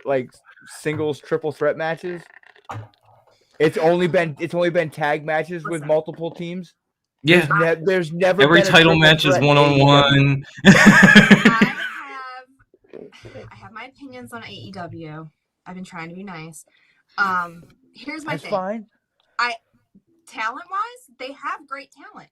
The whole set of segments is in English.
like singles triple threat matches. It's only been tag matches with multiple teams. Yeah, there's never every been title match is one-on-one. I have my opinions on AEW. I've been trying to be nice. Here's my thing. Fine. Talent-wise, they have great talent.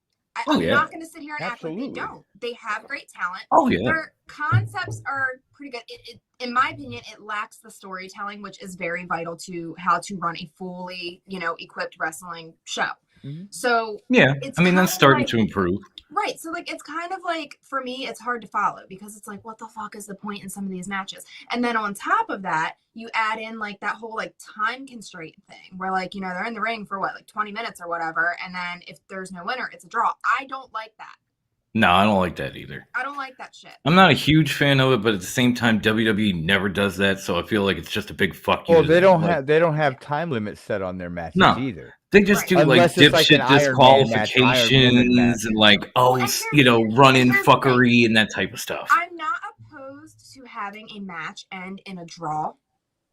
I'm not going to sit here and Absolutely. act like they don't. They have great talent. Oh yeah. Their concepts are pretty good. It, in my opinion, it lacks the storytelling, which is very vital to how to run a fully, equipped wrestling show. Mm-hmm. So yeah, that's starting to improve. Right. So it's kind of like, for me, it's hard to follow because it's like, what the fuck is the point in some of these matches? And then on top of that, you add in that whole time constraint thing where they're in the ring for 20 minutes or whatever. And then if there's no winner, it's a draw. I don't like that. No, I don't like that either. I don't like that shit. I'm not a huge fan of it, but at the same time, WWE never does that, so I feel like it's just a big fuck you. Well, they don't have time limits set on their matches either. They just do dipshit disqualifications and run-in fuckery and that type of stuff. I'm not opposed to having a match end in a draw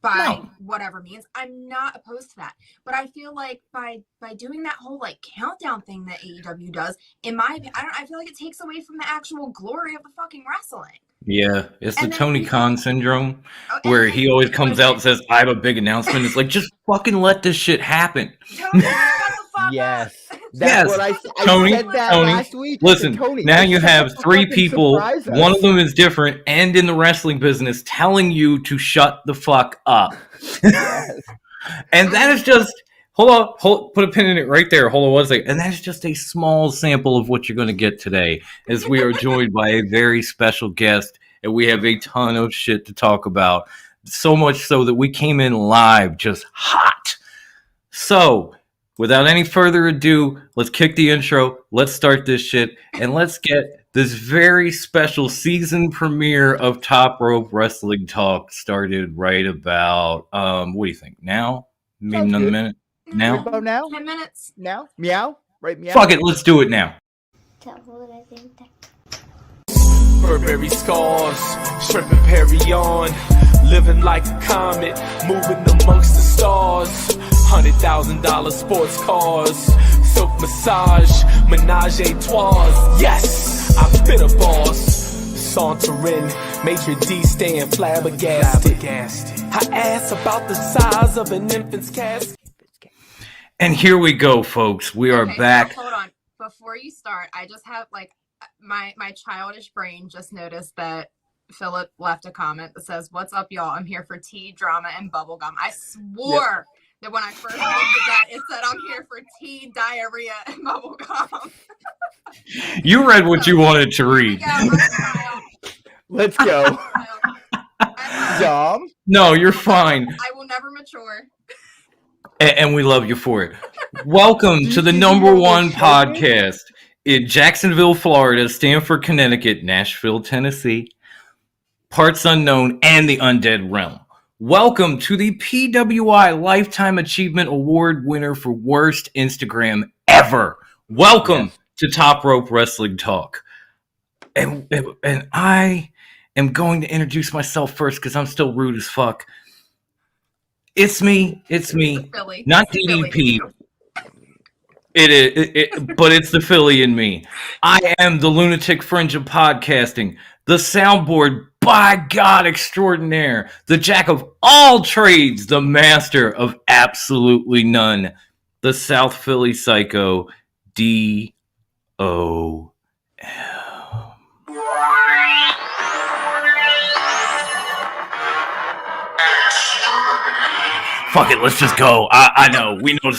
by whatever means. I'm not opposed to that. But I feel like by doing that whole countdown thing that AEW does, in my opinion, I feel like it takes away from the actual glory of the fucking wrestling. Yeah, it's the Tony Khan syndrome, where he always comes out and says, I have a big announcement. It's like, just fucking let this shit happen. Tony, shut the fuck yes. up. That's what I said that last week. Listen, Tony, now you have three people, one of them is different and in the wrestling business, telling you to shut the fuck up. Yes. And that is just... Hold on, put a pin in it right there. Hold on one second. And that's just a small sample of what you're going to get today, as we are joined by a very special guest, and we have a ton of shit to talk about. So much so that we came in live just hot. So, without any further ado, let's kick the intro, let's start this shit, and let's get this very special season premiere of Top Rope Wrestling Talk started right about, what do you think, now? Maybe another minute? Now? About now? 10 minutes. Now? Meow? Right, meow? Fuck it, let's do it now. Tell me what I think. Burberry scars, shrimp and Perry on, living like a comet, moving amongst the stars. $100,000 sports cars, silk massage, menage a trois. Yes, I've been a boss. Sauntering, Maitre D staying flabbergasted. Her ass about the size of an infant's casket. And here we go, folks. We are back. Hold on. Before you start, I just have my childish brain just noticed that Philip left a comment that says, "What's up, y'all? I'm here for tea, drama, and bubblegum." I swore that when I first looked at that, it said, "I'm here for tea, diarrhea, and bubblegum." You read what you wanted to read. Let's go. Dom? No, you're fine. I will never mature. And we love you for it. Welcome to the number one podcast in Jacksonville, Florida, Stamford, Connecticut, Nashville, Tennessee, Parts Unknown, and the Undead Realm. Welcome to the PWI Lifetime Achievement Award winner for Worst Instagram Ever. Welcome to Top Rope Wrestling Talk. And I am going to introduce myself first because I'm still rude as fuck. It's me, not DDP. It is, but it's the Philly in me. I am the lunatic fringe of podcasting, the soundboard, by God, extraordinaire, the jack of all trades, the master of absolutely none, the South Philly psycho, D.O.L. Fuck it, let's just go. I know. We know the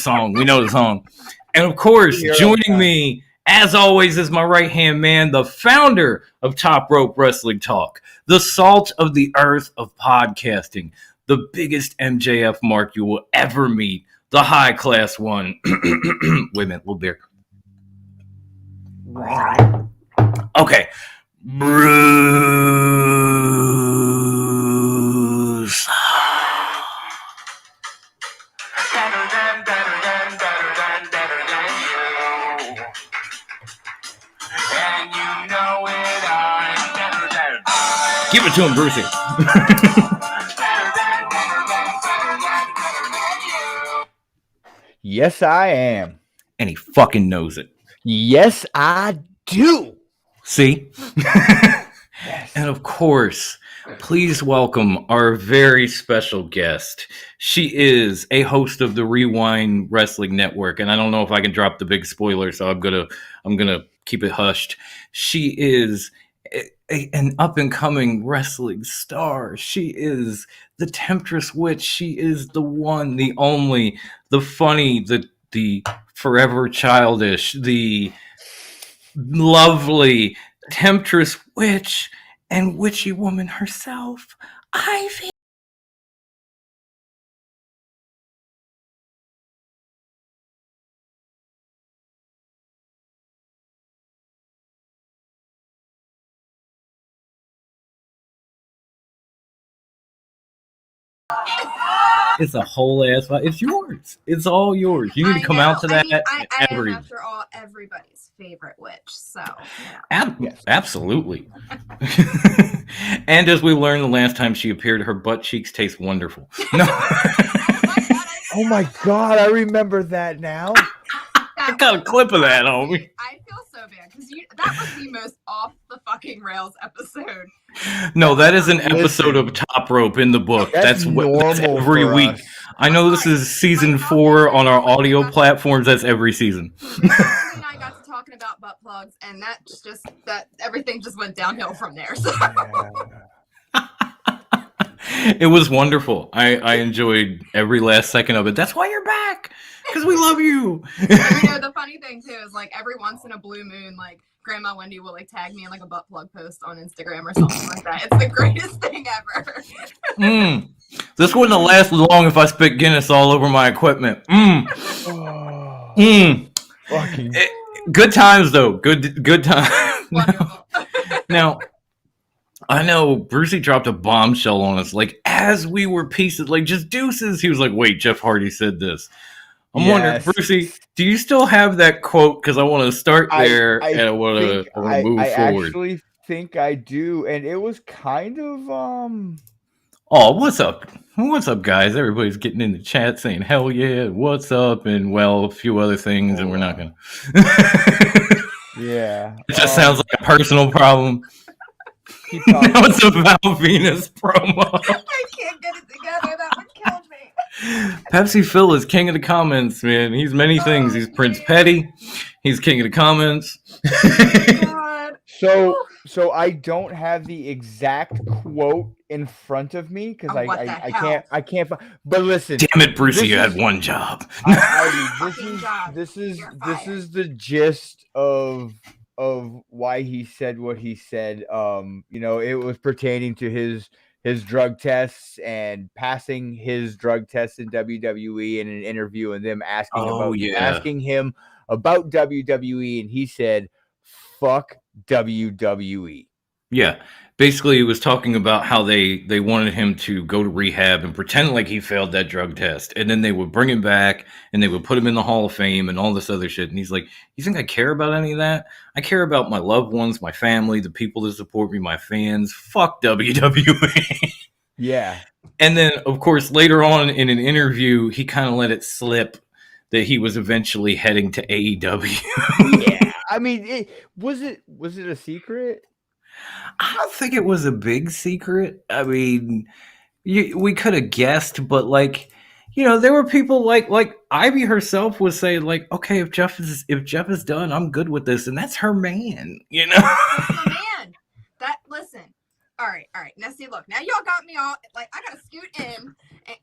song. And of course, joining me, as always, is my right-hand man, the founder of Top Rope Wrestling Talk, the salt of the earth of podcasting, the biggest MJF mark you will ever meet, the high-class one. Wait a minute, little beer. Okay. Bruce. Give it to him, Brucey. Yes, I am. And he fucking knows it. Yes, I do. See? Yes. And of course, please welcome our very special guest. She is a host of the Rewind Wrestling Network, and I don't know if I can drop the big spoiler, so I'm gonna keep it hushed. She is an up and coming wrestling star. She is the Temtress Witch. She is the one, the only, the funny, the forever childish, the lovely Temtress Witch and witchy woman herself, Ivy. It's a whole ass. It's yours. It's all yours. You need to come out to that. I am, after all, everybody's favorite witch. So, Yes. Absolutely. And as we learned the last time she appeared, her butt cheeks taste wonderful. No. Oh my God, I remember that now. I got a clip of that, homie. I feel so bad because that was the most off the fucking rails episode. No, that is an episode of Top Rope in the book. That's every week. Us. I know this is season 4 on our audio platforms. That's every season. And I got to talking about butt plugs, and that everything just went downhill from there. So. It was wonderful. I enjoyed every last second of it. That's why you're back, because we love you. The funny thing too is like every once in a blue moon, like Grandma Wendy will like tag me in like a butt plug post on Instagram or something like that. It's the greatest thing ever. This wouldn't have lasted long if I spit Guinness all over my equipment. Fucking. Good times though. Good times. Now, I know Brucey dropped a bombshell on us, like as we were pieces, like just deuces. He was like, "Wait, Jeff Hardy said this." I'm wondering, Brucey, do you still have that quote? Because I want to start there and I want to move forward. I actually think I do, and it was kind of Oh, what's up? What's up, guys? Everybody's getting in the chat saying, hell yeah, what's up? And, well, a few other things, and we're not going to. Yeah. It just sounds like a personal problem. Now it's about Venus promo. I can't get it together. That one killed me. Pepsi Phil is king of the comments, man. He's many things. He's Prince Petty. He's king of the comments. God. So I don't have the exact quote in front of me because I can't. But listen, damn it, Brucey, you had one job. This is the gist of why he said what he said. It was pertaining to his drug tests and passing his drug tests in WWE in an interview, and them asking him about WWE, and he said, "Fuck WWE." Yeah, basically he was talking about how they wanted him to go to rehab and pretend like he failed that drug test, and then they would bring him back and they would put him in the Hall of Fame and all this other shit. And he's like, "You think I care about any of that? I care about my loved ones, my family, the people that support me, my fans. Fuck WWE." Yeah. And then, of course, later on in an interview, he kind of let it slip that he was eventually heading to AEW. Yeah, I mean, was it a secret? I don't think it was a big secret. I mean, we could have guessed, but there were people like Ivy herself was saying, like, okay, if Jeff is done, I'm good with this, and that's her man, That's my man. Listen. All right. Now see, look. Now y'all got me all like I gotta scoot in.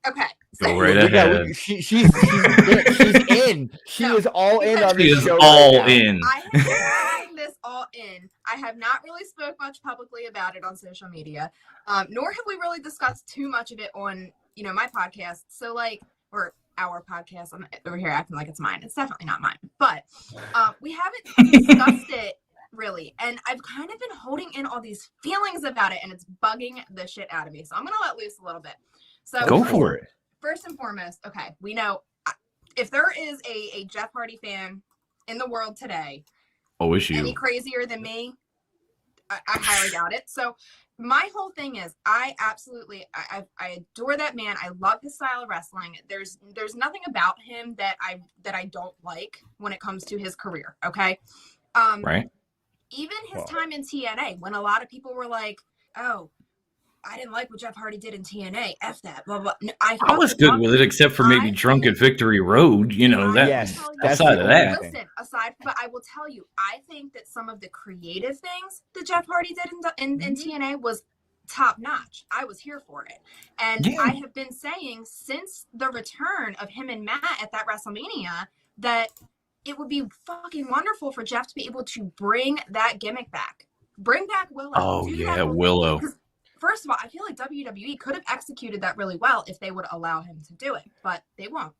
Okay. Go right ahead. She's in. She is all in on this show. She is all in. I have been putting this all in. I have not really spoke much publicly about it on social media, nor have we really discussed too much of it on my podcast. So or our podcast. I'm over here acting like it's mine. It's definitely not mine. But we haven't discussed it. Really, and I've kind of been holding in all these feelings about it, and it's bugging the shit out of me. So I'm gonna let loose a little bit. So go for it. First and foremost, okay, we know if there is a Jeff Hardy fan in the world today, it's you. Any crazier than me, I highly doubt it. So my whole thing is I adore that man. I love his style of wrestling. There's nothing about him that I don't like when it comes to his career. Okay. Right. Even his time in TNA, when a lot of people were like, oh, I didn't like what Jeff Hardy did in TNA. F that. Blah, blah. No, I was good with it, except for maybe Drunk at Victory Road. You know, aside of that. Listen, but I will tell you, I think that some of the creative things that Jeff Hardy did in TNA was top notch. I was here for it. And I have been saying since the return of him and Matt at that WrestleMania that it would be fucking wonderful for Jeff to be able to bring that gimmick back. Bring back Willow. Oh, yeah, Willow. First of all, I feel like WWE could have executed that really well if they would allow him to do it, but they won't.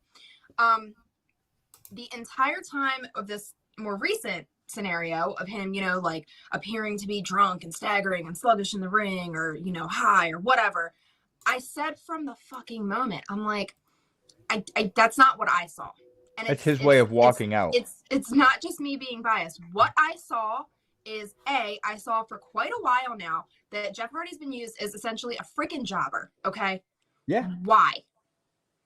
The entire time of this more recent scenario of him, you know, like appearing to be drunk and staggering and sluggish in the ring or, you know, high or whatever, I said from the fucking moment, I'm like, I that's not what I saw. And that's his way of walking out. It's not just me being biased. What I saw is I saw for quite a while now that Jeff Hardy's been used as essentially a freaking jobber. Okay. Yeah. Why?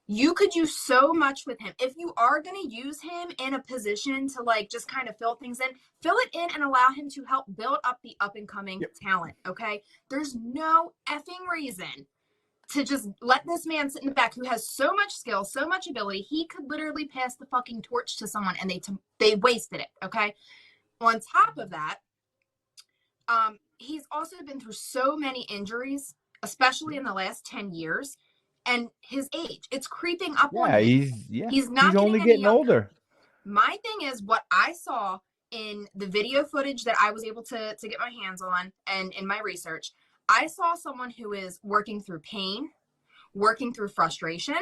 You could do so much with him. If you are going to use him in a position to like just kind of fill things in, fill it in and allow him to help build up the up and coming talent. Okay. There's no effing reason to just let this man sit in the back who has so much skill, so much ability. He could literally pass the fucking torch to someone and they wasted it. Okay. On top of that, he's also been through so many injuries, especially in the last 10 years, and his age, it's creeping up on him. He's only getting older. My thing is what I saw in the video footage that I was able to get my hands on and in my research, I saw someone who is working through pain, working through frustration,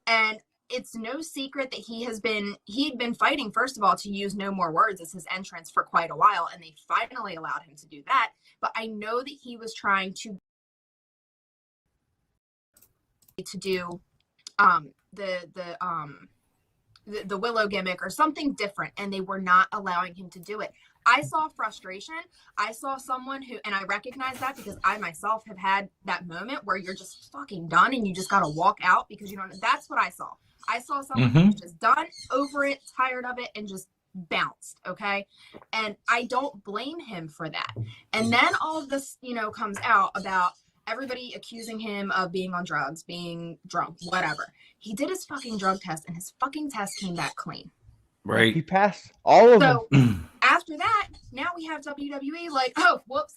and it's no secret that he'd been fighting, first of all, to use No More Words as his entrance for quite a while, and they finally allowed him to do that. But I know that he was trying to do the Willow gimmick or something different, and they were not allowing him to do it. I saw frustration. I saw someone who, and I recognize that because I myself have had that moment where you're just fucking done and you just got to walk out because you don't. That's what I saw. I saw someone who was just done, over it, tired of it, and just bounced. Okay. And I don't blame him for that. And then all of this, you know, comes out about everybody accusing him of being on drugs, being drunk, whatever. He did his fucking drug test and his fucking test came back clean. Right. He passed all of them. So after that, now we have WWE like, oh, whoops.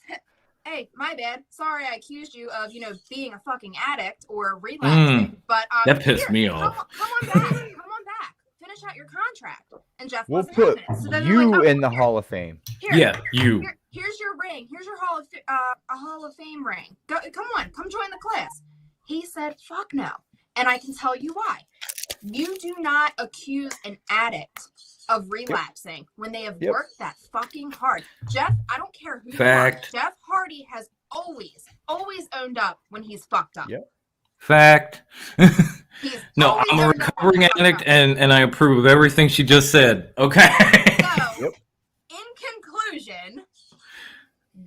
Hey, my bad. Sorry, I accused you of, you know, being a fucking addict or relapsing. But that pissed me off. Come on back. Come on back. Finish out your contract. And Jeff we'll wasn't put having it. So then you like, in the Hall of Fame. You. Here's your ring. Here's your Hall of Fame ring. Come on, come join the class. He said, "Fuck no," and I can tell you why. You do not accuse an addict of relapsing when they have worked that fucking hard. Jeff, I don't care who you are. Jeff Hardy has always owned up when he's fucked up. Yep. Fact. No, I'm a recovering addict, and I approve of everything she just said. Okay. So, in conclusion,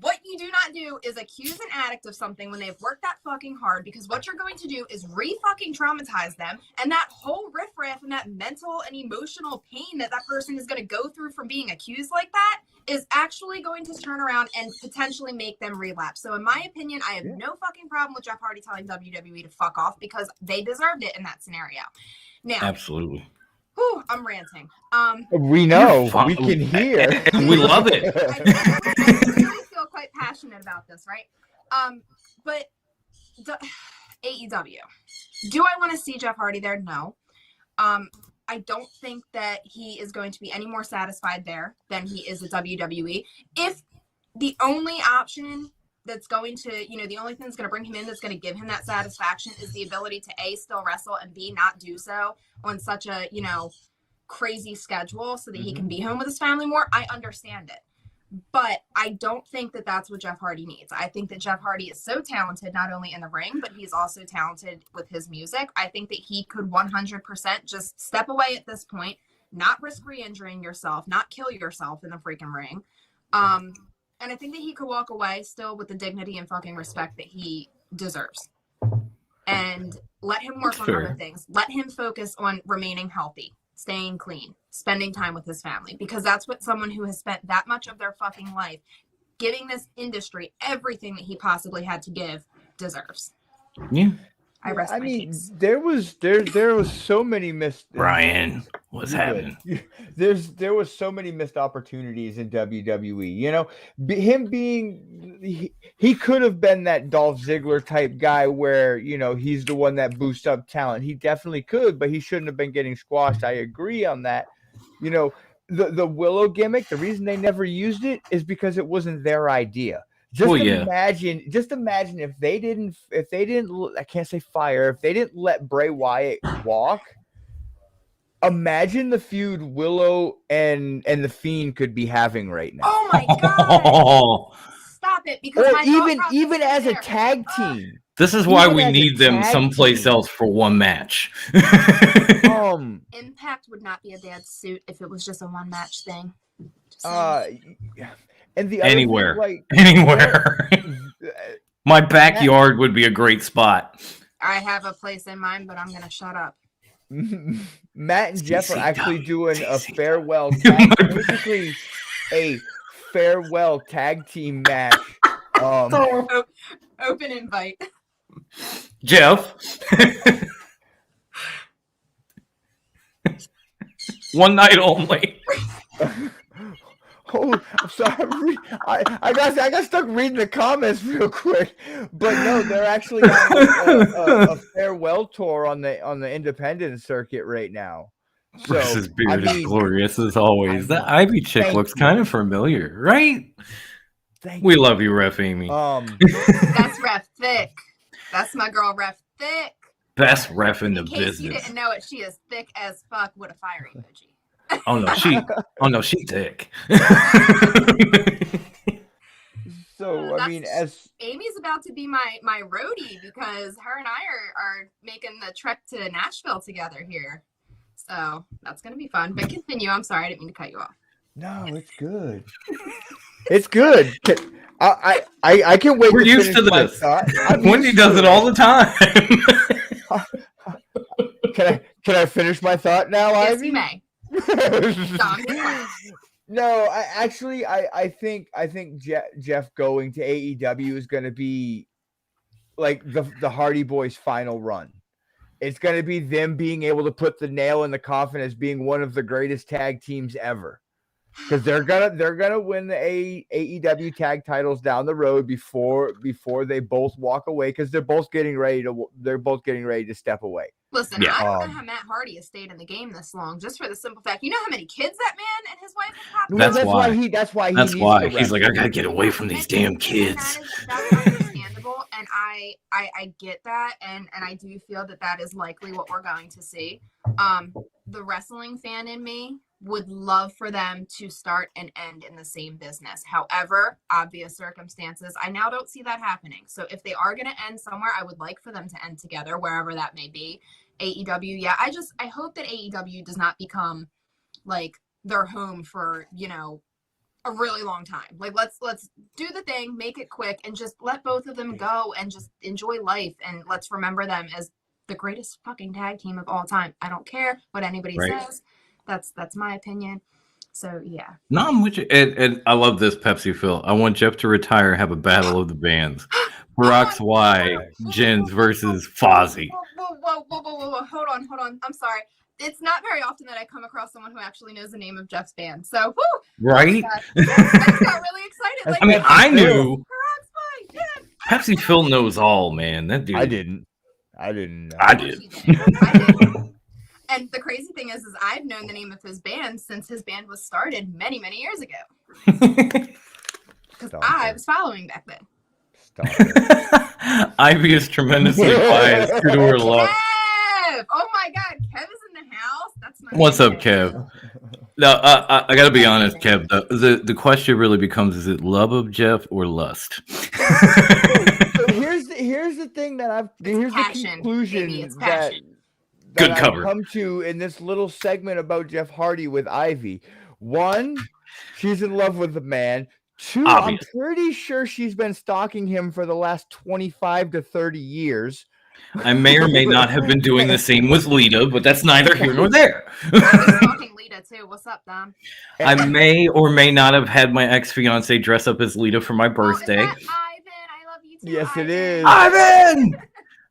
what you do not do is accuse an addict of something when they've worked that fucking hard, because what you're going to do is re-fucking traumatize them, and that whole riffraff and that mental and emotional pain that person is going to go through from being accused like that is actually going to turn around and potentially make them relapse. So in my opinion, I have no fucking problem with Jeff Hardy telling WWE to fuck off because they deserved it in that scenario. Now, absolutely. Whew, I'm ranting. We know. We can hear. We love it. I really feel quite passionate about this, right? But AEW. Do I want to see Jeff Hardy there? No. I don't think that he is going to be any more satisfied there than he is at WWE. If the only option that's going to, you know, the only thing that's going to bring him in that's going to give him that satisfaction is the ability to A, still wrestle, and B, not do so on such a, you know, crazy schedule so that he can be home with his family more, I understand it. But I don't think that that's what Jeff Hardy needs. I think that Jeff Hardy is so talented, not only in the ring, but he's also talented with his music. I think that he could 100% just step away at this point, not risk re-injuring yourself, not kill yourself in the freaking ring, And I think that he could walk away still with the dignity and fucking respect that he deserves. And let him work on other things. Let him focus on remaining healthy, staying clean, spending time with his family. Because that's what someone who has spent that much of their fucking life giving this industry everything that he possibly had to give deserves. Yeah. I mean, there was so many missed. Brian, what's happening? There was so many missed opportunities in WWE. You know, him being he could have been that Dolph Ziggler type guy where, you know, he's the one that boosts up talent. He definitely could, but he shouldn't have been getting squashed. I agree on that. You know, the Willow gimmick, the reason they never used it is because it wasn't their idea. Just imagine if they didn't, I can't say fire, if they didn't let Bray Wyatt walk, imagine the feud Willow and the Fiend could be having right now. Oh my God. Stop it. Because or even as a tag team. This is why we need them someplace else for one match. Impact would not be a bad suit if it was just a one match thing. And the anywhere, other thing, anywhere. My backyard would be a great spot. I have a place in mind, but I'm gonna shut up. Matt and Jeff are actually doing a farewell tag, basically a farewell tag team match. Open invite. Jeff. One night only. Oh, I'm sorry. I got stuck reading the comments real quick, but no, they're actually having a farewell tour on the independent circuit right now. So, Bruce's beard is glorious as always. That Ivy chick looks kind of familiar, right? We love you, Ref Amy. That's Ref Thick. That's my girl, Ref Thick. Best ref in the business. In case you didn't know it, she is thick as fuck with a fire emoji. Oh no, she thick. So I mean, as Amy's about to be my roadie because her and I are making the trek to Nashville together here. So that's gonna be fun. But continue. I'm sorry, I didn't mean to cut you off. No, it's good. It's good. I can't wait. We're used to this. Wendy does it all the time. Can I finish my thought now, yes, Ivy? You may. No, I think Jeff going to AEW is going to be like the Hardy Boys' final run. It's going to be them being able to put the nail in the coffin as being one of the greatest tag teams ever. Because they're gonna win the AEW tag titles down the road before they both walk away, because they're both getting ready to step away. Listen, I don't know how Matt Hardy has stayed in the game this long, just for the simple fact, you know how many kids that man and his wife have had? That's why he's like, I gotta get away from these damn kids. That's understandable, and I get that, and I do feel that is likely what we're going to see. The wrestling fan in me would love for them to start and end in the same business. However, obvious circumstances, I now don't see that happening. So if they are going to end somewhere, I would like for them to end together, wherever that may be. AEW, yeah, I hope that AEW does not become like their home for, you know, a really long time. Like let's do the thing, make it quick, and just let both of them go and just enjoy life, and let's remember them as the greatest fucking tag team of all time. I don't care what anybody says. That's my opinion. So yeah. No, I'm with you. And I love this, Pepsi Phil. I want Jeff to retire, have a battle of the bands. Brock's Y, Jens versus Fozzy. Whoa. Hold on. I'm sorry. It's not very often that I come across someone who actually knows the name of Jeff's band. So right? I just got really excited. Like, I mean, I knew. Brock's Y, yeah. Pepsi Phil knows all, man. That dude. I didn't know. I did. And the crazy thing is I've known the name of his band since his band was started many, many years ago. Because I was following back then. Ivy is tremendously biased to her love. Kev! Oh my God, Kev is in the house. That's my What's up, Kev? No, I gotta be honest, Kev. The question really becomes: is it love of Jeff or lust? So here's the thing that here's passion, the conclusion baby, it's passion. that Good cover. I've come to in this little segment about Jeff Hardy with Ivy. One, she's in love with the man. Two, Obvious. I'm pretty sure she's been stalking him for the last 25 to 30 years. I may or may not have been doing the same with Lita, but that's neither here nor there. I was talking Lita too. What's up, Dom? I may or may not have had my ex-fiance dress up as Lita for my birthday. Oh, is that Ivan? I love you too. Yes, Ivan. it is. Ivan!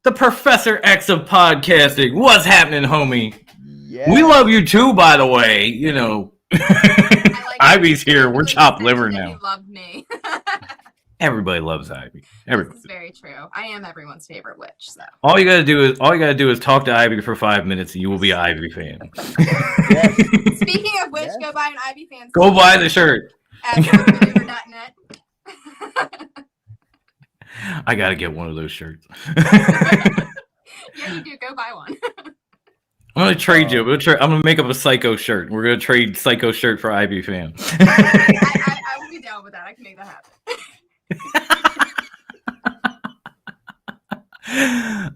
The Professor X of podcasting. What's happening, homie? Yeah. We love you too, by the way. You know, I like Ivy's here. We're You chopped said liver that now. You love me. Everybody loves Ivy. This Everybody. is very true. I am everyone's favorite witch. So All you gotta do is talk to Ivy for 5 minutes, and you will be an Ivy fan. Yes. speaking of which, Yes. go buy an Ivy fan. Go buy the shirt. At witchmaneuver.net. I gotta get one of those shirts. Yeah, you do. Go buy one. I'm gonna trade you. I'm gonna make up a Psycho shirt. We're gonna trade Psycho shirt for Ivy fan. I will be down with that. I can make that happen.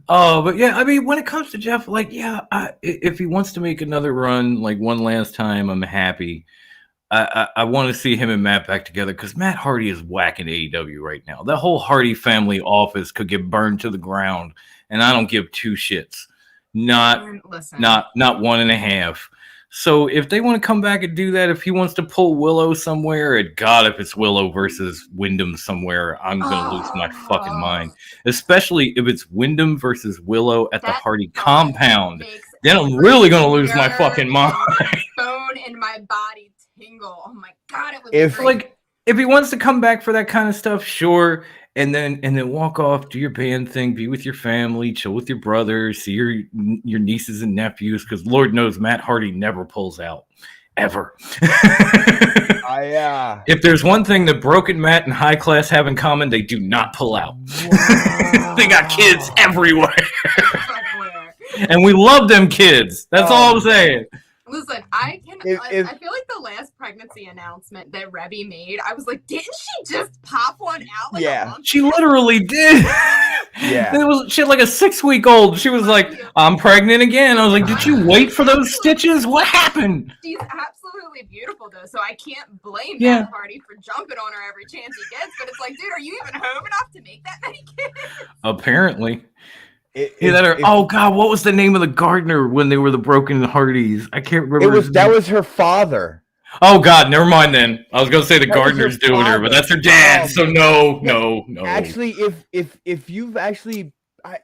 Oh, but yeah, I mean, when it comes to Jeff, like, yeah, if he wants to make another run, like one last time, I'm happy. I want to see him and Matt back together because Matt Hardy is whacking AEW right now. That whole Hardy family office could get burned to the ground, and I don't give two shits. Not one and a half. So if they want to come back and do that, if he wants to pull Willow somewhere, and God, if it's Willow versus Wyndham somewhere, I'm gonna lose my fucking mind. Especially if it's Wyndham versus Willow at the Hardy compound. Then I'm really gonna lose my fucking mind. Bone in my body tingle. Oh my God, it was if he wants to come back for that kind of stuff, sure. And then walk off, do your band thing, be with your family, chill with your brothers, see your nieces and nephews, because Lord knows Matt Hardy never pulls out. Ever. If there's one thing that Broken Matt and High Class have in common, they do not pull out. They got kids everywhere. And we love them kids. That's all I'm saying. Listen, I feel like the last pregnancy announcement that Rebby made, I was like, didn't she just pop one out? She literally did. Yeah. She had like a 6-week-old. She was like, I'm pregnant again. I was like, did you wait for those stitches? What happened? She's absolutely beautiful, though, so I can't blame Matt Hardy for jumping on her every chance he gets. But it's like, dude, are you even home enough to make that many kids? Apparently. Oh God, what was the name of the gardener when they were the Broken Hardys? I can't remember. That was her father. Oh God, never mind then. I was gonna say the gardener's doing her, but that's her dad. So no. Actually, if you've actually,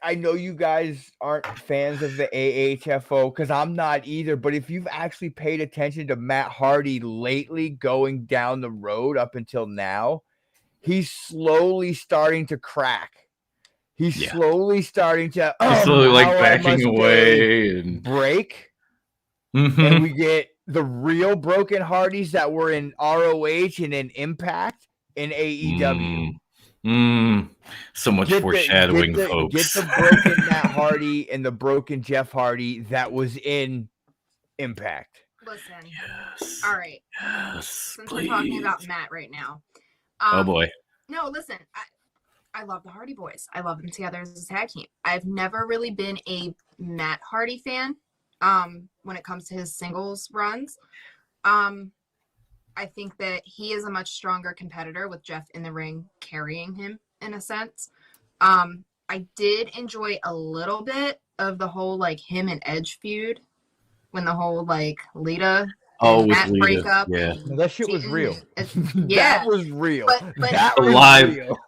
I know you guys aren't fans of the AHFO because I'm not either. But if you've actually paid attention to Matt Hardy lately, going down the road up until now, he's slowly starting to crack. He's slowly starting to backing away and break. And we get the real Broken Hardys that were in ROH and in Impact in AEW. So much foreshadowing, folks. Get the broken Matt Hardy and the broken Jeff Hardy that was in Impact. Listen. All right. Since we're talking about Matt right now. Oh boy. No, listen. I love the Hardy Boys. I love them together as a tag team. I've never really been a Matt Hardy fan when it comes to his singles runs. I think that he is a much stronger competitor with Jeff in the ring carrying him in a sense. I did enjoy a little bit of the whole like him and Edge feud when the whole like Lita Matt breakup. Yeah, that shit was real. Yeah, that was real. But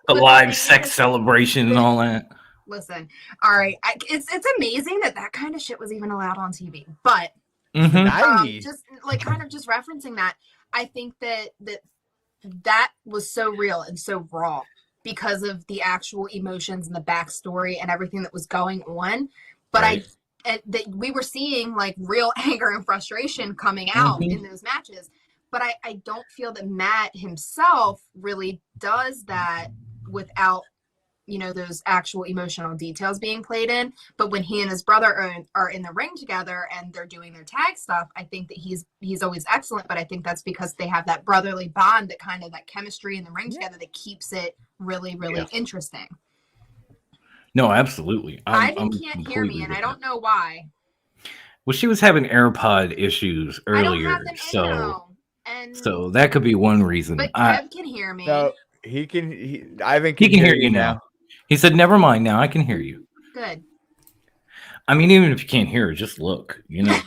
the live sex celebration and all that. Listen, all right, it's amazing that kind of shit was even allowed on TV. But just like kind of just referencing that, I think that was so real and so raw because of the actual emotions and the backstory and everything that was going on. But that we were seeing like real anger and frustration coming out in those matches. But I don't feel that Matt himself really does that without, those actual emotional details being played in. But when he and his brother are in the ring together and they're doing their tag stuff, I think that he's always excellent. But I think that's because they have that brotherly bond, that chemistry in the ring together that keeps it really, really interesting. No, absolutely. Ivan can't hear me, and I don't know why. Well, she was having AirPod issues earlier, I don't have them in now. And So that could be one reason. but Kev can hear me. No, Ivan He can hear you now. He said, "Never mind. Now I can hear you." Good. I mean, even if you can't hear her, just look. You know.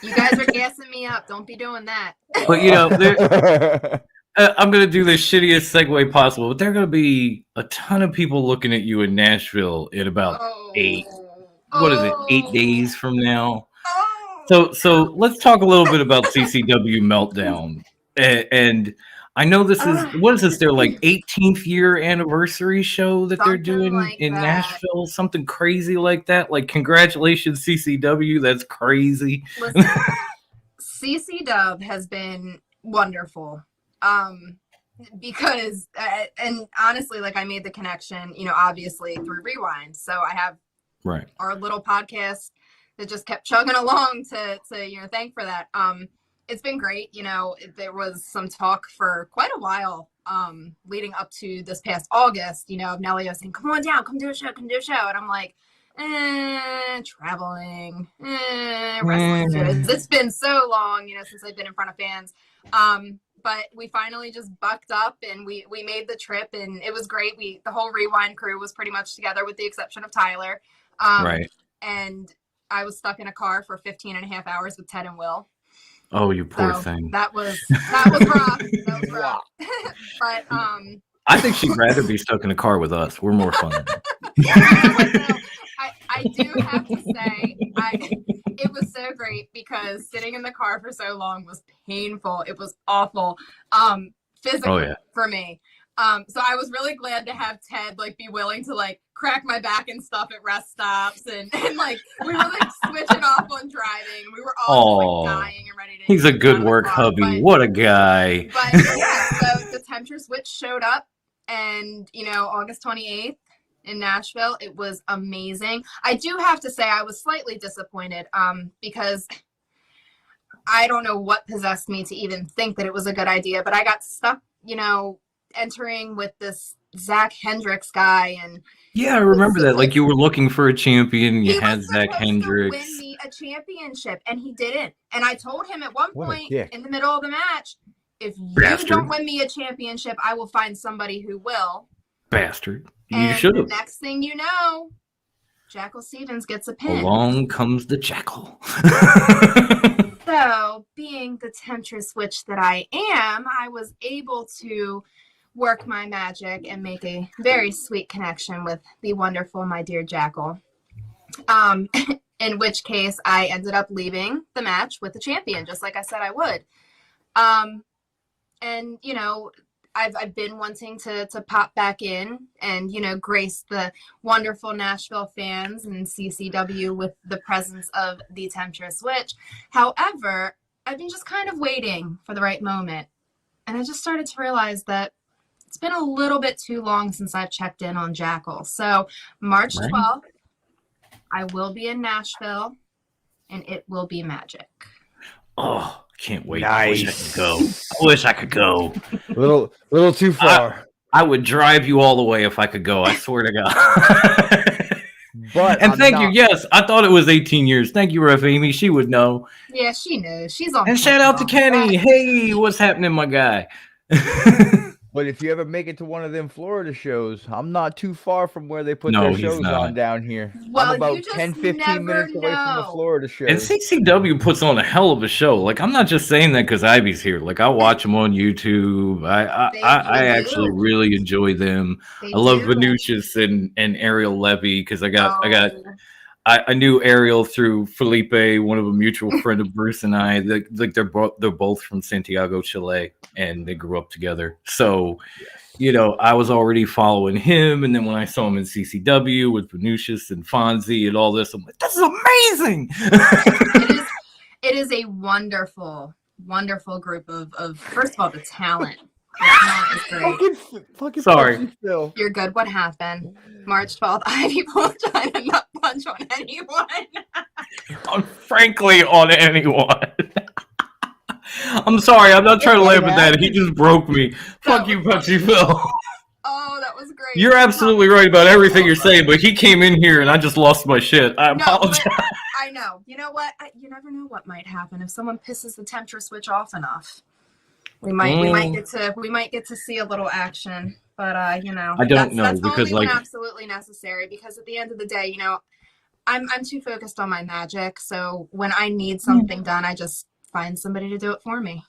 You guys are gassing me up. Don't be doing that. But you know, I'm gonna do the shittiest segue possible. But there are gonna be a ton of people looking at you in Nashville in about 8 days from now. So let's talk a little bit about CCW Meltdown. And I know this is what is this? Their like 18th year anniversary show that they're doing like in that. Nashville, something crazy like that. Like, congratulations, CCW. That's crazy. Listen, CCW has been wonderful. Because and honestly, like, I made the connection, you know, obviously through Rewind. So I have our little podcast that just kept chugging along to you know, thank for that. It's been great. You know, there was some talk for quite a while leading up to this past August, you know, of Nelly saying, come on down, come do a show. And I'm like, traveling, wrestling shows. It's been so long, you know, since I've been in front of fans. But we finally just bucked up and we made the trip, and it was great. The whole Rewind crew was pretty much together with the exception of Tyler. And I was stuck in a car for 15 and a half hours with Ted and Will. Oh, you poor thing. That was rough. That was rough. But I think she'd rather be stuck in a car with us. We're more fun. I do have to say, it was so great because sitting in the car for so long was painful. It was awful, physically for me. So I was really glad to have Ted like be willing to like crack my back and stuff at rest stops, and like we were like switching off on driving. We were all just, like, dying and ready to. He's a good work hubby. What a guy. But yeah, so the Temtress Witch showed up, and you know, August 28th in Nashville, it was amazing. I do have to say I was slightly disappointed because I don't know what possessed me to even think that it was a good idea, but I got stuck, you know, entering with this Zach Hendricks guy, and I remember that. Like, you were looking for a champion, you had Zach Hendricks. Win me a championship, and he didn't. And I told him at one point in the middle of the match, if you don't win me a championship, I will find somebody who will. Bastard. And you should have. The next thing you know, Jackal Stevens gets a pin. Along comes the Jackal. So, being the Temtress Witch that I am, I was able to work my magic and make a very sweet connection with the wonderful My Dear Jackal. In which case, I ended up leaving the match with the champion, just like I said I would. And, you know, I've been wanting to pop back in and, you know, grace the wonderful Nashville fans and CCW with the presence of the Temtress Witch. However, I've been just kind of waiting for the right moment. And I just started to realize that it's been a little bit too long since I've checked in on Jackal. So March 12th, I will be in Nashville, and it will be magic. Oh, can't wait. Nice. I wish I could go. Little too far. I would drive you all the way if I could go. I swear to God. And thank you. Yes, I thought it was 18 years. Thank you, Ref Amy. She would know. Yeah, she knows. She's on. And shout out to Kenny. Hey, what's happening, my guy? But if you ever make it to one of them Florida shows, I'm not too far from where they put their shows on down here. Well, I'm about 10, 15 minutes away from the Florida shows. And CCW puts on a hell of a show. Like, I'm not just saying that because Ivy's here. Like, I watch them on YouTube. I actually really enjoy them. I love Venusius and Ariel Levy because I knew Ariel through Felipe, one of a mutual friend of Bruce and I. They're both from Santiago, Chile, and they grew up together. So, you know, I was already following him, and then when I saw him in CCW with Venusius and Fonzie and all this, I'm like, this is amazing. It is a wonderful, wonderful group of first of all, the talent. Fucking sorry. You're good. What happened? March 12th, Ivy pulled trying to not punch on anyone. Frankly, on anyone. I'm sorry. I'm not trying to laugh at that. He just broke me. Fuck you, Punchy Phil. Oh, that was great. You're absolutely right about everything you're saying, but he came in here and I just lost my shit. I apologize. I know. know. You know what? You never know what might happen if someone pisses the Temtress Witch off enough. We might get to see a little action, but you know, I don't know that's because only when absolutely necessary. Because at the end of the day, you know, I'm too focused on my magic. So when I need something done, I just find somebody to do it for me.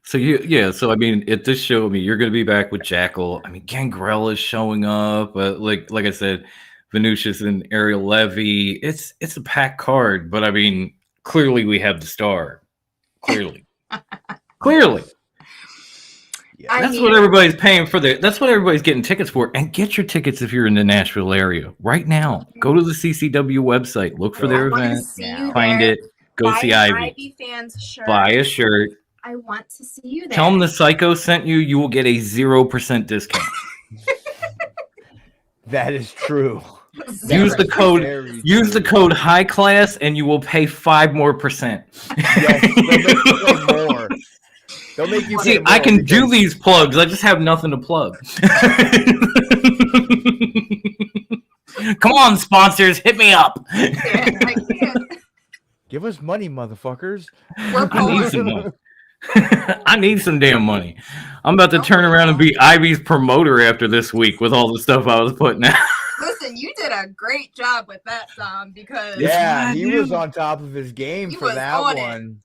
So so I mean, at this show, I mean, you're going to be back with Jackal. I mean, Gangrel is showing up. Like I said, Venusius and Ariel Levy. It's a packed card, but I mean, clearly we have the star. Clearly. Yeah. That's what everybody's paying for. That's what everybody's getting tickets for. And get your tickets if you're in the Nashville area right now. Go to the CCW website. Look for their event. Find it. Go see Ivy. Fans shirt. Buy a shirt. I want to see you there. Tell them the Psycho sent you. You will get a 0% discount. That is true. Use the code. Use the code High Class, and you will pay 5% more. Yes, they'll make more. They'll make you. See, I can do these plugs. I just have nothing to plug. Come on, sponsors, hit me up. I can't. Give us money, motherfuckers. I need some money. I need some damn money. I'm about to turn around and be Ivy's promoter after this week with all the stuff I was putting out. Listen, you did a great job with that song because he was on top of his game for that one.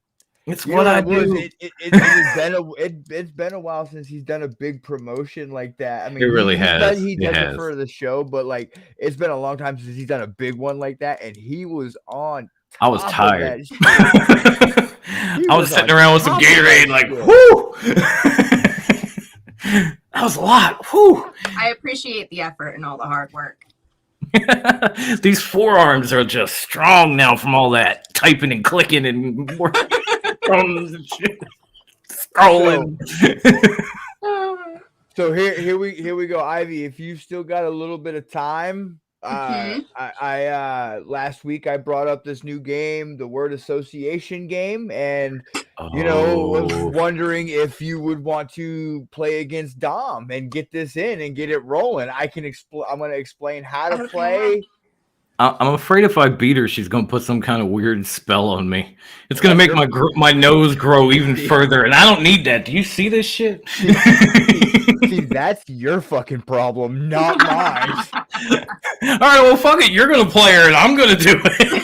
It's what I do. It's been a while since he's done a big promotion like that. I mean, it really has. He does it for the show, but like it's been a long time since he's done a big one like that, and he was on. I was tired. I was sitting around with some Gatorade, like, whoo! That was a lot. Whoo! I appreciate the effort and all the hard work. These forearms are just strong now from all that typing and clicking and scrolling. So here we go, Ivy. If you've still got a little bit of time, I last week I brought up this new game, the word association game, and was wondering if you would want to play against Dom and get this in and get it rolling. I'm going to explain how to play. I'm afraid if I beat her, she's going to put some kind of weird spell on me. It's going to make my nose grow even further, and I don't need that. Do you see this shit? See, that's your fucking problem, not mine. All right, well, fuck it. You're going to play her, and I'm going to do it.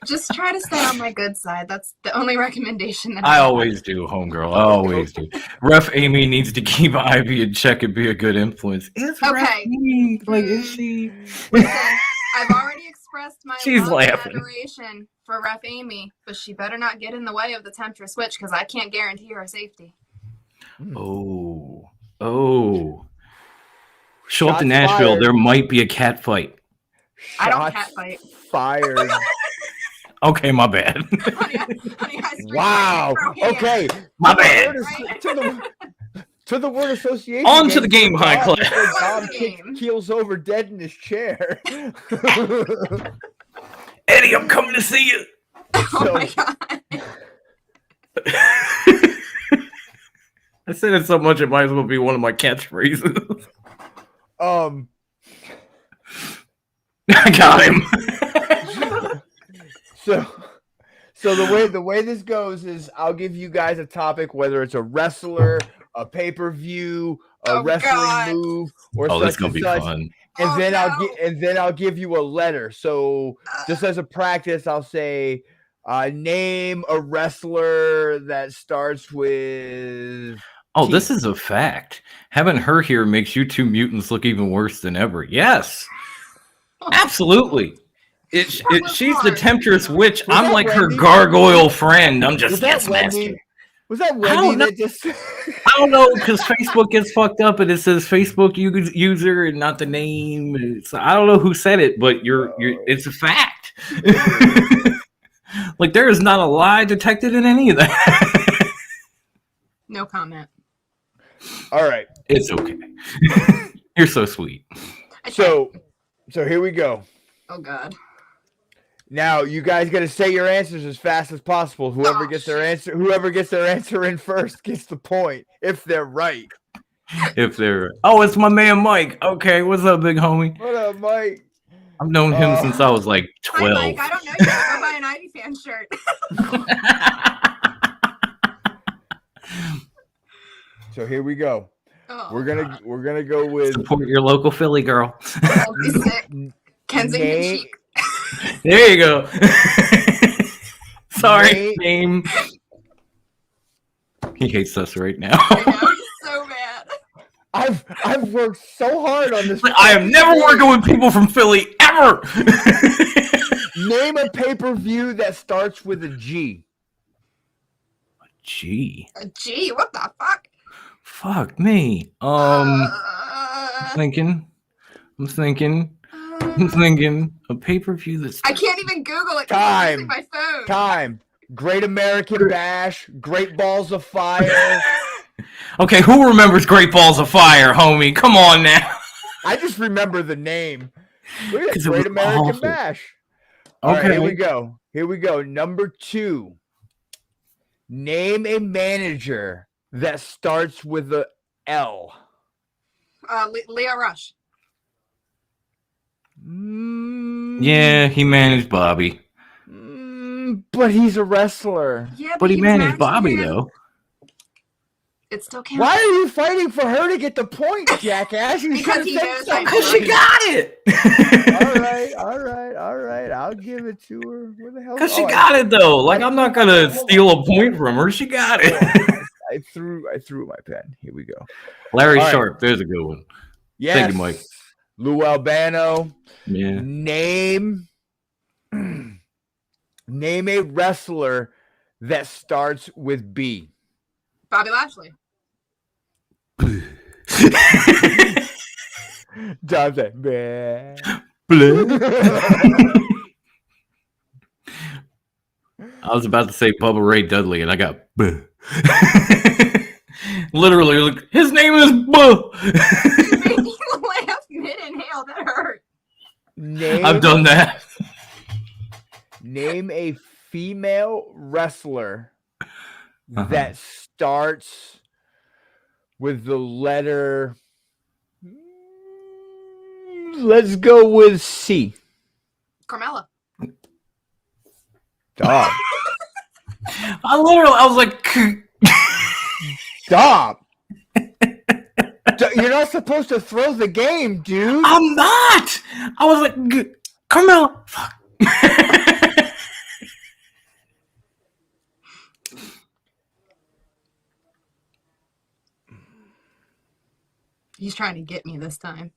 Just try to stay on my good side. That's the only recommendation that I always do, homegirl. I always do. Ref Amy needs to keep Ivy in check and be a good influence. Is okay. Amy, like, is she? Listen, I've already expressed my She's laughing. adoration for Ref Amy, but she better not get in the way of the Temtress Witch because I can't guarantee her safety. Oh. Show up to Nashville. Fired. There might be a cat fight. I don't cat fight. Fired. Okay, my bad. Honey, wow. Okay. My bad. To the word association. On to the game, High Class. Dom keels over dead in his chair. Eddie, I'm coming to see you. Oh my god. I said it so much it might as well be one of my catchphrases. I got him. So the way this goes is I'll give you guys a topic, whether it's a wrestler, a pay-per-view, a wrestling move, or such that's gonna and be such. fun. And then I'll give you a letter. So just as a practice, I'll say name a wrestler that starts with T. This is a fact. Having her here makes you two mutants look even worse than ever. Yes. Absolutely. She's the Temtress Witch. I'm like her gargoyle friend. I'm just yes master. Was that Wendy that just? I don't know because Facebook gets fucked up and it says Facebook user and not the name. So I don't know who said it, but it's a fact. Like there is not a lie detected in any of that. No comment. All right, it's okay. You're so sweet. So here we go. Oh God. Now you guys got to say your answers as fast as possible. Whoever gets their answer in first gets the point if they're right. It's my man Mike. Okay, what's up, big homie? What up, Mike? I've known him since I was like 12. Hi, Mike. I don't know you. Go buy an Ivy fan shirt. So here we go. Oh, We're gonna go with Support your local Philly girl. I'll be sick. Kensington name, chic. There you go. Sorry, name. He hates us right now. I know, he's so mad. I've worked so hard on this. I am never working with people from Philly ever. Name a pay-per-view that starts with a G. Gee. Gee, what the fuck? Fuck me. I'm thinking a pay-per-view that's I can't even Google it 'cause I'm using my phone. Time. Great American Bash, Great Balls of Fire. Okay, who remembers Great Balls of Fire, homie? Come on now. I just remember the name. Look at 'Cause it Great was American awful. Bash. All right, Okay. here we go. Number 2. Name a manager that starts with a L. Leah Rush. Yeah, he managed Bobby. But he's a wrestler. Yeah, But he was managed married to Bobby, him. though. It still counts. Why are you fighting for her to get the point, jackass? You Because should've he said knows something. I Because she got it. All right. I'll give it to her. Where the hell? Because she got it, though. Like, I'm not going to steal a point from her. She got it. I threw my pen. Here we go. Larry All right. Sharp. There's a good one. Yes. Thank you, Mike. Lou Albano. Yeah. Name a wrestler that starts with B. Bobby Lashley. Dante. I was about to say Bubba Ray Dudley, and I got literally, like, his name is Buh. You made me laugh mid-inhale. That hurt. I've done that. Name a female wrestler that starts with the letter. Let's go with C. Carmella. Stop. I was like, Stop. You're not supposed to throw the game, dude. I'm not. I was like, Carmella. Fuck. He's trying to get me this time.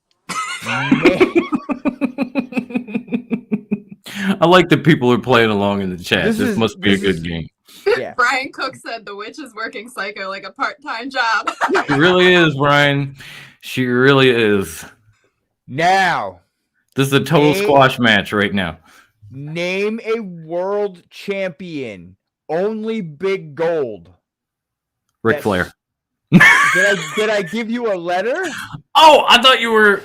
I like that people are playing along in the chat. This must be a good game. Yeah. Brian Cook said the witch is working psycho like a part-time job. She really is, Brian. She really is. Now, This is a total squash match right now. name a world champion. Only big gold. Ric Flair. Did I give you a letter? Oh, I thought you were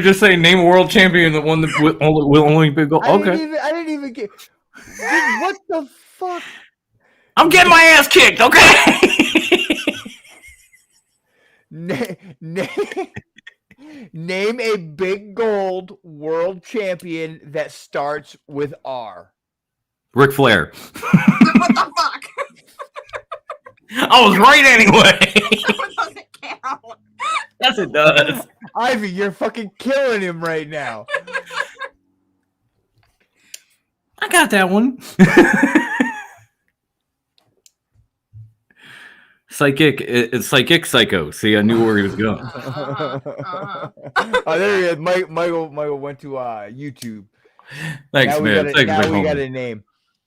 just saying name a world champion that won with only big goal. Okay. I didn't even get. Dude, what the fuck? I'm getting my ass kicked, okay? Name a big gold world champion that starts with R. Ric Flair. What the fuck? I was right anyway. That doesn't count. Yes, it does. Ivy, you're fucking killing him right now. I got that one. Psychic. It's psychic psycho. See, I knew where he was going. Oh, there he is. Michael went to YouTube. Thanks, Now we man. Thanks, now we got homie. a name.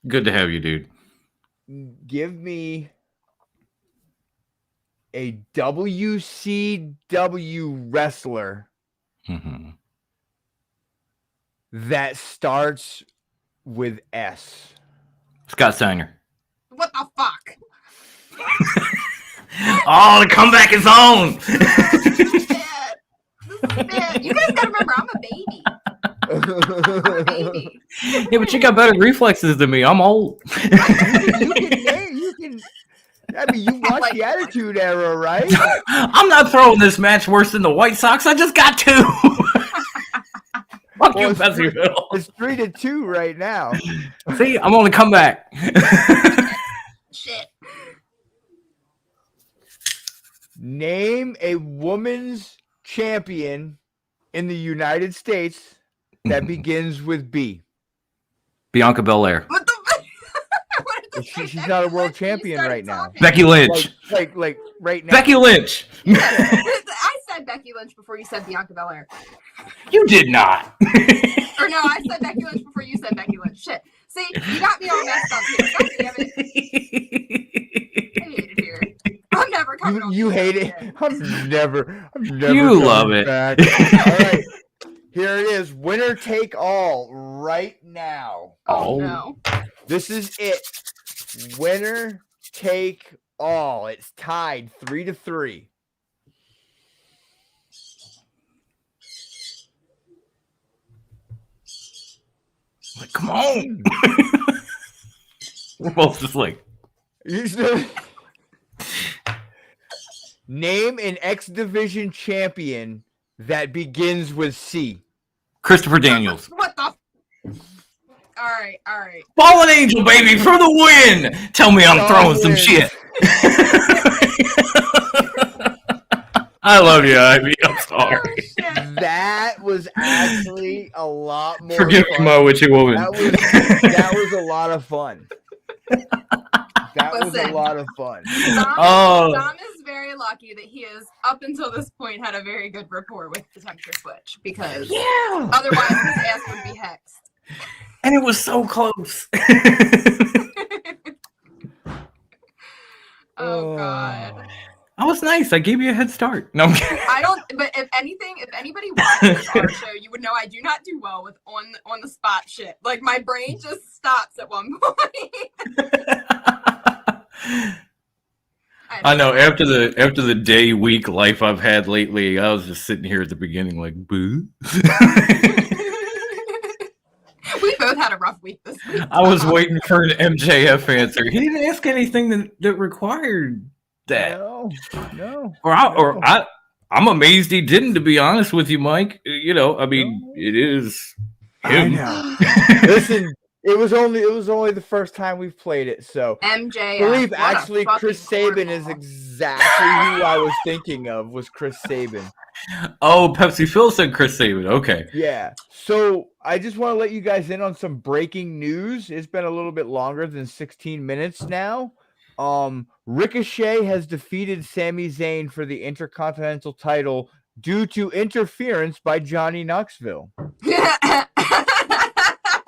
Good to have you, dude. Give me a WCW wrestler that starts with S. Scott Steiner. What the fuck? Oh, the comeback is on. This is bad. You guys gotta remember, I'm a baby. Yeah, but you got better reflexes than me. I'm old. You can. I mean, you watched the Attitude Era, right? I'm not throwing this match worse than the White Sox. I just got two. Fuck Well, you, it's Pepsiville. It's 3-2 right now. See, I'm on the comeback. Shit. Name a woman's champion in the United States that begins with B. Bianca Belair. What the? What did you say, She's Becky not a world Lynch when you champion started right now. talking? Becky Lynch. Like right now. Becky Lynch. I said Becky Lynch before you said Bianca Belair. You did not. Or no, I said Becky Lynch before you said Becky Lynch. Shit. See, you got me all messed up here. God damn it. I hate it here. I'm never coming on. You this hate show it. again. I'm never. You coming love it. back. All right. Here it is. Winner take all right now. Oh no. This is it. Winner take all. It's tied 3-3. Like, come on. We're both just like, name an X Division champion that begins with C. Christopher Daniels. What the? All right. Fallen Angel, baby, for the win. Tell me I'm throwing some shit. I love you, Ivy. I'm sorry. Oh, shit. That was actually a lot more Forgive fun. me, my witchy woman. That was a lot of fun. That was a Listen. lot of fun. Dom is very lucky that he has, up until this point, had a very good rapport with the Temtress Witch, because otherwise his ass would be hexed. And it was so close. Oh God. I was nice. I gave you a head start. No, I'm kidding. I don't. But if anybody watches our show, you would know I do not do well with on the spot shit. Like my brain just stops at one point. I know. After the day week life I've had lately, I was just sitting here at the beginning like, boo. We both had a rough week this week. I was waiting for an MJF answer. He didn't ask anything that required that. No. I'm amazed he didn't, to be honest with you, Mike. You know, I mean, it is him. Listen, it was only the first time we've played it, so MJ. I believe actually Chris Sabin is exactly who I was thinking of. Was Chris Sabin? Oh, Pepsi Phil said Chris Sabin. Okay. Yeah. So I just want to let you guys in on some breaking news. It's been a little bit longer than 16 minutes now. Ricochet has defeated Sami Zayn for the Intercontinental title due to interference by Johnny Knoxville.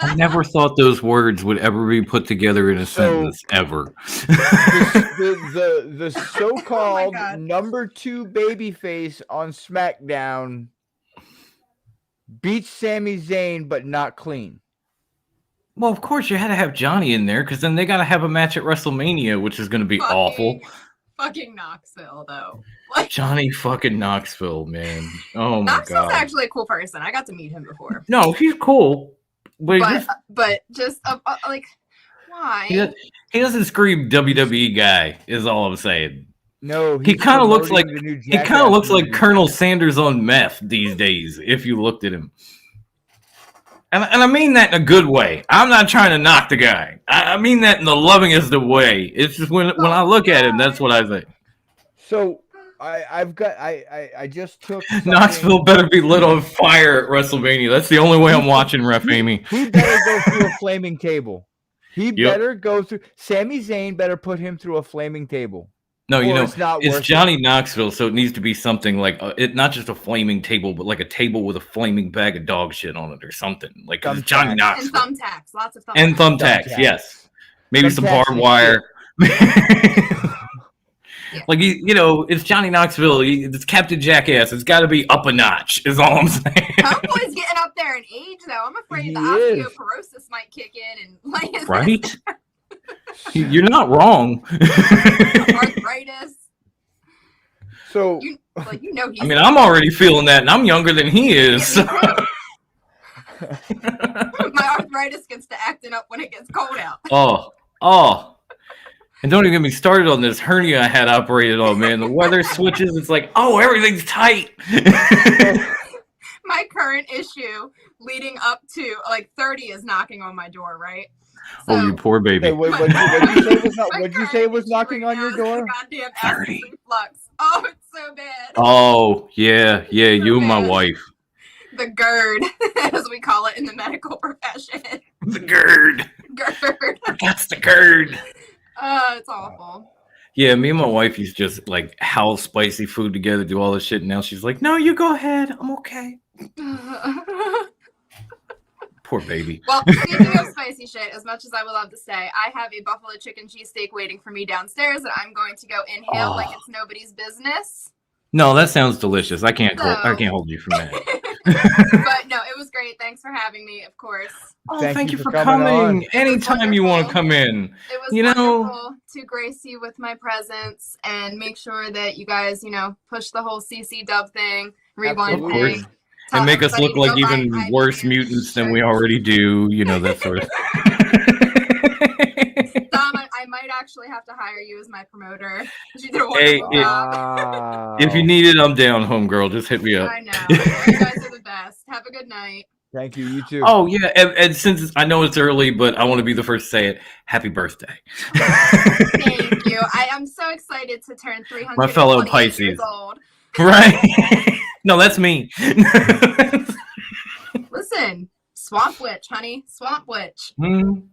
I never thought those words would ever be put together in a sentence, ever. The so-called Oh number 2 babyface on SmackDown beats Sami Zayn, but not clean. Well, of course, you had to have Johnny in there, because then they got to have a match at WrestleMania, which is going to be awful. Fucking Knoxville, though. Johnny fucking Knoxville, man. Oh, my Knoxville's God. actually a cool person. I got to meet him before. No, he's cool. But just like, why? He doesn't scream WWE guy, is all I'm saying. No, He kind of looks like movie. Colonel Sanders on meth these days, if you looked at him. And I mean that in a good way. I'm not trying to knock the guy. I mean that in the lovingest of way. It's just when I look at him, that's what I think. So I just took Knoxville better be lit on fire at WrestleMania. That's the only way I'm watching, Ref Amy. He better go through a flaming table. Better go through. Sami Zayn better put him through a flaming table. No, you know, it's Johnny Knoxville, so it needs to be something like not just a flaming table, but like a table with a flaming bag of dog shit on it or something. Like it's Johnny Knoxville. And thumbtacks, lots of thumbtacks. And thumbtacks, yes. Maybe some Thumbtacks barbed wire. Like, you know, it's Johnny Knoxville. It's Captain Jackass. It's got to be up a notch, is all I'm saying. Homeboy's getting up there in age, though. I'm afraid the osteoporosis might kick in and like right? You're not wrong. arthritis. So you know he's. I mean, I'm already feeling that, and I'm younger than he is. So. My arthritis gets to acting up when it gets cold out. Oh. And don't even get me started on this hernia I had operated on, man. The weather switches. It's like, oh, everything's tight. My my current issue leading up to like 30 is knocking on my door, right? So, Oh, you poor baby. Hey, what'd you say was what'd you say was knocking on your door? Goddamn 30. acid reflux. Oh, it's so bad. Oh, yeah, you and my wife. The GERD, as we call it in the medical profession. The GERD. GERD. That's the GERD. It's awful. Yeah, me and my wife used to just like house spicy food together, do all this shit, and now she's like, no, you go ahead. I'm okay. Poor baby. Well, speaking of spicy shit, as much as I would love to say, I have a buffalo chicken cheesesteak waiting for me downstairs that I'm going to go inhale like it's nobody's business. No, that sounds delicious. I can't hold you from that. But no, it was great. Thanks for having me, of course. Oh, thank you for coming. Anytime you want to come in. It was wonderful to grace you with my presence and make sure that you guys, push the whole CCW thing, rewind thing. And make us look like even worse mutants than we already do, that sort of Dom, I might actually have to hire you as my promoter. You did a wonderful job. If you need it, I'm down, homegirl. Just hit me up. I know. You guys are the best. Have a good night. Thank you. You too. Oh, yeah. And since I know it's early, but I want to be the first to say it, happy birthday. Thank you. I am so excited to turn 300 My fellow Pisces. years old. Right? No, that's me. Listen, Swamp Witch, honey. Swamp Witch. Mm.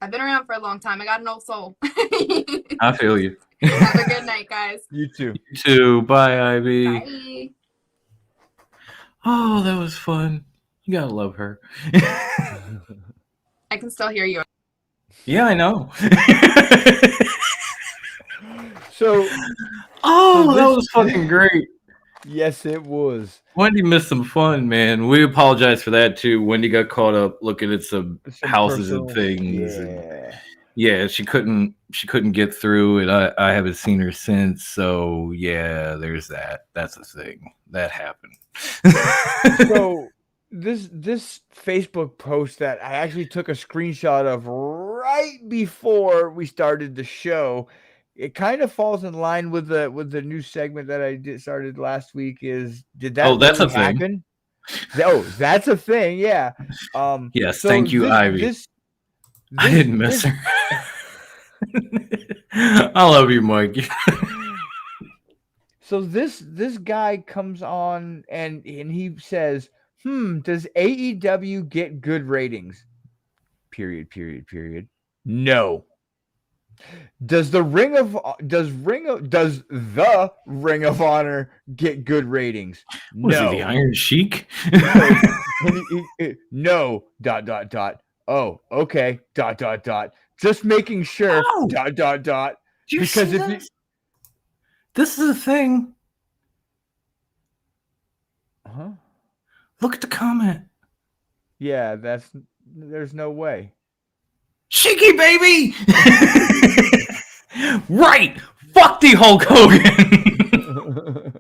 I've been around for a long time. I got an old soul. I feel you. Have a good night, guys. You too. You too. Bye, Ivy. Bye. Oh, that was fun. You gotta love her. I can still hear you. Yeah, I know. So that was fucking great. Yes, it was. Wendy missed some fun, man. We apologize for that too. Wendy got caught up looking at some houses and things. Yeah, she couldn't get through it. I haven't seen her since, so yeah, there's that. That's the thing that happened. So this Facebook post that I actually took a screenshot of right before we started the show, it kind of falls in line with the new segment that I started last week. Did that that's really a thing? happen? That's a thing. Yeah. Yes. Thank you, Ivy. I didn't miss her. I love you, Mike. So this guy comes on and he says, does AEW get good ratings? Period. No. Does the Ring of Honor get good ratings? Was No. he the Iron Sheik? No. ... Oh, okay. ... Just making sure. ... Because if you... This is a thing. Huh? Look at the comment. Yeah, there's no way. Sheiky, baby! Right! Fuck the Hulk Hogan!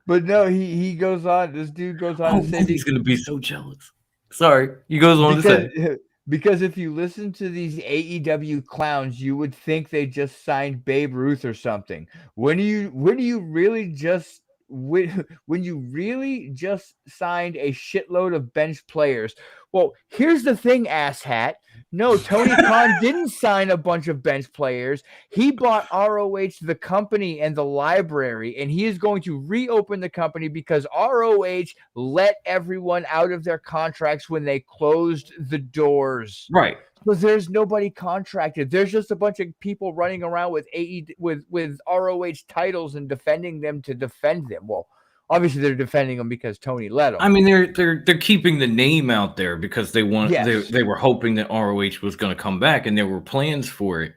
But no, he goes on. This dude goes on to say he's going to be so jealous. Sorry. He goes on to say. Because if you listen to these AEW clowns, you would think they just signed Babe Ruth or something. When you really just signed a shitload of bench players. Well, here's the thing, asshat. No, Tony Khan didn't sign a bunch of bench players. He bought ROH, the company, and the library, and he is going to reopen the company because ROH let everyone out of their contracts when they closed the doors. Right. Because there's nobody contracted. There's just a bunch of people running around with with ROH titles and defending them to defend them. Well, obviously they're defending them because Tony let them. I mean, they're keeping the name out there because they want. Yes. They were hoping that ROH was going to come back, and there were plans for it.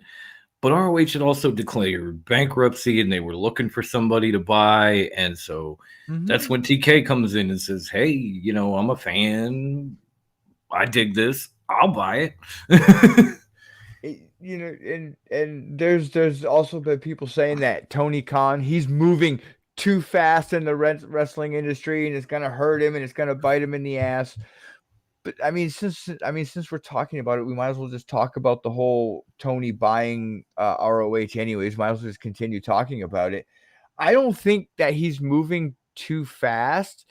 But ROH had also declared bankruptcy, and they were looking for somebody to buy, and so that's when TK comes in and says, "Hey, I'm a fan. I dig this. I'll buy it." And there's also been people saying that Tony Khan, he's moving too fast in the wrestling industry and it's going to hurt him and it's going to bite him in the ass. But since we're talking about it, we might as well just talk about the whole Tony buying ROH anyways. Might as well just continue talking about it. I don't think that he's moving too fast.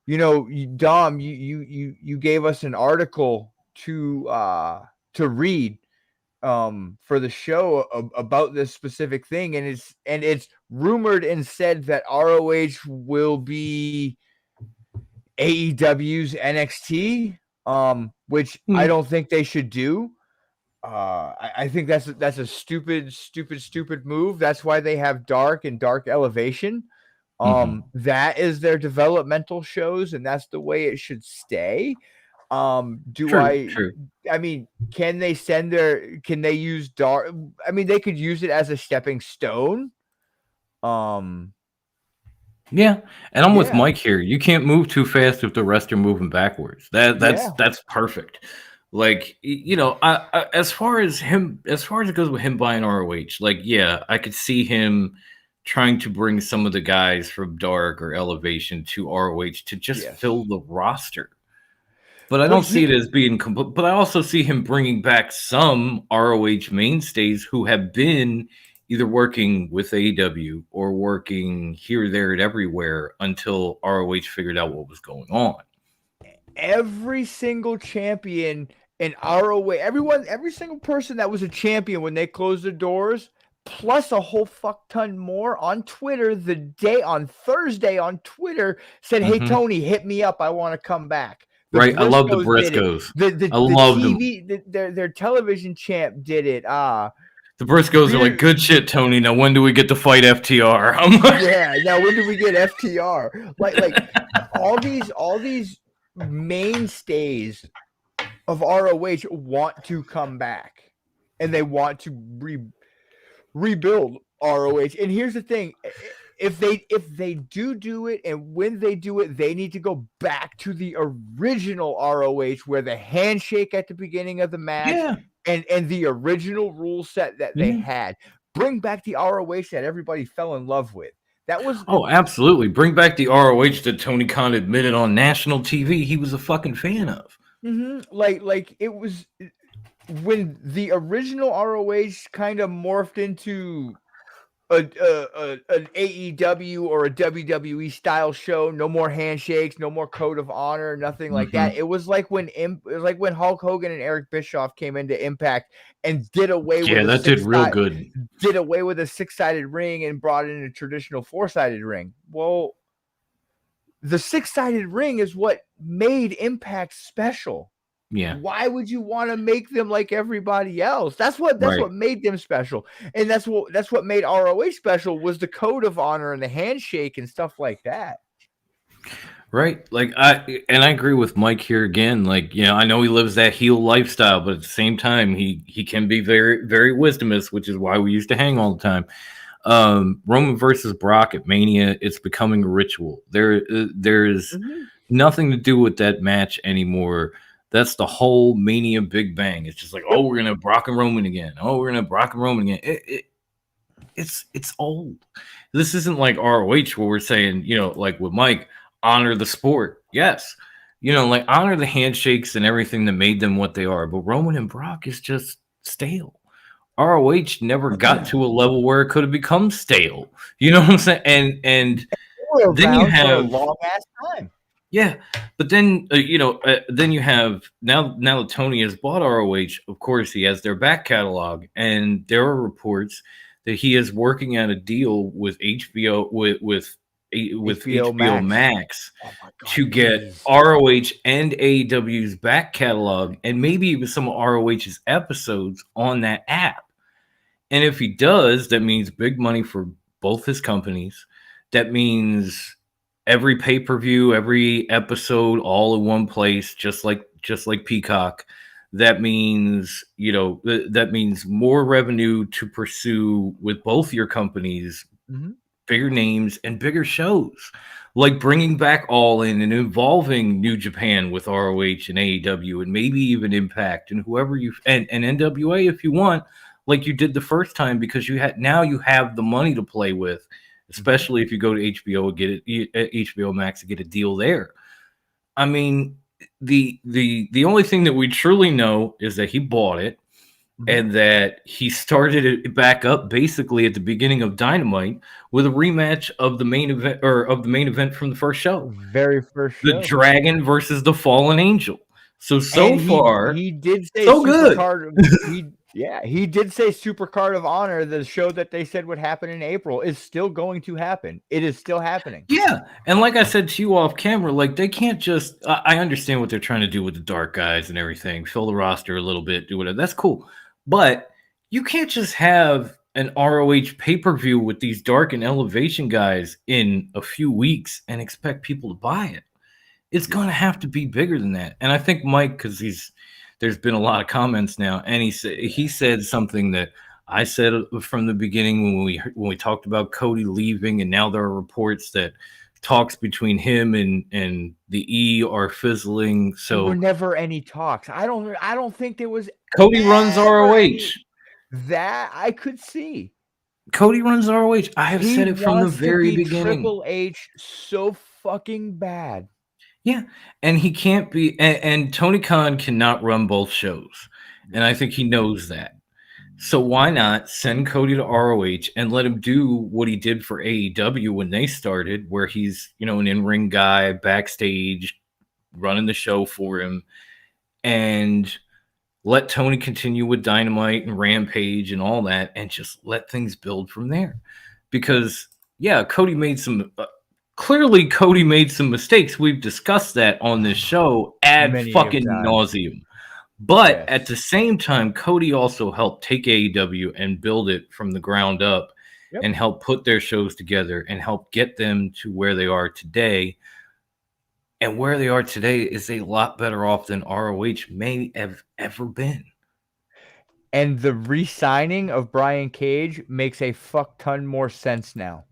Dom, you gave us an article to read for the show about this specific thing, and it's rumored and said that ROH will be AEW's NXT, which I don't think they should do. I think that's a stupid move. That's why they have Dark and Dark Elevation. That is their developmental shows, and that's the way it should stay. True. I mean, can they use Dark? I mean, they could use it as a stepping stone. Yeah, and I'm with Mike here. You can't move too fast if the rest are moving backwards. That's perfect. Like, as far as it goes with him buying ROH, like, yeah, I could see him trying to bring some of the guys from Dark or Elevation to ROH to just fill the roster. But I don't see it as being complete. But I also see him bringing back some ROH mainstays who have been either working with AEW or working here, there, and everywhere until ROH figured out what was going on. Every single champion in ROH, every single person that was a champion when they closed the doors, plus a whole fuck ton more on Twitter on Thursday on Twitter said, "Hey Tony, hit me up. I want to come back." I love the Briscoes. I love them. Their television champ did it. The Briscoes are like, good shit, Tony. Now when do we get to fight FTR? I'm like, now when do we get FTR? Like all these mainstays of ROH want to come back, and they want to rebuild ROH. And here's the thing: if they do it, and when they do it, they need to go back to the original ROH, where the handshake at the beginning of the match, and the original rule set that they had. Bring back the ROH that everybody fell in love with. That was absolutely. Bring back the ROH that Tony Khan admitted on national TV he was a fucking fan of. Like it was when the original ROH kind of morphed into an AEW or a WWE style show. No more handshakes, no more code of honor, nothing like that. It was like when Hulk Hogan and Eric Bischoff came into Impact and did away with did away with a 6-sided ring and brought in a traditional 4-sided ring. Well, the 6-sided ring is what made Impact special. Yeah. Why would you want to make them like everybody else? That's what made them special. And that's what made ROH special, was the code of honor and the handshake and stuff like that. Right. Like I agree with Mike here again. Like, I know he lives that heel lifestyle, but at the same time he can be very, very wisdomous, which is why we used to hang all the time. Roman versus Brock at Mania, it's becoming a ritual. There's nothing to do with that match anymore. That's the whole Mania Big Bang. It's just like, oh, we're gonna Brock and Roman again. Oh, we're gonna Brock and Roman again. It's old. This isn't like ROH where we're saying, like with Mike, honor the sport. Yes, like honor the handshakes and everything that made them what they are. But Roman and Brock is just stale. ROH never got to a level where it could have become stale. You know what I'm saying? And then you have a long ass time. Yeah, but then then you have now that Tony has bought ROH, of course he has their back catalog, and there are reports that he is working out a deal with HBO with HBO Max to get ROH and AEW's back catalog, and maybe even some of ROH's episodes on that app. And if he does, that means big money for both his companies. That means every pay-per-view, every episode, all in one place, just like Peacock. That means, that means more revenue to pursue with both your companies, bigger names and bigger shows, like bringing back All In and involving New Japan with ROH and AEW and maybe even Impact and whoever and NWA if you want, like you did the first time, because you have the money to play with. Especially if you go to HBO and get it, HBO Max to get a deal there. I mean, the only thing that we truly know is that he bought it, and that he started it back up basically at the beginning of Dynamite with a rematch of the main event from the first show, Very first the show. Dragon versus the Fallen Angel. So And far, he did say so good. He did say Supercard of Honor, the show that they said would happen in April, is still going to happen. It is still happening. Yeah, and like I said to you off camera, like they can't just. I understand what they're trying to do with the dark guys and everything, fill the roster a little bit, do whatever. That's cool, but you can't just have an ROH pay-per-view with these dark and elevation guys in a few weeks and expect people to buy it. It's going to have to be bigger than that. And I think Mike, because there's been a lot of comments now, and he said something that I said from the beginning when we talked about Cody leaving, and now there are reports that talks between him and the E are fizzling. So there were never any talks. I don't think there was. Cody runs ROH. That I could see. Cody runs ROH. I have said it from the very beginning. Triple H so fucking bad. Yeah, and he can't be. And Tony Khan cannot run both shows, and I think he knows that. So why not send Cody to ROH and let him do what he did for AEW when they started, where he's, an in-ring guy, backstage, running the show for him, and let Tony continue with Dynamite and Rampage and all that, and just let things build from there. Because, yeah, Cody made some... clearly, Cody made some mistakes. We've discussed that on this show ad fucking nauseum. But at the same time, Cody also helped take AEW and build it from the ground up and help put their shows together and help get them to where they are today. And where they are today is a lot better off than ROH may have ever been. And the re-signing of Brian Cage makes a fuck ton more sense now.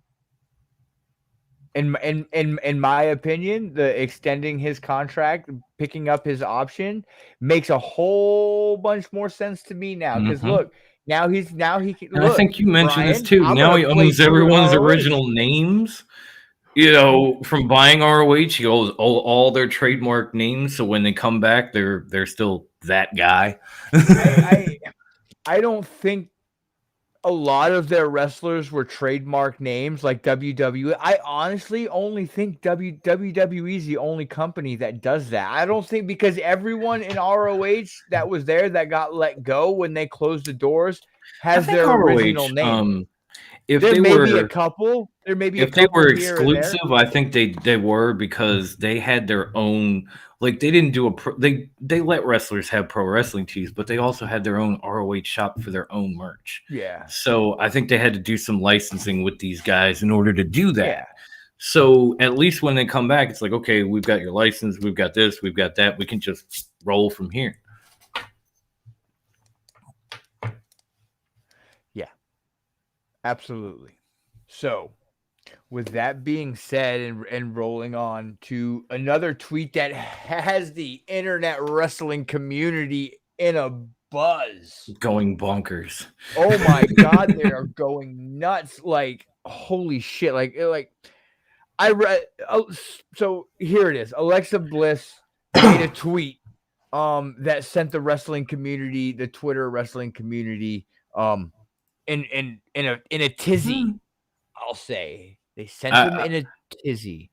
In my opinion, the extending his contract, picking up his option, makes a whole bunch more sense to me now. Because look, now he can. I think you mentioned this too. Now he owns everyone's original names. From buying ROH, he owns all their trademark names. So when they come back, they're still that guy. I don't think a lot of their wrestlers were trademark names like WWE. I honestly only think WWE is the only company that does that. I don't think, because everyone in ROH that was there that got let go when they closed the doors has their original name. If there they may were be a couple, there may be if a couple they were here exclusive, I think they were, because they had their own. Like, they didn't do they let wrestlers have pro wrestling tees, but they also had their own ROH shop for their own merch. Yeah. So I think they had to do some licensing with these guys in order to do that. Yeah. So at least when they come back, it's like, okay, we've got your license, we've got this, we've got that. We can just roll from here. Yeah. Absolutely. So, with that being said, and rolling on to another tweet that has the internet wrestling community in a buzz. Going bonkers. Oh my God, they are going nuts. Like, holy shit. Like I read, so here it is. Alexa Bliss made a tweet that sent the wrestling community, the Twitter wrestling community, in a tizzy, I'll say. They sent him in a tizzy.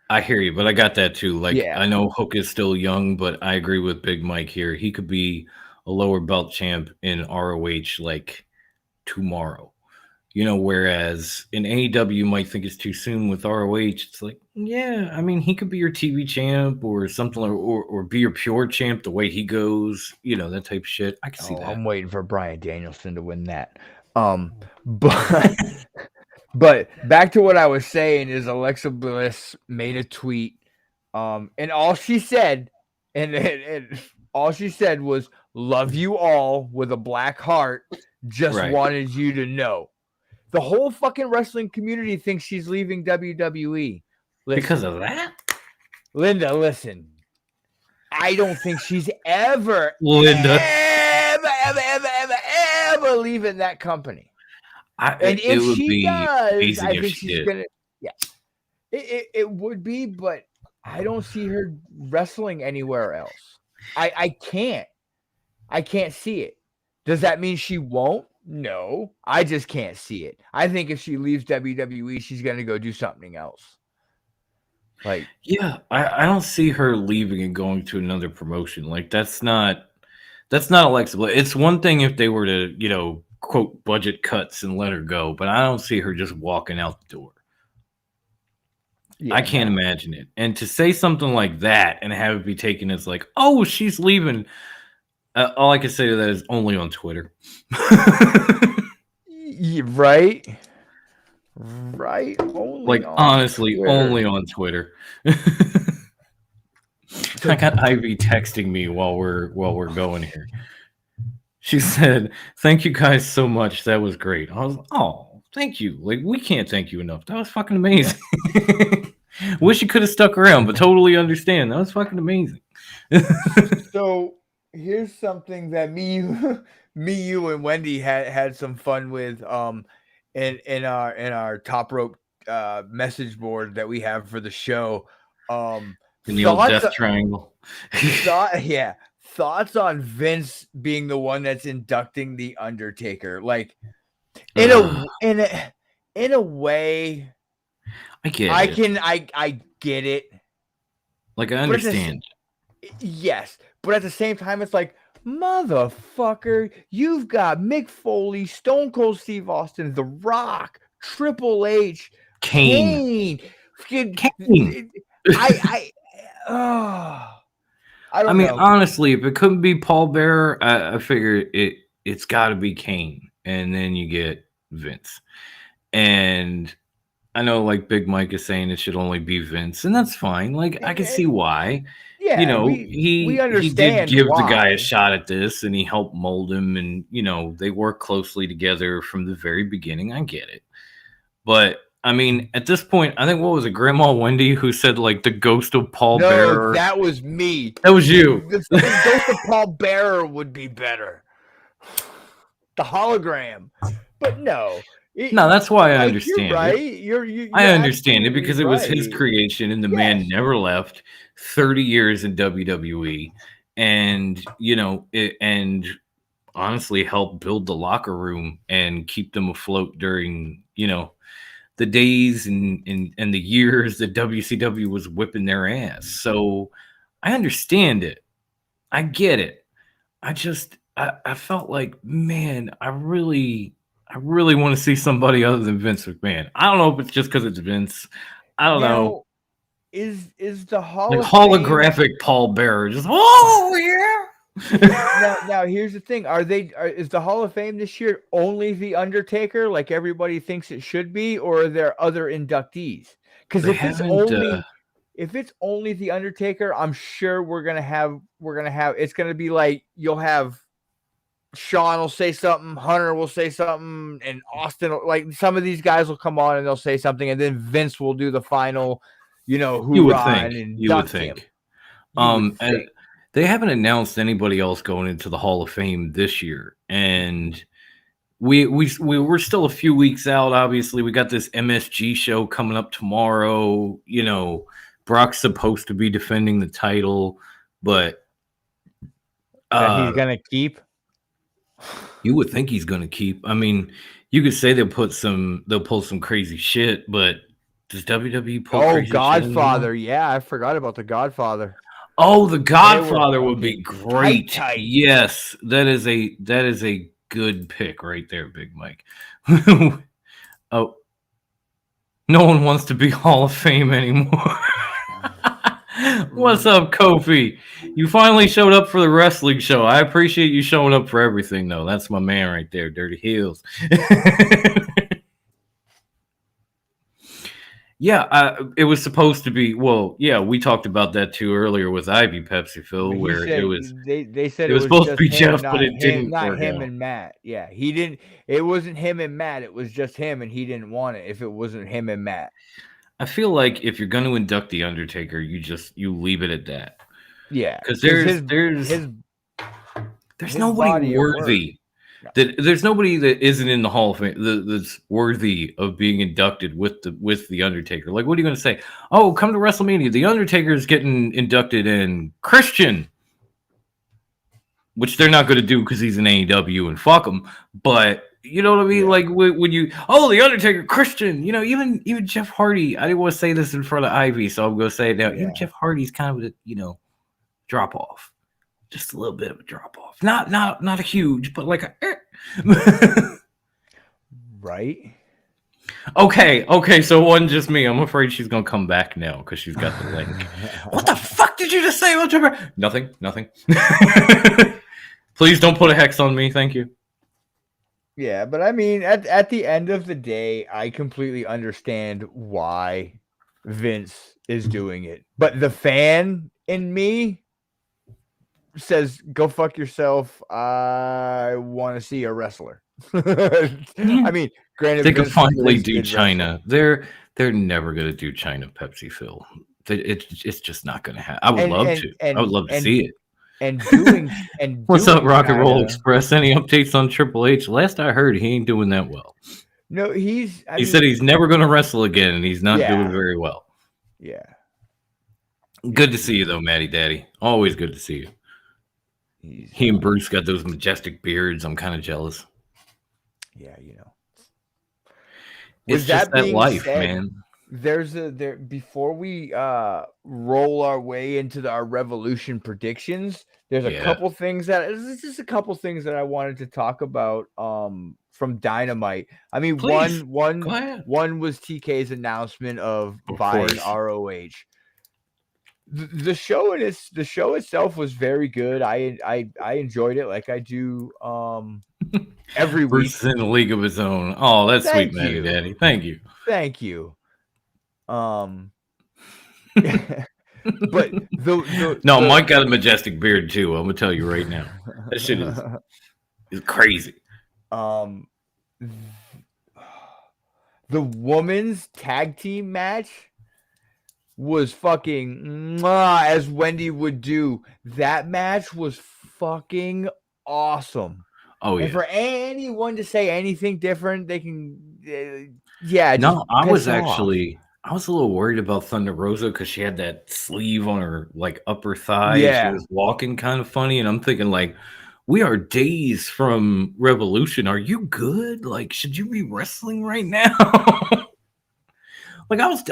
I hear you, but I got that too. Like, I know Hook is still young, but I agree with Big Mike here. He could be a lower belt champ in ROH like tomorrow. Whereas in AEW, you might think it's too soon. With ROH, it's like, yeah, I mean, he could be your TV champ or something, or be your pure champ the way he goes, that type of shit. I can see that. I'm waiting for Bryan Danielson to win that. But back to what I was saying is Alexa Bliss made a tweet, and all she said, and all she said was, "Love you all with a black heart. Just wanted you to know." The whole fucking wrestling community thinks she's leaving WWE. Listen, because of that? Linda, listen. I don't think she's ever leaving that company. And if she does, I think she's gonna. Yeah, it would be, but I don't see her wrestling anywhere else. I can't see it. Does that mean she won't? No, I just can't see it. I think if she leaves WWE, she's gonna go do something else. Like, yeah, I don't see her leaving and going to another promotion. Like that's not Alexa Bliss. It's one thing if they were to, quote budget cuts and let her go, but I don't see her just walking out the door. yeah, I can't imagine it. And to say something like that and have it be taken as like, oh, she's leaving. All I can say to that is only on Twitter. Right. Only like on honestly, Twitter. only on Twitter. I got Ivy texting me while we're going here. She said, "Thank you guys so much. That was great." I was, "Oh, thank you. Like we can't thank you enough. That was fucking amazing." Wish you could have stuck around, but totally understand. That was fucking amazing. So here's something that me, you, and Wendy had some fun with in our top rope message board that we have for the show. In the old death triangle. Thoughts on Vince being the one that's inducting the Undertaker, like in a way. I get it. Like I understand. Yes, but at the same time, it's like, motherfucker, you've got Mick Foley, Stone Cold Steve Austin, The Rock, Triple H, Kane. I mean, honestly, if it couldn't be Paul Bearer, I figure it's got to be Kane, and then you get Vince. And I know, like Big Mike is saying, it should only be Vince, and that's fine. Like I can see why. Yeah, he understand he did give why. the guy a shot at this, and he helped mold him, and they work closely together from the very beginning. I get it, but I mean, at this point, I think what was it, Grandma Wendy, who said like the ghost of Paul Bearer? That was me. That was you. The ghost of Paul Bearer would be better. The hologram, but no. No, that's why I understand. You're right. You're I understand it because it was his creation, and the man never left. 30 years in WWE, and and honestly helped build the locker room and keep them afloat during the days and the years that WCW was whipping their ass. So I understand it. I get it. I felt like, man, I really want to see somebody other than Vince McMahon. I don't know if it's just because it's Vince. I don't know. Is the Hall like of holographic Fame... Paul Bearer just now here's the thing: is the Hall of Fame this year only the Undertaker, like everybody thinks it should be, or are there other inductees? Because if it's only the Undertaker, I'm sure we're gonna have it's gonna be like you'll have Sean will say something, Hunter will say something, and Austin, like some of these guys will come on and they'll say something, and then Vince will do the final, you would think. And they haven't announced anybody else going into the Hall of Fame this year, and we're still a few weeks out. Obviously, we got this MSG show coming up tomorrow. Brock's supposed to be defending the title, but that he's gonna keep. You would think he's gonna keep. I mean, you could say they'll pull some crazy shit, but does WWE pull crazy Godfather? Shit yeah, I forgot about the Godfather. Oh, the Godfather would be great. Tight. Yes, that is a good pick right there, Big Mike. Oh, no one wants to be Hall of Fame anymore. What's up, Kofi? You finally showed up for the wrestling show. I appreciate you showing up for everything, though. That's my man right there, Dirty Heels. Yeah, it was supposed to be. Well, yeah, we talked about that too earlier with Ivy Pepsi Phil, where it was. They said it was supposed to be him, Jeff, but it didn't. Not him and Matt. Yeah, he didn't. It wasn't him and Matt. It was just him, and he didn't want it if it wasn't him and Matt. I feel like if you're going to induct the Undertaker, you leave it at that. Yeah, because there's nobody worthy. There's nobody that isn't in the Hall of Fame that's worthy of being inducted with the Undertaker. Like, what are you going to say? Oh, come to WrestleMania. The Undertaker is getting inducted in. Christian. which they're not going to do because he's in AEW and fuck him. But you know what I mean? Yeah. Like when you, the Undertaker, Christian, even Jeff Hardy. I didn't want to say this in front of Ivy, so I'm going to say it now. Even Jeff Hardy's kind of a drop off, just a little bit of a drop off. Not a huge, but like a. Right. Okay. So it wasn't just me. I'm afraid she's gonna come back now because she's got the link. What the fuck did you just say about Trevor? Nothing. Please don't put a hex on me. Thank you. Yeah, but I mean, at the end of the day, I completely understand why Vince is doing it. But the fan in me says, "Go fuck yourself." I want to see a wrestler. I mean, granted, They could Vince finally did do wrestle. China. They're never gonna do China Pepsi Phil. It's just not gonna happen. I would love to. I would love to see it. And doing What's up, Rock and Roll China- Express? Any updates on Triple H? Last I heard, he ain't doing that well. No, he said he's never going to wrestle again, and he's not doing very well. Yeah. Good to see you, though, Matty Daddy. Always good to see you. He and Bruce got those majestic beards. I'm kind of jealous. Yeah, It's just that life, man. Before we roll our way into our Revolution predictions, there's a couple things that I wanted to talk about from Dynamite. I mean, Please. one was TK's announcement of buying ROH. The show itself was very good. I enjoyed it like I do every week. Bruce is in a league of his own. Oh, that's sweet, Matty Daddy. Thank you. But Mike got a majestic beard too. I'm gonna tell you right now. That shit is crazy. The women's tag team match was fucking as Wendy would do. That match was fucking awesome. Oh yeah. And for anyone to say anything different, they can. I was a little worried about Thunder Rosa because she had that sleeve on her like upper thigh. Yeah. She was walking kind of funny, and I'm thinking like, we are days from Revolution. Are you good? Like, should you be wrestling right now? Like I was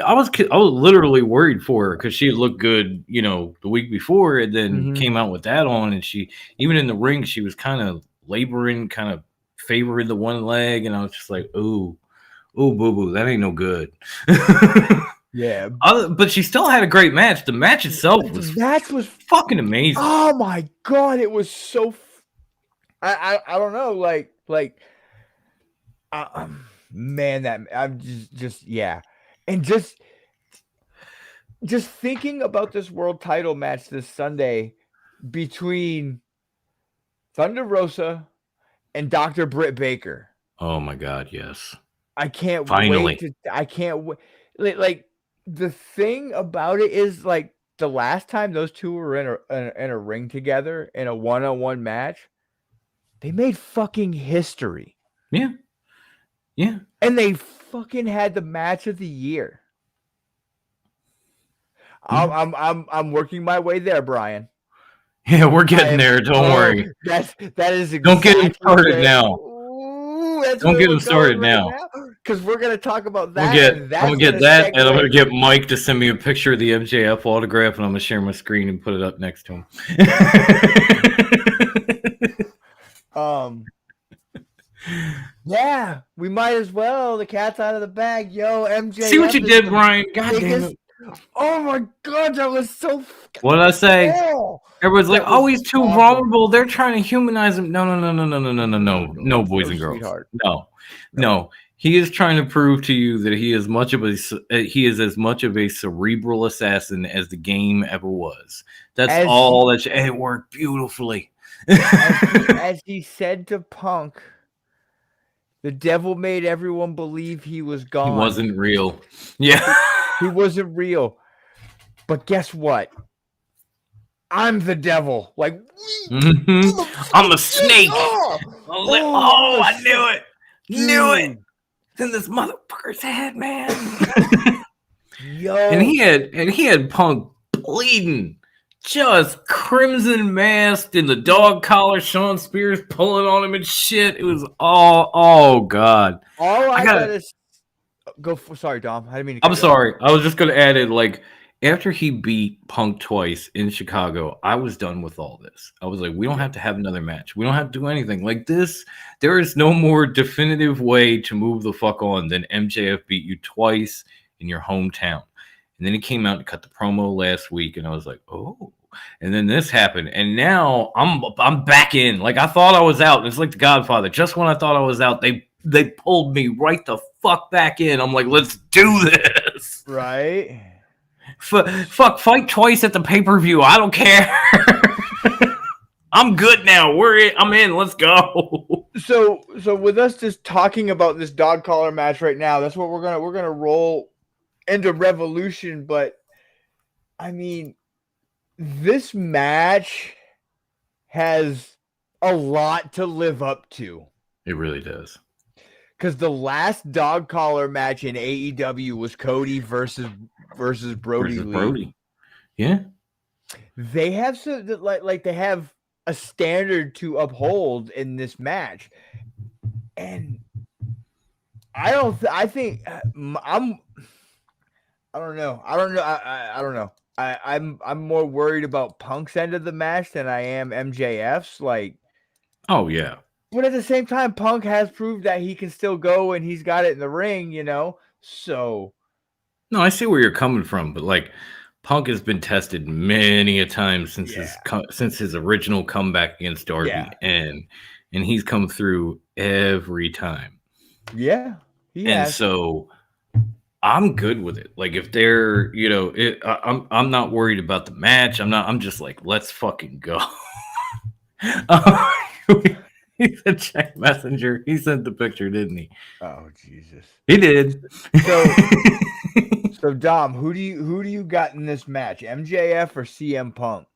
literally worried for her because she looked good, the week before, and then came out with that on, and she even in the ring she was kind of laboring, kind of favoring the one leg, and I was just like, ooh, boo boo, that ain't no good. Yeah, but she still had a great match. The match itself was fucking amazing. Oh my god, it was so. I don't know, man, that I'm just yeah, and just thinking about this world title match this Sunday between Thunder Rosa and Dr. Britt Baker. Oh my god, yes. I can't Finally. wait. I can't wait. Like the thing about it is, like, the last time those two were in a ring together in a one-on-one match, they made fucking history. Yeah. And they fucking had the match of the year. I'm working my way there, Brian. Yeah, we're getting there. Don't worry. That is exactly. Don't get him started now. Don't get him started now. Because we're going to talk about that. I'm going to get that, and I'm going to get Mike to send me a picture of the MJF autograph, and I'm going to share my screen and put it up next to him. Yeah, we might as well. The cat's out of the bag. Yo, MJF. See what you did, Brian? God damn it. Oh my god, that was so. What did I say? Cool. Everybody's like, "Oh, he's too vulnerable. They're trying to humanize him." No, boys and girls. Sweetheart. No. He is trying to prove to you that he is as much of a cerebral assassin as the game ever was. That's all. And it worked beautifully. As he said to Punk, the devil made everyone believe he was gone. He wasn't real. Yeah. He wasn't real. But guess what? I'm the devil. Like, I'm a snake. I knew it. Knew it. It's in this motherfucker's head, man. Yo. And he had Punk bleeding just crimson masked in the dog collar, Sean Spears pulling on him and shit. It was oh god. All I gotta go for. Sorry, Dom. I didn't mean to cut I'm you off. sorry. I was just gonna add it like after he beat Punk twice in Chicago, I was done with all this. I was like, we don't have to have another match. We don't have to do anything like this. There is no more definitive way to move the fuck on than MJF beat you twice in your hometown. And then he came out and cut the promo last week, and I was like, oh. And then this happened, and now I'm back in. Like I thought I was out. It's like The Godfather. Just when I thought I was out, they pulled me right the fuck back in. I'm like, let's do this. Right. Fuck, fight twice at the pay-per-view. I don't care. I'm good now. I'm in. Let's go. So with us just talking about this dog collar match right now, that's what we're gonna roll into Revolution. But I mean, this match has a lot to live up to. It really does. Because the last dog collar match in AEW was Cody versus Brody Lee. Brody. Yeah. They have like they have a standard to uphold in this match, and I don't know. I'm more worried about Punk's end of the match than I am MJF's. Like, oh yeah. But at the same time, Punk has proved that he can still go and he's got it in the ring, you know? So. No, I see where you're coming from, but like Punk has been tested many a time since his original comeback against Darby, and he's come through every time. Yeah. And so I'm good with it. Like if they're, I'm not worried about the match. I'm just like, let's fucking go. He said check messenger. He sent the picture, didn't he? Oh Jesus. He did. So Dom, who do you got in this match? MJF or CM Punk?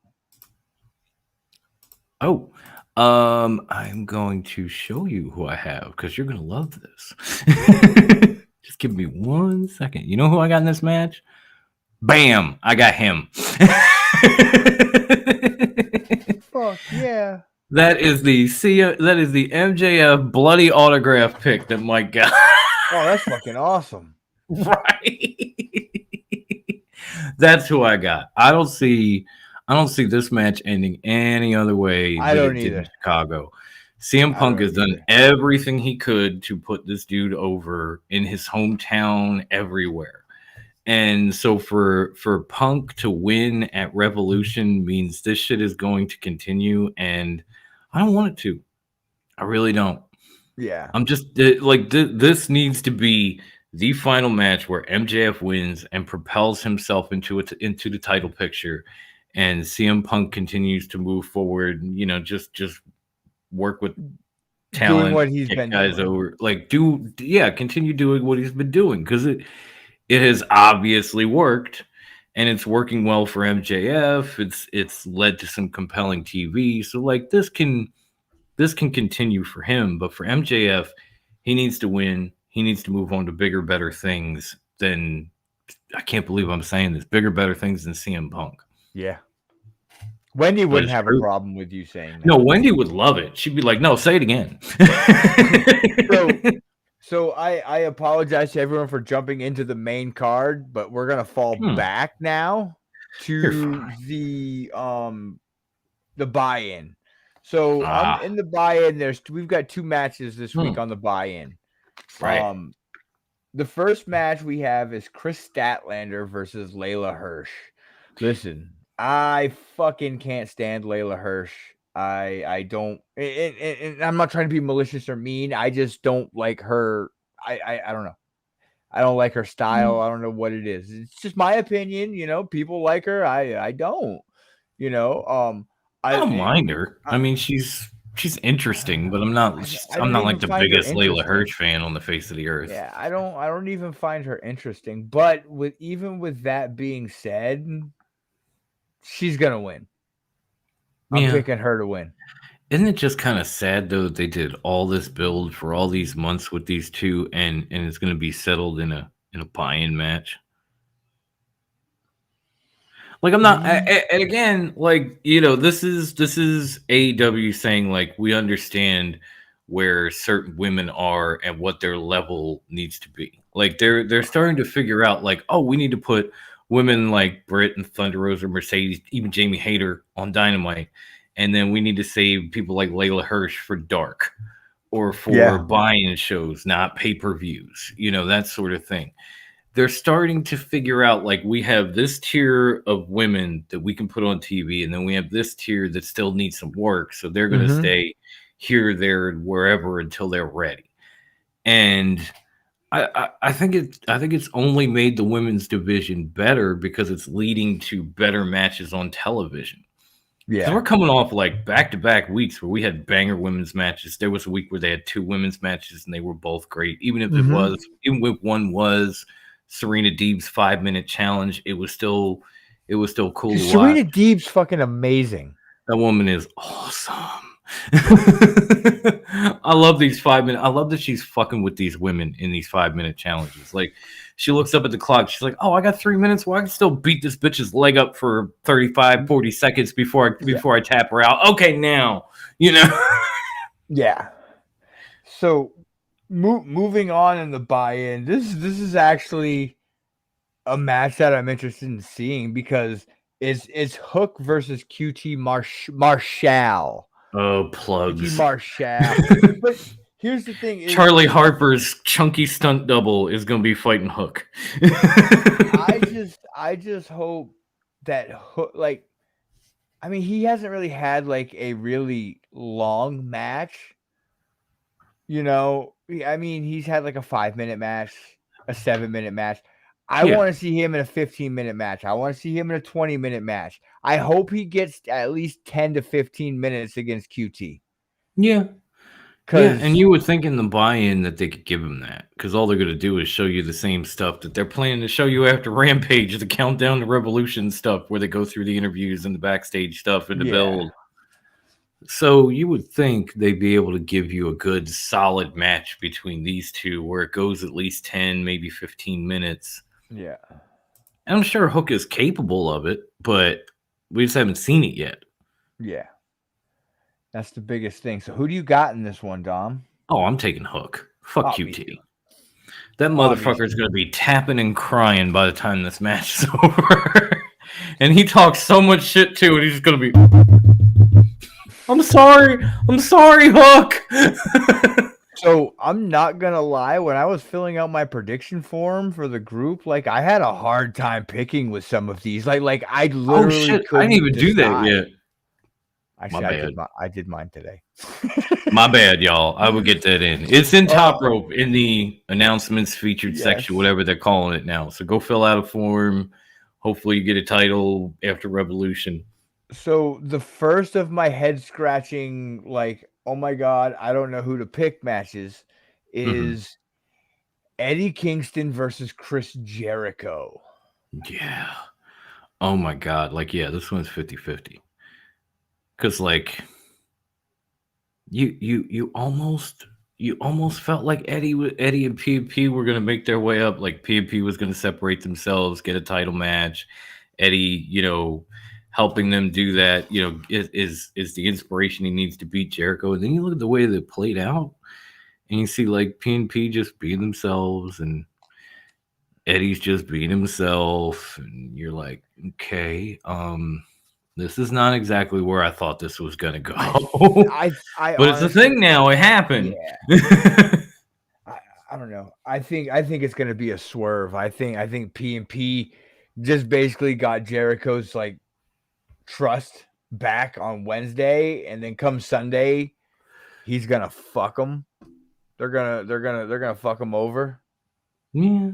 Oh, I'm going to show you who I have because you're gonna love this. Just give me 1 second. You know who I got in this match? Bam! I got him. Fuck yeah. That is the MJF bloody autograph pick that Mike got. Oh, that's fucking awesome. Right. That's who I got. I don't see this match ending any other way I than don't it did either. in Chicago. CM Punk has done everything he could to put this dude over in his hometown everywhere. And so for Punk to win at Revolution means this shit is going to continue, and I don't want it to. I really don't. Yeah. I'm just like this needs to be the final match where MJF wins and propels himself into the title picture, and CM Punk continues to move forward. You know, just work with talent, doing what he's been guys doing. over. Like continue doing what he's been doing because it has obviously worked. And it's working well for MJF. It's led to some compelling TV. So like this can continue for him, but for MJF, he needs to win. He needs to move on to bigger, better things than I can't believe I'm saying this. Bigger, better things than CM Punk. Yeah. Wendy wouldn't have a problem with you saying that. No, Wendy would love it. She'd be like, "No, say it again." So I apologize to everyone for jumping into the main card, but we're gonna fall back now to the buy-in. So in the buy-in, we've got 2 matches this week on the buy-in. Right. The first match we have is Chris Statlander versus Layla Hirsch. Listen, I fucking can't stand Layla Hirsch. I don't, and I'm not trying to be malicious or mean. I just don't like her. I don't know. I don't like her style. I don't know what it is. It's just my opinion. You know, people like her. I don't. You know, I don't mind her. I mean, she's interesting, but I'm not like the biggest Layla Hirsch fan on the face of the earth. Yeah, I don't even find her interesting. But even with that being said, she's gonna win. I'm picking her to win. Isn't it just kind of sad though that they did all this build for all these months with these two, and it's going to be settled in a buy-in match? Like I'm not, and again, like this is AEW saying like we understand where certain women are and what their level needs to be. Like they're starting to figure out like, oh, we need to put women like Britt and Thunder Rosa, Mercedes, even Jamie Hayter on Dynamite, and then we need to save people like Layla Hirsch for Dark or for buy-in shows, not pay-per-views. That sort of thing. They're starting to figure out like we have this tier of women that we can put on TV, and then we have this tier that still needs some work. So they're going to stay here, there, wherever until they're ready. And I think it's only made the women's division better because it's leading to better matches on television. Yeah, we're coming off like back-to-back weeks where we had banger women's matches. There was a week where they had 2 women's matches and they were both great. Even if one was Serena Deeb's 5-minute challenge, it was still cool. Serena Deeb's fucking amazing. That woman is awesome. I love these 5-minute. I love that she's fucking with these women in these 5-minute challenges. Like she looks up at the clock. She's like, "Oh, I got 3 minutes. Well, I can still beat this bitch's leg up for 35, 40 seconds before I tap her out. Okay, now Yeah. So moving on in the buy-in, this is actually a match that I'm interested in seeing because it's Hook versus Cutie Marshall. Oh, plugs. Cutie Marshall. But here's the thing: Charlie Harper's chunky stunt double is going to be fighting Hook. I just hope that Hook, like, I mean, he hasn't really had like a really long match. I mean, he's had like a 5-minute match, a 7-minute match. I want to see him in a 15-minute match. I want to see him in a 20-minute match. I hope he gets at least 10 to 15 minutes against QT. Yeah. And you would think in the buy-in that they could give him that because all they're going to do is show you the same stuff that they're planning to show you after Rampage, the Countdown to Revolution stuff where they go through the interviews and the backstage stuff and the build. So you would think they'd be able to give you a good, solid match between these two where it goes at least 10, maybe 15 minutes. Yeah. And I'm sure Hook is capable of it, but we just haven't seen it yet. Yeah. That's the biggest thing. So who do you got in this one, Dom? Oh, I'm taking Hook. Fuck QT. That motherfucker is going to be tapping and crying by the time this match is over. And he talks so much shit too, and he's just going to be... I'm sorry, Hook. So I'm not gonna lie, when I was filling out my prediction form for the group, like I had a hard time picking with some of these. Like I literally I didn't even do that yet. Actually, I did mine today. My bad, y'all. I would get that in. It's in Top Rope in the announcements featured section, whatever they're calling it now. So go fill out a form. Hopefully you get a title after Revolution. So the first of my head scratching, like, oh my God, I don't know who to pick matches is Eddie Kingston versus Chris Jericho. Yeah. Oh my God. Like, yeah, this one's 50-50. Because like you almost felt like Eddie and P&P were gonna make their way up. Like P&P was gonna separate themselves, get a title match. Eddie, helping them do that, is the inspiration he needs to beat Jericho. And then you look at the way that played out, and you see like P&P just being themselves, and Eddie's just being himself, and you're like, okay, this is not exactly where I thought this was gonna go. I but it's a thing now. It happened. Yeah. I don't know. I think it's gonna be a swerve. I think P&P just basically got Jericho's like trust back on Wednesday, and then come Sunday, he's gonna fuck them. They're gonna fuck him over. Yeah,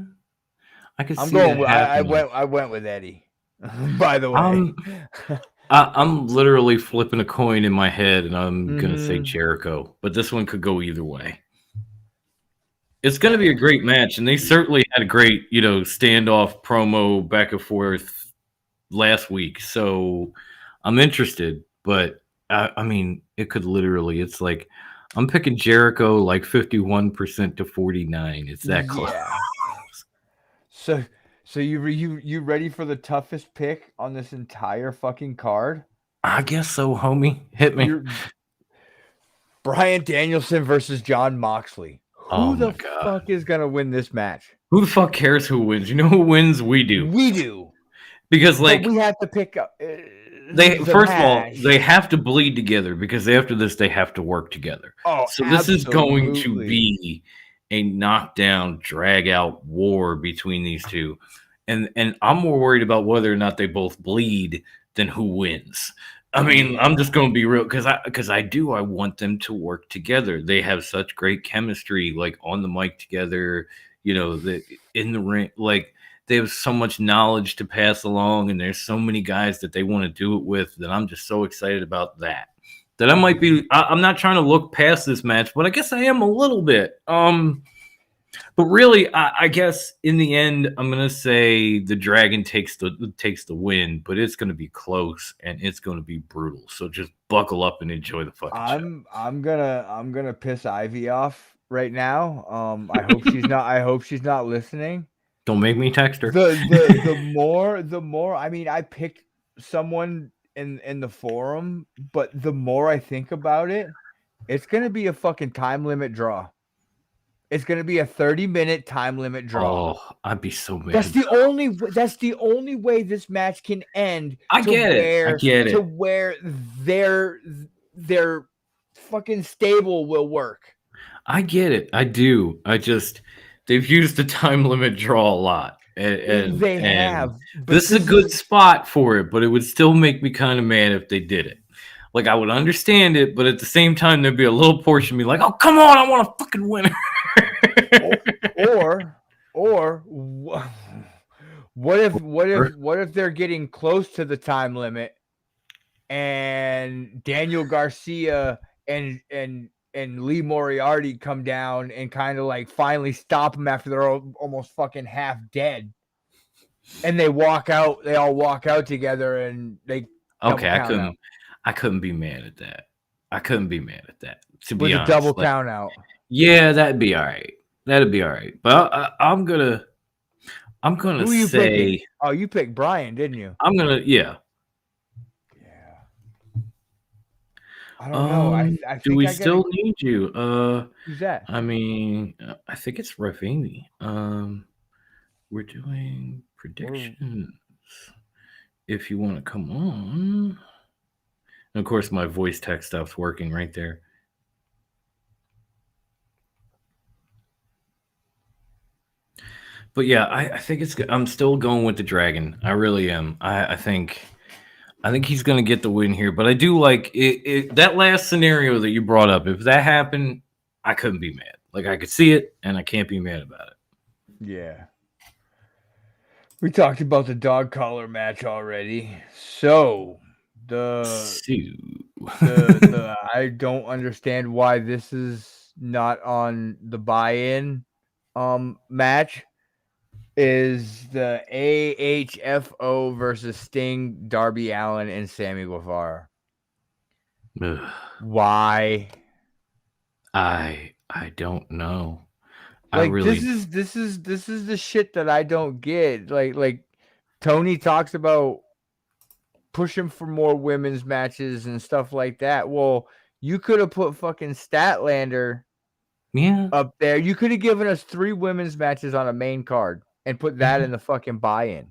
I can see. I went with Eddie. By the way, I'm literally flipping a coin in my head, and I'm gonna say Jericho, but this one could go either way. It's gonna be a great match, and they certainly had a great, standoff promo back and forth last week. So I'm interested, but I mean, it could literally. It's like I'm picking Jericho like 51% to 49%. It's that close. Yeah. So you ready for the toughest pick on this entire fucking card? I guess so, homie. Hit me. Bryan Danielson versus Jon Moxley. Oh Who the my God. fuck is gonna win this match? Who the fuck cares who wins? You know who wins? We do. We do. Because like but we have to pick up. they first of all, they have to bleed together because after this they have to work together. Oh, so this is going to absolutely. be a knockdown, drag out war between these two. And I'm more worried about whether or not they both bleed than who wins. I mean, I'm just going to be real because I want them to work together. They have such great chemistry, like on the mic together, you know, in the ring, like they have so much knowledge to pass along, and there's so many guys that they want to do it with that I'm just so excited about that I might be. I'm not trying to look past this match, but I guess I am a little bit. But really, I guess in the end, I'm gonna say the Dragon takes the win, but it's gonna be close and it's gonna be brutal. So just buckle up and enjoy the fucking show. I'm gonna piss Ivy off right now. I hope she's not listening. Don't make me text her. The more. I mean, I picked someone in the forum, but the more I think about it, it's gonna be a fucking time limit draw. It's going to be a 30-minute time limit draw. Oh, I'd be so mad. That's the only way this match can end. I get it. To where their fucking stable will work. I get it. I do. They've used the time limit draw a lot. And they have. This is a good spot for it, but it would still make me kind of mad if they did it. Like, I would understand it, but at the same time, there'd be a little portion of me like, oh, come on, I want a fucking winner. or what if they're getting close to the time limit and Daniel Garcia and Lee Moriarty come down and kind of like finally stop them after they're almost fucking half dead, and they all walk out together and they I couldn't be mad at that. To be with honest, a double count out. Yeah, that'd be all right. But I'm gonna Who you say. Picking? Oh, you picked Brian, didn't you? Yeah. I don't know. I think do we still need you? Who's that? I mean, I think it's Ref Amy. We're doing predictions. If you want to come on. And of course, my voice text stuff's working right there. But yeah, I think it's good. I'm still going with the Dragon. I really am. I think he's going to get the win here. But I do like it. That last scenario that you brought up. If that happened, I couldn't be mad. Like, I could see it, and I can't be mad about it. Yeah. We talked about the dog collar match already. So I don't understand why this is not on the buy-in match. Is the AHFO versus Sting, Darby Allin, and Sammy Guevara. Why? I don't know. Like, this is the shit that I don't get. Like Tony talks about pushing for more women's matches and stuff like that. Well, you could have put fucking Statlander up there. You could have given us 3 women's matches on a main card and put that in the fucking buy-in.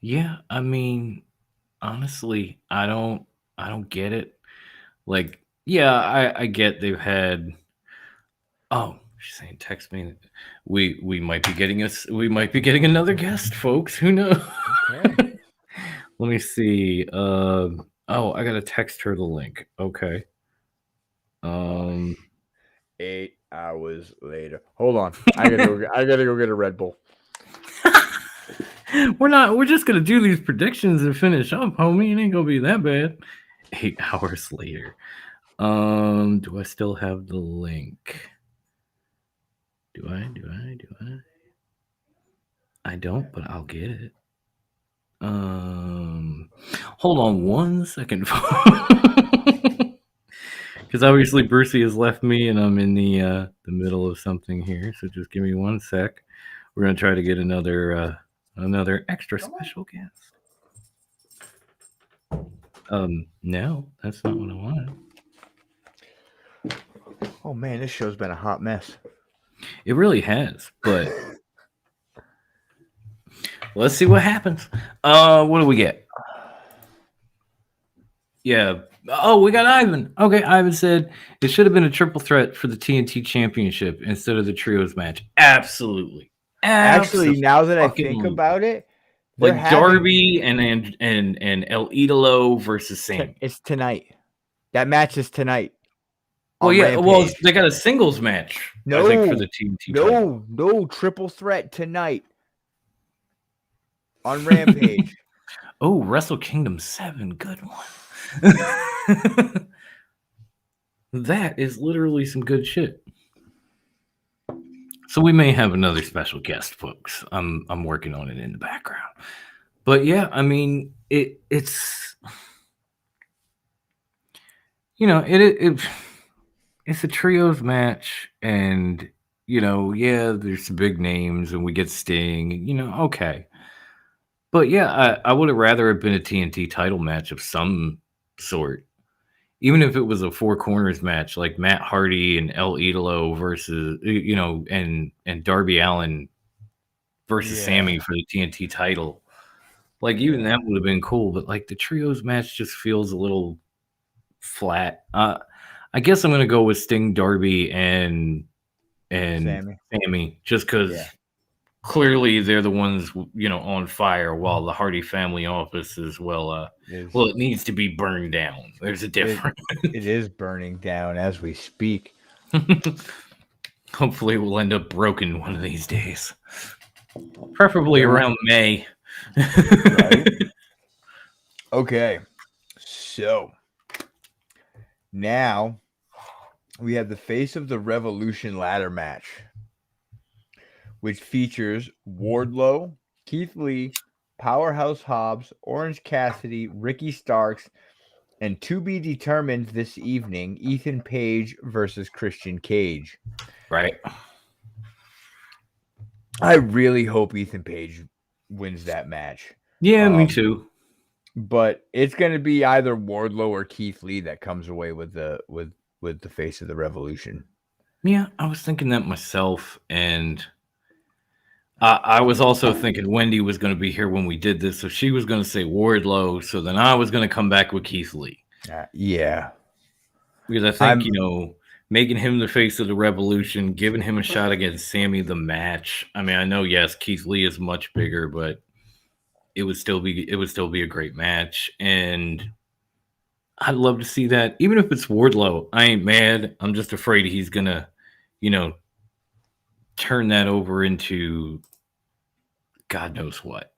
Yeah, I mean, honestly, I don't get it. Like, yeah, I get they've had. Oh, she's saying text me. We might be getting another guest, folks. Who knows? Okay. Let me see. I gotta text her the link. Okay. 8 hours later. Hold on. I gotta go get a Red Bull. We're just gonna do these predictions and finish up, homie. It ain't gonna be that bad. 8 hours later. Do I still have the link? Do I? I don't, but I'll get it. Hold on 1 second. Because obviously Brucey has left me and I'm in the middle of something here. So just give me 1 sec. We're gonna try to get another another extra special guest. No, that's not what I wanted. Oh man, this show's been a hot mess. It really has, but let's see what happens. What do we get? Yeah. Oh, we got Ivan. Okay, Ivan said it should have been a triple threat for the TNT Championship instead of the trios match. Absolutely. Actually, now that I think about it, like Darby and El Idolo versus Sammy. It's tonight. That match is tonight. Well, yeah. Rampage. Well, they got a singles match. No, I think, for the TNT. Title. No, triple threat tonight on Rampage. Oh, Wrestle Kingdom 7, good one. That is literally some good shit. So we may have another special guest, folks. I'm working on it in the background. But yeah, I mean, it's you know, it's a trios match, and you know, yeah, there's some big names, and we get Sting, you know, okay. But yeah, I would have rather have been a TNT title match of some sort. Even if it was a four corners match, like Matt Hardy and El Idolo versus, you know, and Darby Allin versus Sammy for the TNT title. Like, even that would have been cool, but like the trios match just feels a little flat. I guess I'm gonna go with Sting, Darby, and Sammy just because clearly they're the ones, you know, on fire, while the Hardy family office is well, it needs to be burned down. There's a difference. It is burning down as we speak. Hopefully, we'll end up broken one of these days, preferably around May. Right? Okay, so now we have the Face of the Revolution ladder match, which features Wardlow, Keith Lee, Powerhouse Hobbs, Orange Cassidy, Ricky Starks, and to be determined this evening, Ethan Page versus Christian Cage. Right. I really hope Ethan Page wins that match. Yeah, me too. But it's going to be either Wardlow or Keith Lee that comes away with the Face of the Revolution. Yeah, I was thinking that myself, and I was also thinking Wendy was going to be here when we did this, so she was going to say Wardlow, so then I was going to come back with Keith Lee. Yeah. Because I think, you know, making him the face of the Revolution, giving him a shot against Sammy the match. I mean, I know, yes, Keith Lee is much bigger, but it would still be a great match, and I'd love to see that. Even if it's Wardlow, I ain't mad. I'm just afraid he's going to, you know, turn that over into God knows what.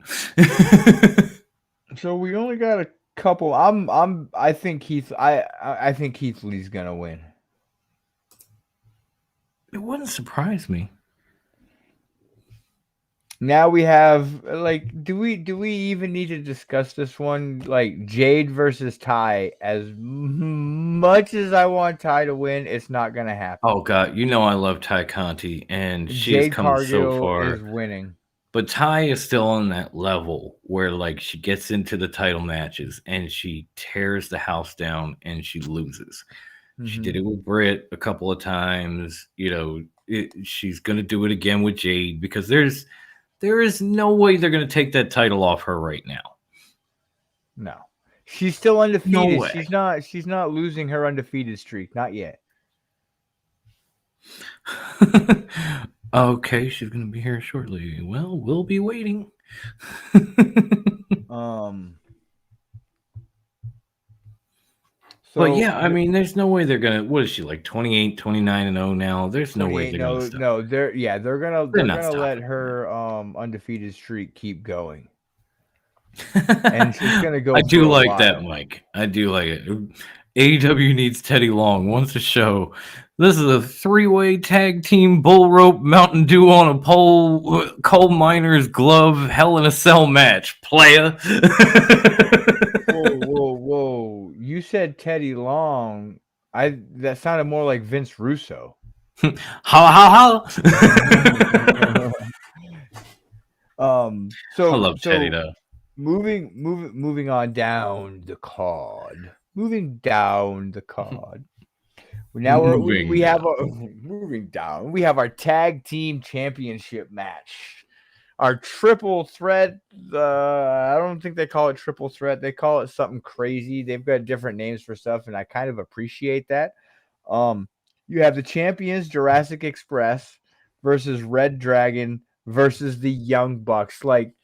So we only got a couple. I think Keith Lee's gonna win. It wouldn't surprise me. Now we have, like, do we even need to discuss this one? Like, Jade versus Ty. As much as I want Ty to win, it's not gonna happen. Oh God, you know I love Ty Conti, and she's come so far. Is winning, but Ty is still on that level where, like, she gets into the title matches and she tears the house down and she loses. Mm-hmm. She did it with Britt a couple of times. You know, she's gonna do it again with Jade, because there is no way they're going to take that title off her right now. No. She's still undefeated. No way. She's not losing her undefeated streak. Not yet. Okay, she's going to be here shortly. Well, we'll be waiting. But yeah, I mean, there's no way they're gonna. What is she, like 28, 29-0 now? There's no way they're gonna stop. No, they're gonna let her undefeated streak keep going. And she's gonna go. I do like that, Mike. I do like it. AEW needs Teddy Long. Wants to show this is a 3-way tag team bull rope Mountain Dew on a pole coal miner's glove Hell in a Cell match. Playa. Whoa! You said Teddy Long. That sounded more like Vince Russo. Ha! So I love Teddy though. moving on down the card. Moving down the card. Now we have moving down. We have our tag team championship match. Our triple threat. I don't think they call it triple threat. They call it something crazy. They've got different names for stuff, and I kind of appreciate that. You have the champions Jurassic Express versus Red Dragon versus the Young Bucks. Like,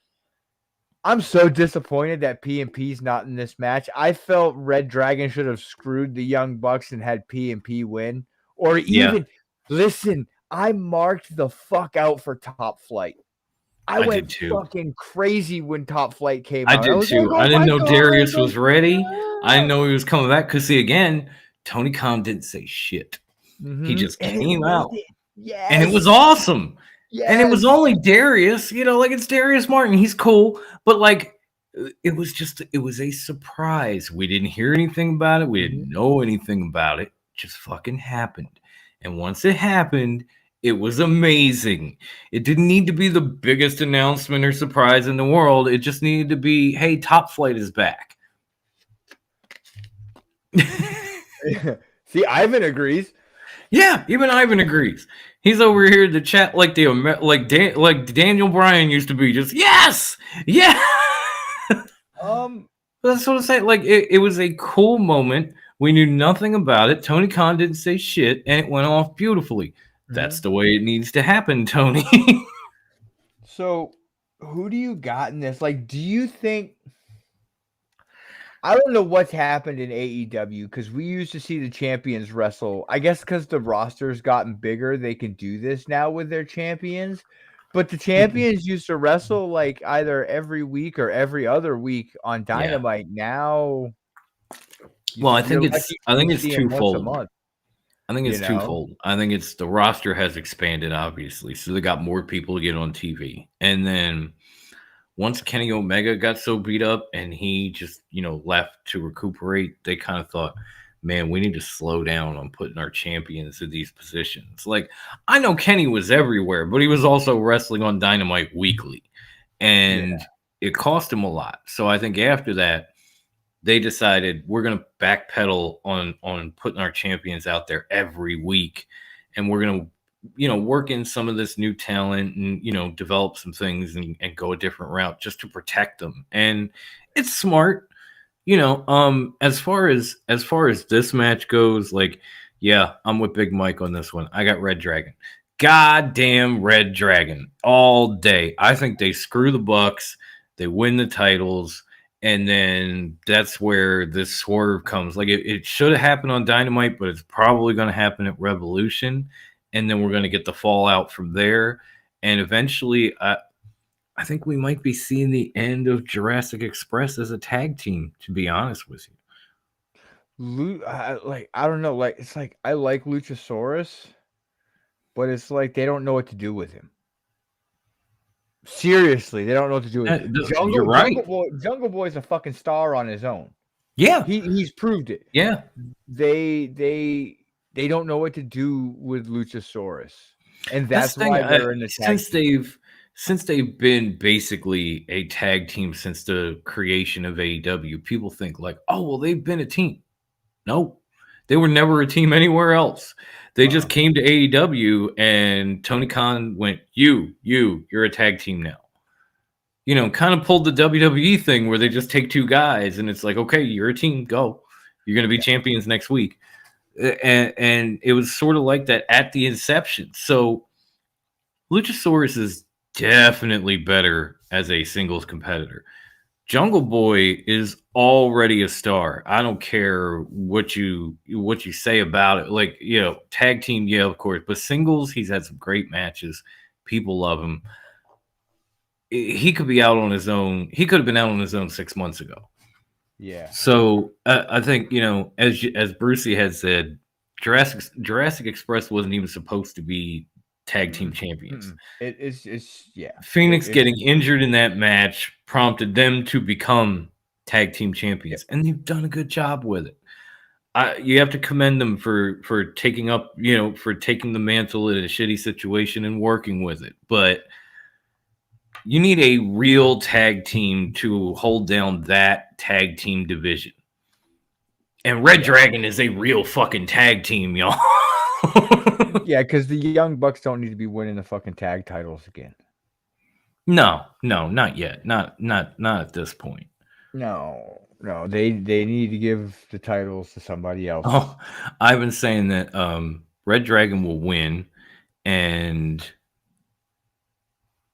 I'm so disappointed that P&P's not in this match. I felt Red Dragon should have screwed the Young Bucks and had P&P win. Or even, listen, I marked the fuck out for Top Flight. I went fucking crazy when Top Flight came out. I did too. Like, I didn't know Darius was ready. I didn't know he was coming back. Because, see, again, Tony Khan didn't say shit. He just came out. Yes. And it was awesome. Yes. And it was only Darius. You know, like, it's Darius Martin. He's cool. But, like, it was a surprise. We didn't hear anything about it. We didn't know anything about it. It just fucking happened. And once it happened, it was amazing. It didn't need to be the biggest announcement or surprise in the world. It just needed to be, hey, Top Flight is back. See, Ivan agrees. Yeah, even Ivan agrees. He's over here to chat like Daniel Bryan used to be. Just yes, yeah. That's what I'm saying. Like it was a cool moment. We knew nothing about it. Tony Khan didn't say shit, and it went off beautifully. That's the way it needs to happen, Tony. So, who do you got in this? Like, do you think... I don't know what's happened in AEW because we used to see the champions wrestle. I guess because the roster's gotten bigger, they can do this now with their champions. But the champions used to wrestle like either every week or every other week on Dynamite. Now, well, I think it's twofold. I think it's twofold. I think it's the roster has expanded, obviously, so they got more people to get on TV. And then once Kenny Omega got so beat up and he just, left to recuperate, they kind of thought, man, we need to slow down on putting our champions in these positions. Like, I know Kenny was everywhere, but he was also wrestling on Dynamite weekly, and it cost him a lot. So I think after that, they decided we're going to backpedal on putting our champions out there every week, and we're going to, work in some of this new talent and, develop some things and go a different route just to protect them. And it's smart, as far as this match goes, like, yeah, I'm with Big Mike on this one. I got Red Dragon. Goddamn Red Dragon all day. I think they screw the Bucks. They win the titles. And then that's where this swerve comes. Like, it should have happened on Dynamite, but it's probably going to happen at Revolution. And then we're going to get the fallout from there. And eventually, I think we might be seeing the end of Jurassic Express as a tag team, to be honest with you. I don't know. Like, it's like, I like Luchasaurus, but it's like they don't know what to do with him. Seriously, they don't know what to do with him. You're right. Jungle Boy's a fucking star on his own. Yeah. He's proved it. Yeah. They don't know what to do with Luchasaurus. And that's why they're in the tag team. Since they've been basically a tag team since the creation of AEW, people think like, oh, well, they've been a team. No, they were never a team anywhere else. They just came to AEW and Tony Khan went, you're a tag team now. Kind of pulled the WWE thing where they just take two guys and it's like, okay, you're a team, go. You're going to be champions next week. And it was sort of like that at the inception. So Luchasaurus is definitely better as a singles competitor. Jungle Boy is already a star. I don't care what you say about it. Like, tag team, yeah, of course. But singles, he's had some great matches. People love him. He could be out on his own. He could have been out on his own 6 months ago. Yeah. So I think, as Brucey had said, Jurassic Express wasn't even supposed to be tag team champions. It's Phoenix getting injured in that match prompted them to become tag team champions, and they've done a good job with it. You have to commend them for taking up, for taking the mantle in a shitty situation and working with it. But You need a real tag team to hold down that tag team division. And Red Dragon is a real fucking tag team, y'all. Yeah, because the Young Bucks don't need to be winning the fucking tag titles again. No, not yet. Not at this point. No, they need to give the titles to somebody else. Oh, I've been saying that Red Dragon will win, and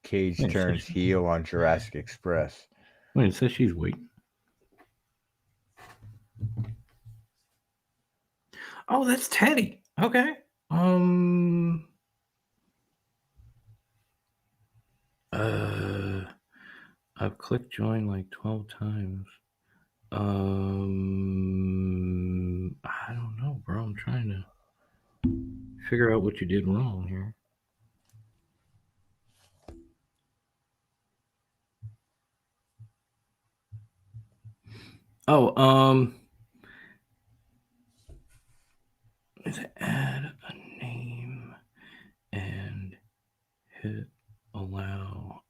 Cage turns heel on Jurassic Express. Wait, it says she's waiting. Oh, that's Teddy. Okay. I've clicked join like 12 times. I don't know, bro. I'm trying to figure out what you did wrong here. Oh, let's add a name and hit allow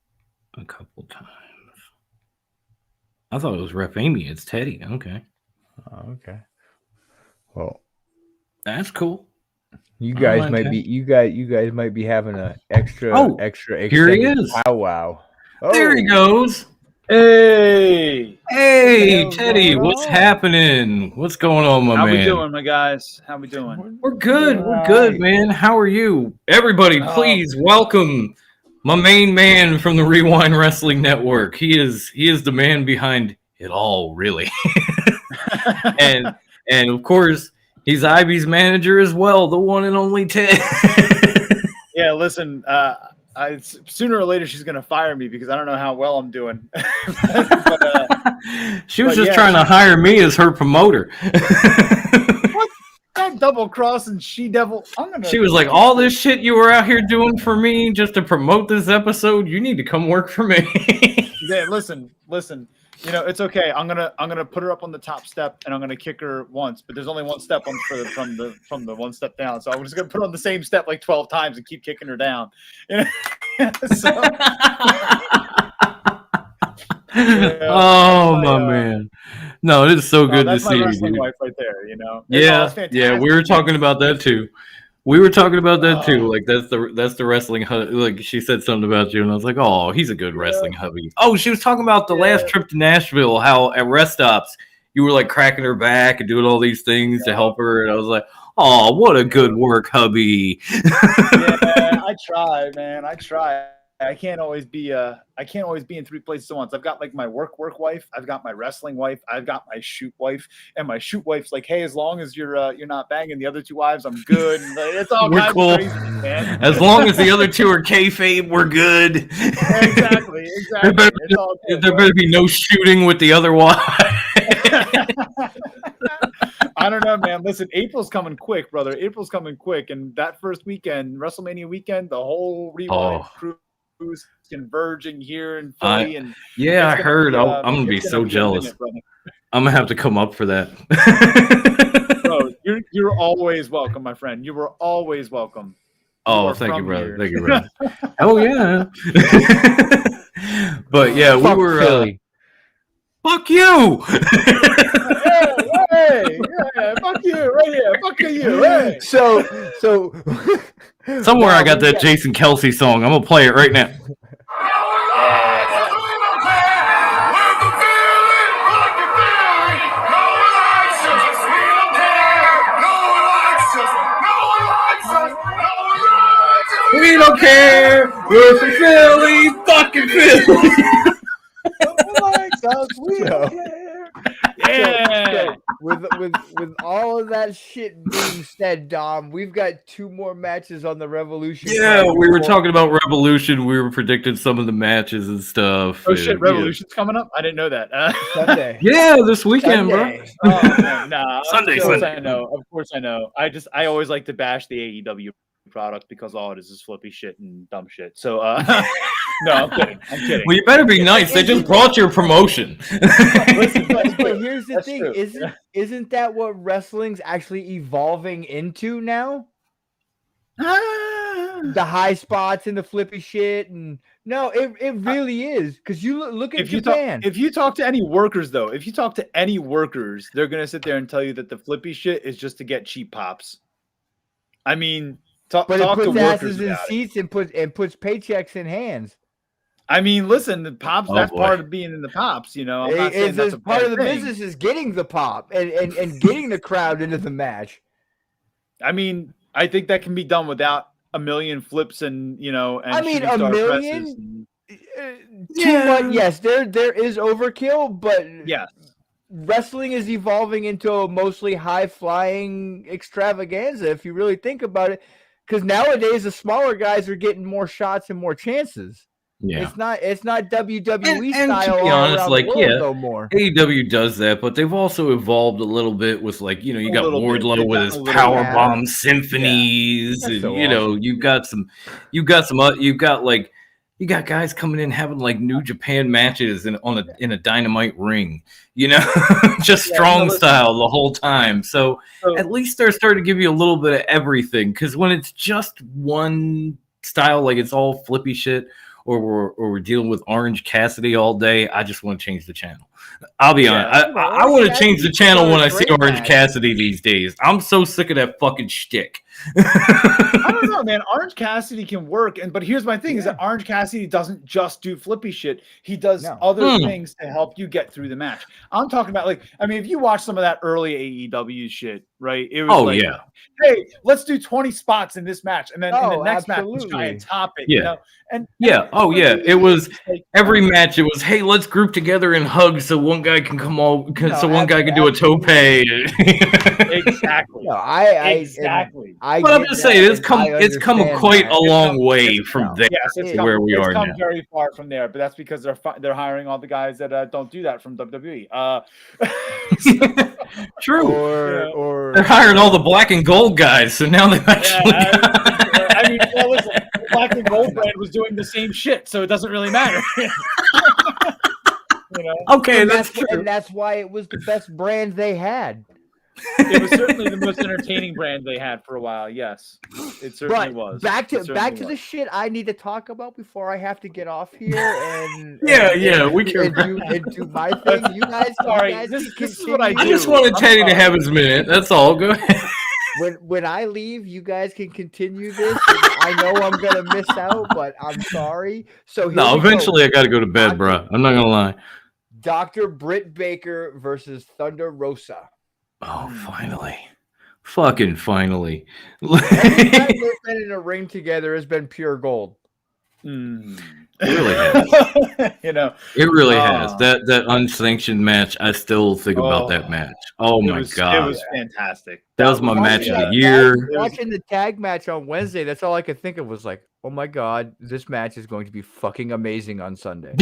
a couple times. I thought it was Ref Amy. It's Teddy. Okay. Okay. Well, that's cool. You guys might be you guys might be having a extra here he is. Powwow. Oh. There he goes. Hey, Teddy, what's happening? What's going on, my man? How we doing, my guys? How we doing? We're good. We're good, man. How are you? Everybody, please welcome my main man from the Rewind Wrestling Network. He is the man behind it all, really. and of course, he's Ivy's manager as well, the one and only Ted. Yeah, listen, sooner or later she's gonna fire me because I don't know how well I'm doing. She was just trying to hire me as her promoter. What? That double cross and she devil. She was like, all this shit you were out here doing for me just to promote this episode, you need to come work for me. Yeah, listen. You know, it's okay. I'm gonna put her up on the top step and I'm gonna kick her once, but there's only one step from the one step down. So I'm just gonna put her on the same step like 12 times and keep kicking her down. You know? My man. No, it is so good to see you. That's my wrestling wife right there, you know. Yeah, we were talking about that too. Like that's the wrestling like she said something about you and I was like, oh, he's a good wrestling hubby. Oh, she was talking about the last trip to Nashville, how at rest stops you were like cracking her back and doing all these things to help her, and I was like, oh, what a good work hubby. Yeah, I try, man. I try. I can't always be in three places at once. I've got like my work wife, I've got my wrestling wife, I've got my shoot wife, and my shoot wife's like, hey, as long as you're not banging the other two wives, I'm good. And, like, it's all we're cool. Crazy, man. As long as the other two are kayfabe, we're good. Exactly. There better be no shooting with the other wife. I don't know, man. Listen, April's coming quick, brother. April's coming quick, and that first weekend, WrestleMania weekend, the whole Rewind crew is converging here in Philly. And I heard. I'm gonna be so jealous. I'm gonna have to come up for that. Bro, you're always welcome, my friend. You were always welcome. Thank you, brother. Thank you, brother. Oh yeah. But yeah, we were. Fuck you. Hey, fuck you, right here. Fuck you. Hey. So somewhere I got that Jason Kelsey song. I'm gonna play it right now. We don't care. We're from Philly, fucking Philly. We don't care. Yeah. With all of that shit being said, Dom, we've got 2 more matches on the Revolution. Yeah, we were talking about Revolution. We were predicting some of the matches and stuff. Oh shit, Revolution's coming up? I didn't know that. Sunday. Yeah, this weekend, Sunday. bro. Oh, man, nah. Sunday. Of course I know. I always like to bash the AEW product because all it is flippy shit and dumb shit. So no, I'm kidding. Well, you better be nice. They just brought your promotion. Listen, but here's the thing: isn't that what wrestling's actually evolving into now? The high spots and the flippy shit, and No, it really is, because you look at If Japan. you talk to any workers, though, they're gonna sit there and tell you that the flippy shit is just to get cheap pops. I mean, talk But it to puts workers asses in about it. seats and puts paychecks in hands. I mean, listen, the pops, Oh, that's boy. part of being in the pops, I'm not saying It's that's a part bad of the thing. business is getting the pop and getting the crowd into the match. I mean, I think that can be done without a million flips and and I mean, shooting a star million? presses and- Too much. Yes, there is overkill, but yes. wrestling is evolving into a mostly high-flying extravaganza, if you really think about it. Because nowadays, the smaller guys are getting more shots and more chances. Yeah. It's not WWE And style to be all honest, around like, the world yeah, no more. AEW does that, but they've also evolved a little bit with, like, you got little bit. Wardlow They've with gotten his a little power bit. bomb symphonies, That's and so awesome. you got guys coming in having like New Japan matches in a Dynamite ring, just strong listen. style the whole time. So at least they're starting to give you a little bit of everything, because when it's just one style, like it's all flippy shit, or we're dealing with Orange Cassidy all day, I just want to change the channel. I'll be honest. I want to change the channel when I see Orange Cassidy these days. I'm so sick of that fucking shtick. I don't know, man. Orange Cassidy can work, but here's my thing: is that Orange Cassidy doesn't just do flippy shit. He does other things to help you get through the match. I'm talking about, like, I mean, if you watch some of that early AEW shit, right? It was hey, let's do 20 spots in this match, and then in the next match, let's try and top it. It was like, every match. It was, hey, let's group together and hug so one guy can come all, so one guy can do a tope. Exactly. Exactly. But I'm just saying, it's come quite a long way from there to where we are now. It's come very far from there, but that's because they're hiring all the guys that don't do that from WWE. True. Or they're hiring all the black and gold guys, so now they've actually. I mean, well, listen, Black and Gold brand was doing the same shit, so it doesn't really matter. Okay, that's true. And that's why it was the best brand they had. It was certainly the most entertaining brand they had for a while. Yes, it certainly was. Back to the shit I need to talk about before I have to get off here and we can do my thing. You guys, this is what I do. I just wanted Teddy to have his minute. That's all. Go ahead. When I leave, you guys can continue this. I know I'm gonna miss out, but I'm sorry. So eventually I got to go to bed, bro. I'm not gonna lie. Dr. Britt Baker versus Thunder Rosa. Oh, finally. Fucking finally. Every time they've been in a ring together has been pure gold. It really has. It really has. That unsanctioned match, I still think about that match. Oh my God. It was fantastic. That was my match of the year. Watching the tag match on Wednesday, that's all I could think of was like, oh my God, this match is going to be fucking amazing on Sunday.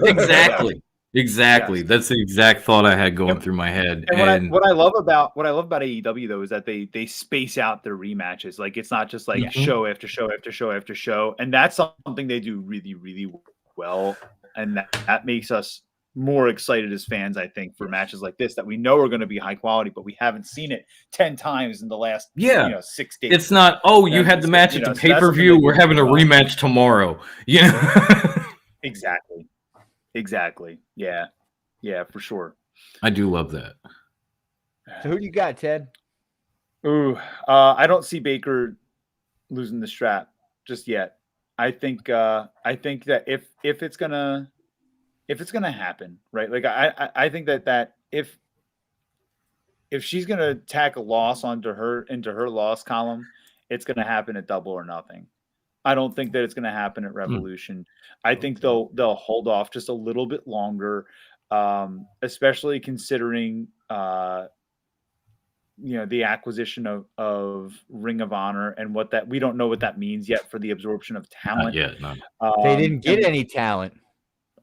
Exactly. Yes. That's the exact thought I had going through my head. And what I love about AEW though is that they space out their rematches. Like, it's not just like show after show after show after show, and that's something they do really, really well. And that makes us more excited as fans, I think, for matches like this that we know are going to be high quality, but we haven't seen it 10 times in the last 6 days. It's not, you had the match at the pay-per-view, we're having a rematch tomorrow. Exactly. Yeah, for sure. I do love that. So who do you got, Ted? I don't see Baker losing the strap just yet. I think that if it's gonna happen, right? Like I think that if she's gonna tack a loss into her loss column, it's gonna happen at Double or Nothing. I don't think that it's going to happen at Revolution. I think they'll hold off just a little bit longer, especially considering the acquisition of Ring of Honor and we don't know what that means yet for the absorption of talent. They didn't get any talent.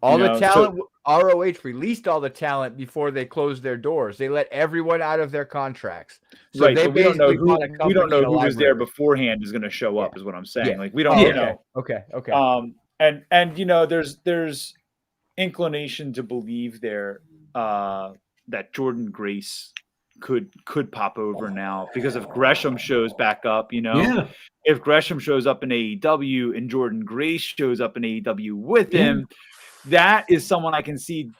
All the talent. ROH released all the talent before they closed their doors. They let everyone out of their contracts. So right. They so we don't know who was there beforehand is going to show up. Is what I'm saying. Yeah. Like, we don't know. Okay. And there's inclination to believe there that Jordan Grace could pop over now, because if Gresham shows back up, Yeah. if Gresham shows up in AEW and Jordan Grace shows up in AEW with him, that is someone I can see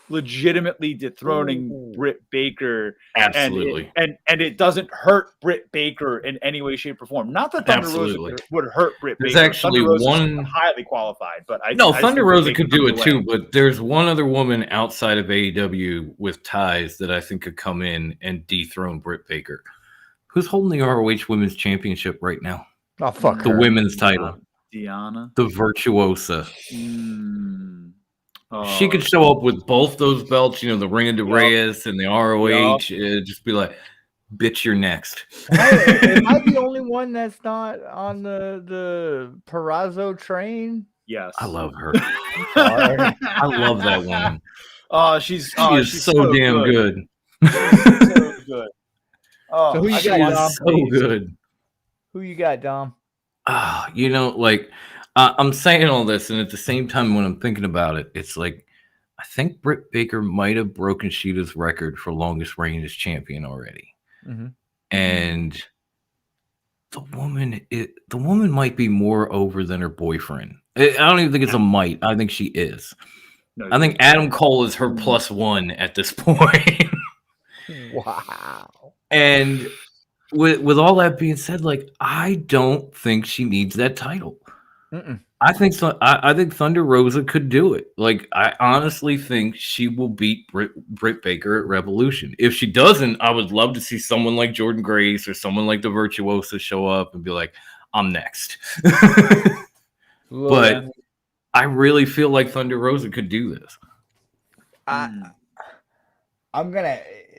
legitimately dethroning Britt Baker. Absolutely. And it doesn't hurt Britt Baker in any way, shape, or form. Not that Thunder Rosa would hurt Britt Baker. There's actually Thunder Rosa's one highly qualified, but Thunder Rosa could do it too. But there's one other woman outside of AEW with ties that I think could come in and dethrone Britt Baker. Who's holding the ROH Women's Championship right now? Oh, fuck the her. women's title. Diana, the Virtuosa. Oh. She could show up with both those belts, the Ring of Reyes and the ROH. Just be like, bitch, you're next. Am I the only one that's not on the Perazo train? Yes. I love her. I love that woman. She's so damn good. So good. So who you got, Dom? So good. Who you got, Dom? I'm saying all this, and at the same time, when I'm thinking about it, it's like I think Britt Baker might have broken Sheeta's record for longest reign as champion already, and the woman might be more over than her boyfriend. I don't even think it's a might. I think she is. No, I think Adam Cole is her +1 at this point. Wow. And with all that being said, I don't think she needs that title. I think Thunder Rosa could do it. I honestly think she will beat Britt Baker at Revolution. If she doesn't, I would love to see someone like Jordan Grace or someone like the Virtuosa show up and be like, I'm next. But I really feel like Thunder Rosa could do this.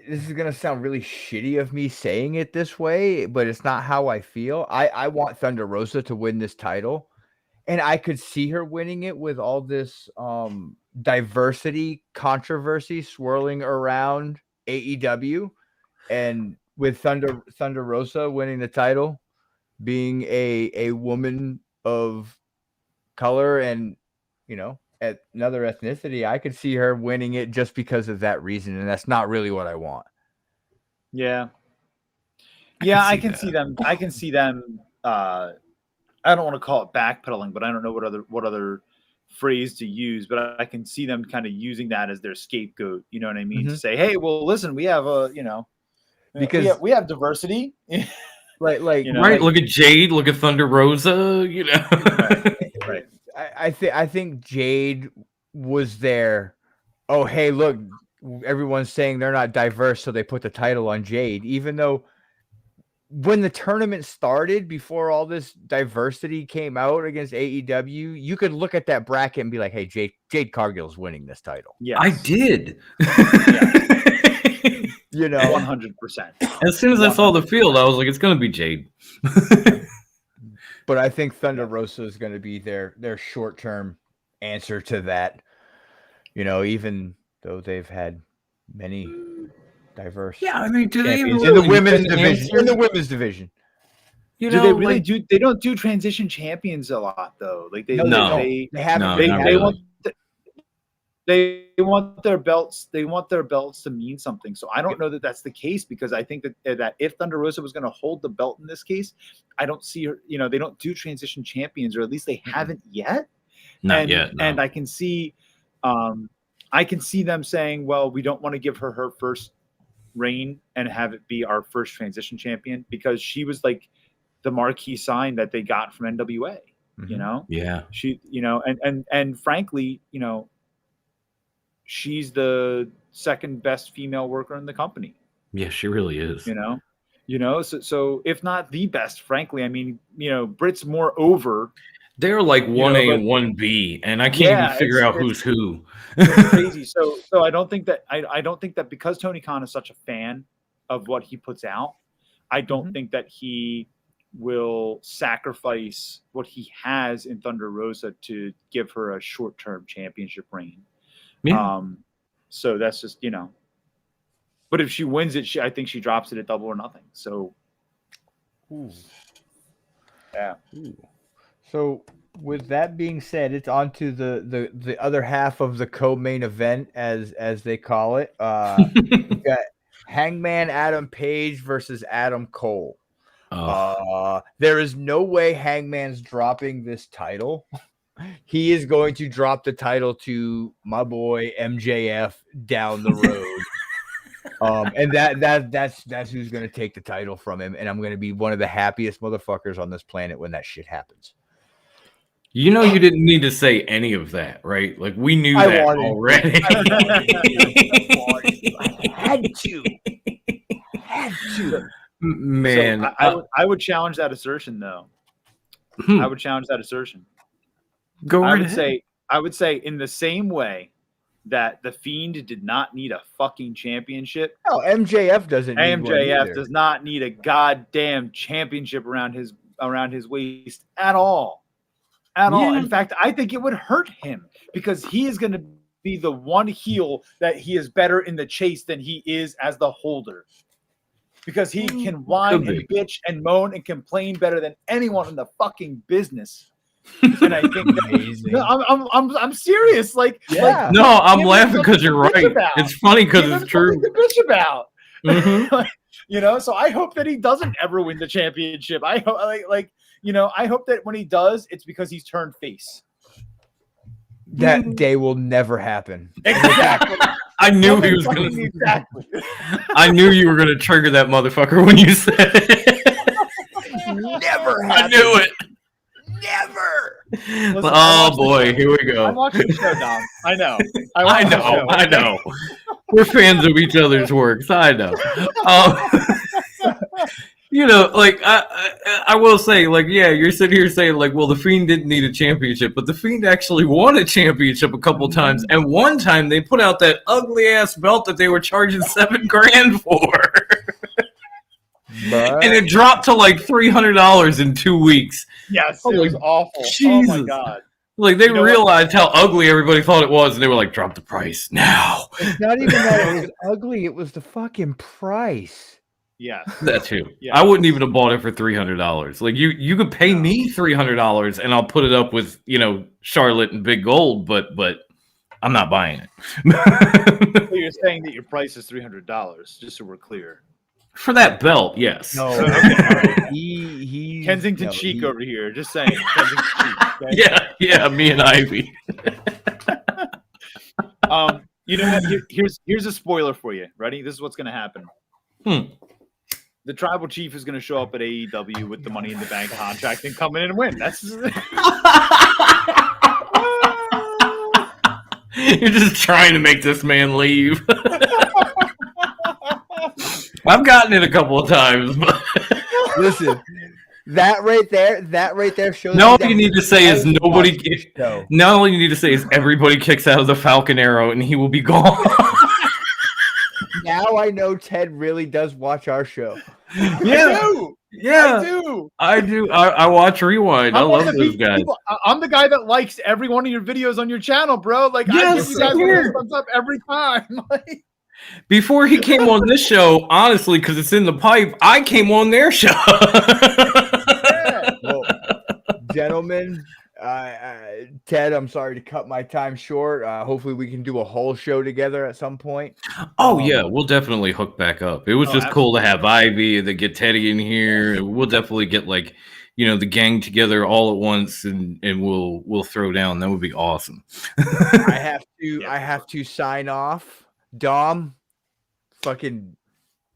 This is gonna sound really shitty of me saying it this way, but it's not how I feel. I want Thunder Rosa to win this title. And I could see her winning it with all this diversity controversy swirling around AEW, and with Thunder Rosa winning the title, being a woman of color and at another ethnicity, I could see her winning it just because of that reason, and that's not really what I want. Yeah, I can see them. I can see them. I don't want to call it backpedaling, but I don't know what other phrase to use, but I can see them kind of using that as their scapegoat. You know what I mean? To say, hey, well, listen, we have because we have diversity. Right. Look at Jade, look at Thunder Rosa, Right. I think Jade was there. Oh, hey, look, everyone's saying they're not diverse, so they put the title on Jade, even though when the tournament started, before all this diversity came out against AEW, you could look at that bracket and be like, hey, Jade Cargill's winning this title. Yeah, I did. 100%. As soon as I saw the field, I was like, it's going to be Jade. But I think Thunder Rosa is going to be their short-term answer to that. Even though they've had many diverse. Yeah, I mean, do they in the women's division? In the women's division, do they really do? They don't do transition champions a lot, though. They haven't. They want their belts. They want their belts to mean something. So I don't know that that's the case, because I think that if Thunder Rosa was going to hold the belt in this case, I don't see her. They don't do transition champions, or at least they haven't yet. Not yet. No. And I can see them saying, well, we don't want to give her first reign and have it be our first transition champion, because she was like the marquee sign that they got from NWA. Yeah. She, and frankly, she's the second best female worker in the company. Yeah, she really is. So if not the best, frankly, I mean, Britt's more over. They're like 1A and 1B, and I can't even figure out who's who. It's crazy. So I don't think that because Tony Khan is such a fan of what he puts out, I don't think that he will sacrifice what he has in Thunder Rosa to give her a short-term championship reign. Yeah. So that's just, but if she wins it, I think she drops it at Double or Nothing. So, yeah. So with that being said, it's on to the other half of the co-main event, as they call it. Hangman Adam Page versus Adam Cole. Oh. There is no way Hangman's dropping this title. He is going to drop the title to my boy MJF down the road. And that's who's going to take the title from him. And I'm going to be one of the happiest motherfuckers on this planet when that shit happens. You know, you didn't need to say any of that, right? Like, we knew I that wanted- already. Had to. Man, So I would challenge that assertion, though. I would challenge that assertion. go right I would ahead. say in the same way that the Fiend did not need a fucking championship, No, MJF doesn't. Need one MJF either. does not need a goddamn championship around his waist at all. At all. Yeah. In fact, I think it would hurt him because he is going to be the one heel that he is better in the chase than he is as the holder. Because he can whine and bitch and moan and complain better than anyone in the fucking business. And I think Amazing. no, I'm serious. Like, Yeah. No, I'm give him laughing because something you're to bitch right. about. It's funny because give it's him true. something to bitch about. Mhm. You know, so I hope that he doesn't ever win the championship. I hope, I hope that when he does, it's because he's turned face. That day will never happen. Exactly. I knew he was going to. Exactly. I knew you were going to trigger that motherfucker when you said it. Never I happen. knew it. Never. Listen, Oh boy, here we go. I'm watching the show, Dom. I know. I watch the know, show. I know. We're fans of each other's works. I know. You know, like I will say, like, yeah, you're sitting here saying, like, well, the Fiend didn't need a championship, but the Fiend actually won a championship a couple times, and one time they put out that ugly ass belt that they were charging $7,000 for, But and it dropped to like $300 in 2 weeks. Yes, Oh it my was awful. Oh Jesus. my god. Like they You know what? realized how ugly everybody thought it was, and they were like, "Drop the price now." it's not even that it was ugly. It was the fucking price. Yeah. That too. Yeah. I wouldn't even have bought it for $300. Like you could pay me $300 and I'll put it up with, you know, Charlotte and Big Gold, but I'm not buying it. So you're saying that your price is $300, just so we're clear. For that belt, yes. No, Okay. he Kensington Cheek over here, just saying. Kensington Cheek. Okay? Yeah, me and Ivy. You know what? Here's a spoiler for you. Ready? This is what's going to happen. The tribal chief is going to show up at AEW with the Money in the Bank contract and come in and win. That's You're just trying to make this man leave. I've gotten it a couple of times, but Listen, that right there shows. no, you all that you need to say is he nobody. watched this show. Not all you need to say is everybody kicks out of the Falcon Arrow and he will be gone. Now I know Ted really does watch our show. Yeah, yeah, I do. I do. I watch Rewind. I I'm one love of the those guys. I'm the guy that likes every one of your videos on your channel, bro. Like, I Yes, give you guys same here. thumbs up every time. Like, Before he came on this show, honestly, because it's in the pipe, I came on their show. yeah. Well, gentlemen, Ted, I'm sorry to cut my time short. Hopefully, we can do a whole show together at some point. Oh yeah, we'll definitely hook back up. It was Oh, just cool to have Ivy, to get Teddy in here. We'll definitely get like, you know, the gang together all at once, and we'll throw down. That would be awesome. I have to sign off. Dom, fucking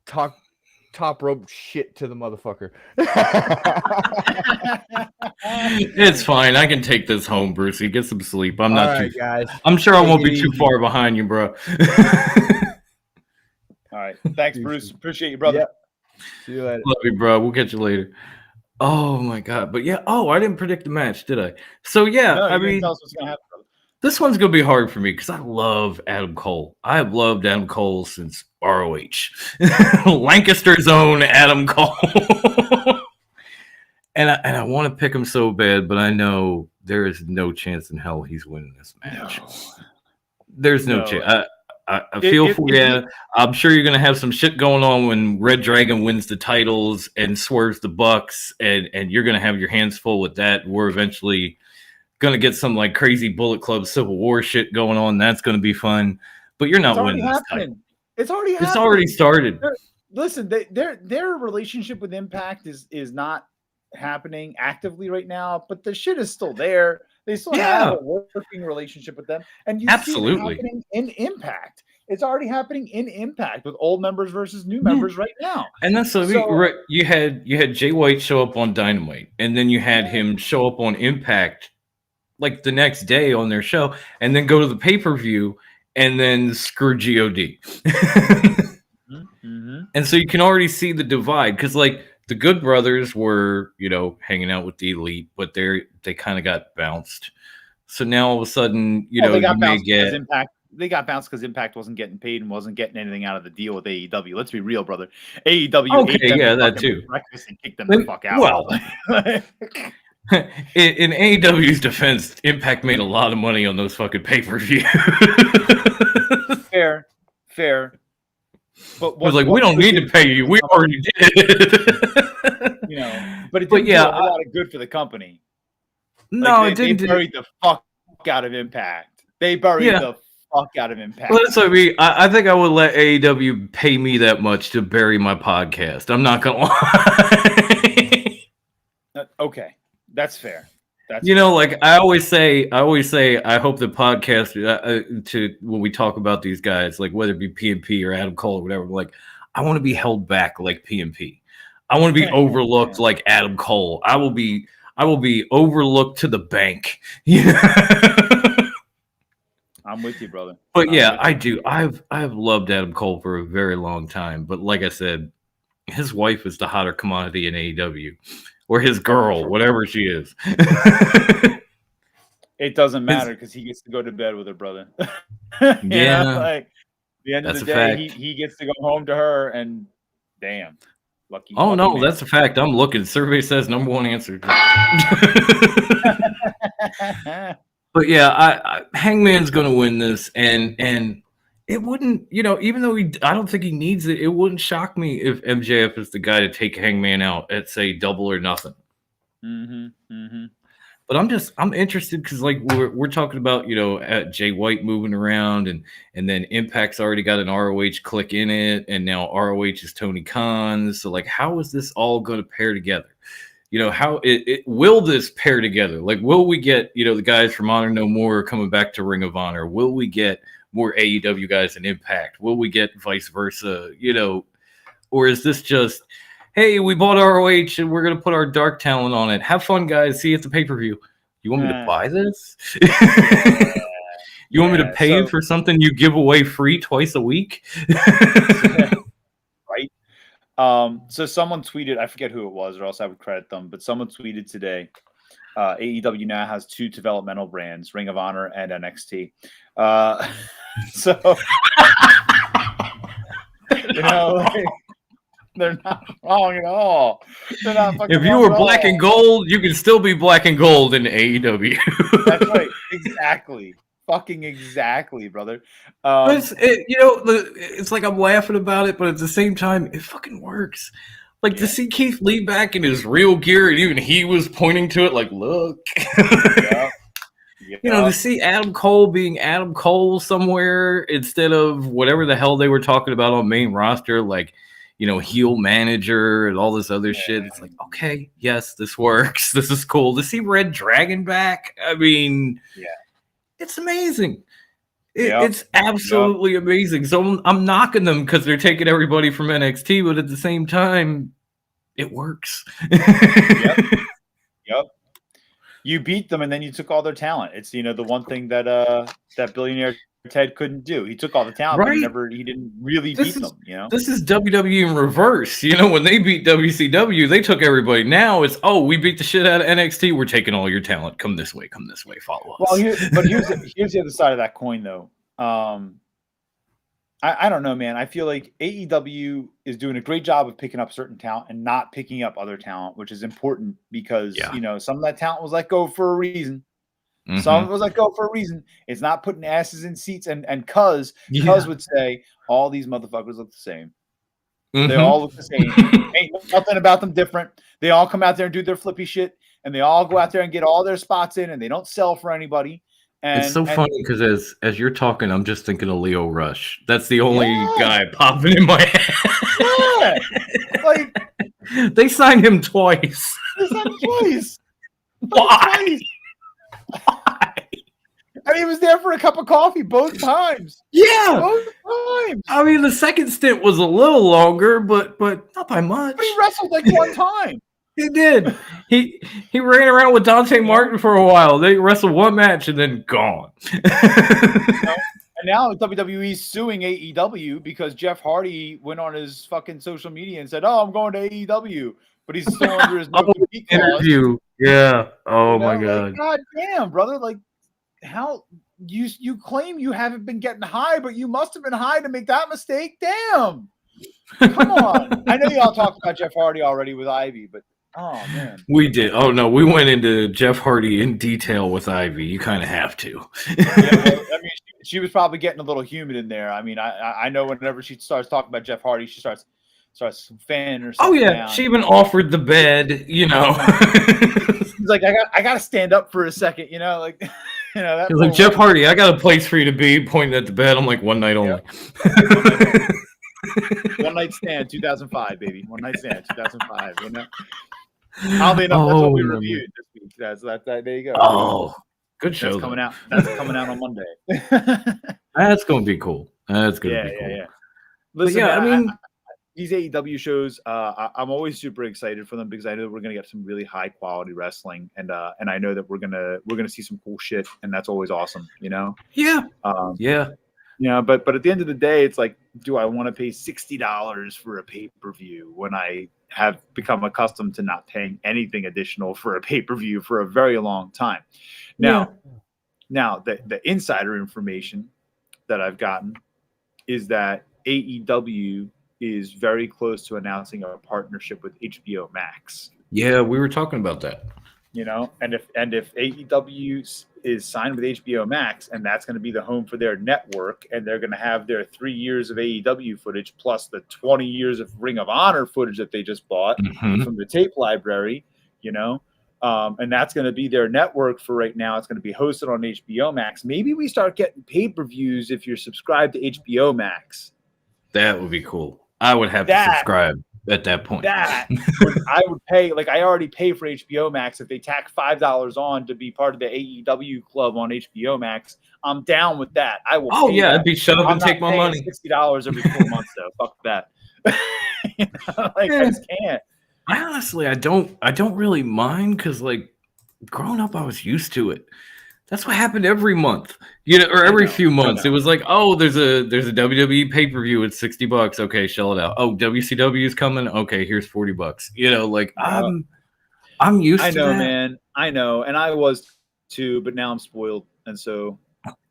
top rope shit to the motherfucker. It's fine. I can take this home, Brucey. Get some sleep. I'm not All right, too. guys. I'm sure I Take won't it be too easy. far behind you, bro. All right. Thanks, Bruce. Appreciate you, brother. Yep. See you later. Love you, bro. We'll catch you later. Oh my god! But yeah. Oh, I didn't predict the match, did I? So yeah. No, I you didn't mean, tell us what's gonna happen, brother. this one's gonna be hard for me because I love Adam Cole. I have loved Adam Cole since ROH, Lancaster's own Adam Cole. and I want to pick him so bad, but I know there is no chance in hell he's winning this match. There's no chance. I feel for you. I'm sure you're gonna have some shit going on when Red Dragon wins the titles and swerves the Bucks, and you're gonna have your hands full with that. We're eventually gonna get some like crazy Bullet Club Civil War shit going on. That's gonna be fun. But you're not It's already winning this happening. title. It's already happening. It's already started. Listen, their relationship with Impact is not happening actively right now, but the shit is still there. They still have a working relationship with them, and you see it happening in Impact. It's already happening in Impact with old members versus new members right now. And that's you had Jay White show up on Dynamite, and then you had him show up on Impact like the next day on their show, and then go to the pay-per-view and then screw God. And so you can already see the divide, because like the Good Brothers were, hanging out with the Elite, but they kind of got bounced. So now all of a sudden, they got bounced because Impact. They got bounced because Impact wasn't getting paid and wasn't getting anything out of the deal with AEW. Let's be real, brother. AEW ate them that too. Breakfast and kicked them the fuck out. Well, in AEW's defense, Impact made a lot of money on those fucking pay-per-views. Fair. But it was like, we don't need to pay you. We already did. But it didn't do a lot of good for the company. No, like, it didn't. They buried the fuck out of Impact. They buried the fuck out of Impact. Well, that's what I mean. I think I would let AEW pay me that much to bury my podcast. I'm not gonna lie. Okay, that's fair. Like I always say, I hope the podcast to when we talk about these guys, like whether it be PMP or Adam Cole or whatever, like I want to be held back like PMP. I want to be overlooked like Adam Cole. I will be overlooked to the bank. I'm with you, brother. But I do. I've loved Adam Cole for a very long time. But like I said, his wife is the hotter commodity in AEW. Or his girl, whatever she is. It doesn't matter because he gets to go to bed with her brother. Like the end of the day, he gets to go home to her, and damn, lucky. Oh no, man. That's a fact. I'm looking. Survey says number one answer. But yeah, Hangman's going to win this, and it wouldn't, even though I don't think he needs it, it wouldn't shock me if MJF is the guy to take Hangman out at, say, Double or Nothing. But I'm interested because, like, we're talking about, at Jay White moving around, and then Impact's already got an ROH click in it, and now ROH is Tony Khan. So, like, how is this all going to pair together? How it will this pair together? Like, will we get, the guys from Honor No More coming back to Ring of Honor? Will we get more AEW guys in Impact? Will we get vice versa? Or is this just, hey, we bought ROH and we're going to put our dark talent on it. Have fun, guys. See you at the pay-per-view. You want me to buy this? You want me to pay for something you give away free twice a week? Right. So someone tweeted, I forget who it was, or else I would credit them, but someone tweeted today, AEW now has 2 developmental brands, Ring of Honor and NXT. So, they're not wrong at all. They're not fucking if you were black and gold, you can still be black and gold in AEW. That's right. Exactly. Fucking exactly, brother. It's like I'm laughing about it, but at the same time, it fucking works. Like to see Keith Lee back in his real gear, and even he was pointing to it, like, look. To see Adam Cole being Adam Cole somewhere instead of whatever the hell they were talking about on main roster, like, heel manager and all this other shit. It's like, okay, yes, this works. This is cool. To see Red Dragon back, I mean, it's amazing. It's absolutely amazing. So I'm knocking them because they're taking everybody from NXT, but at the same time, it works. Yep. You beat them, and then you took all their talent. It's the one thing that billionaire Ted couldn't do. He took all the talent, but he didn't really beat them. This is WWE in reverse. When they beat WCW, they took everybody. Now it's we beat the shit out of NXT. We're taking all your talent. Come this way. Follow us. Well, here's the other side of that coin, though. I don't know, man. I feel like AEW is doing a great job of picking up certain talent and not picking up other talent, which is important because, some of that talent was let go for a reason. Mm-hmm. Some of it was let go for a reason. It's not putting asses in seats. And Cuz would say, all these motherfuckers look the same. Mm-hmm. They all look the same. Ain't nothing about them different. They all come out there and do their flippy shit. And they all go out there and get all their spots in. And they don't sell for anybody. And it's so funny because as you're talking, I'm just thinking of Leo Rush. That's the only Yeah. guy popping in my head. Yeah, like They signed him twice. they said it twice. Why? Why? And he was there for a cup of coffee both times. Yeah. Both times. I mean, the second stint was a little longer, but not by much. But he wrestled like one time. He did. He ran around with Dante Martin for a while. They wrestled one match and then gone. And now WWE's suing AEW because Jeff Hardy went on his fucking social media and said, "Oh, I'm going to AEW," but he's still under his no compete clause. Interview. Yeah. Oh my god. Like, god damn, brother! Like, how you claim you haven't been getting high, but you must have been high to make that mistake. Damn. Come on. I know y'all talked about Jeff Hardy already with Ivy, but oh man, we did. Oh no, we went into Jeff Hardy in detail with Ivy. You kind of have to. Yeah, well, I mean, she was probably getting a little humid in there. I mean, I know whenever she starts talking about Jeff Hardy, she starts fanning herself. Oh yeah, down. she even offered the bed. You know, He's like, I got to stand up for a second. You know, like That He's like, Jeff Hardy, I got a place for you to be. Pointing at the bed. I'm like, one night only. Yep. One Night Stand, 2005, baby. One Night Stand, 2005. You know. Oddly enough, that's what we reviewed this week. That. There you go. Oh, good show. That's coming out. That's coming out on Monday. That's going to be cool. That's going to be cool. Yeah. Listen, yeah, I mean, these AEW shows, I'm always super excited for them because I know that we're going to get some really high quality wrestling, and I know that we're gonna see some cool shit, and that's always awesome, you know. Yeah. Yeah. Yeah, but at the end of the day, it's like, do I want to pay $60 for a pay-per-view when I have become accustomed to not paying anything additional for a pay-per-view for a very long time? Now the insider information that I've gotten is that AEW is very close to announcing a partnership with HBO Max. Yeah, we were talking about that. You know, and if AEW is signed with HBO Max, and that's going to be the home for their network, and they're going to have their 3 years of AEW footage plus the 20 years of Ring of Honor footage that they just bought from the tape library, you know, and that's going to be their network for right now. It's going to be hosted on HBO Max. Maybe we start getting pay-per-views if you're subscribed to HBO Max. That would be cool. I would have to subscribe at that point. That I would pay, like I already pay for HBO Max. If they tack $5 on to be part of the AEW club on HBO Max, I'm down with that. I will. Oh yeah, that. I'd be shut up and take my money. $60 every 4 months though. Fuck that. I just can't. I honestly, I don't really mind because like growing up, I was used to it. That's what happened every month, you know, or every few months. It was like, oh, there's a WWE pay-per-view at $60. Okay, shell it out. Oh, WCW is coming. Okay, here's $40. You know, like I'm used to that. I know, man. I know, and I was too, but now I'm spoiled, and so.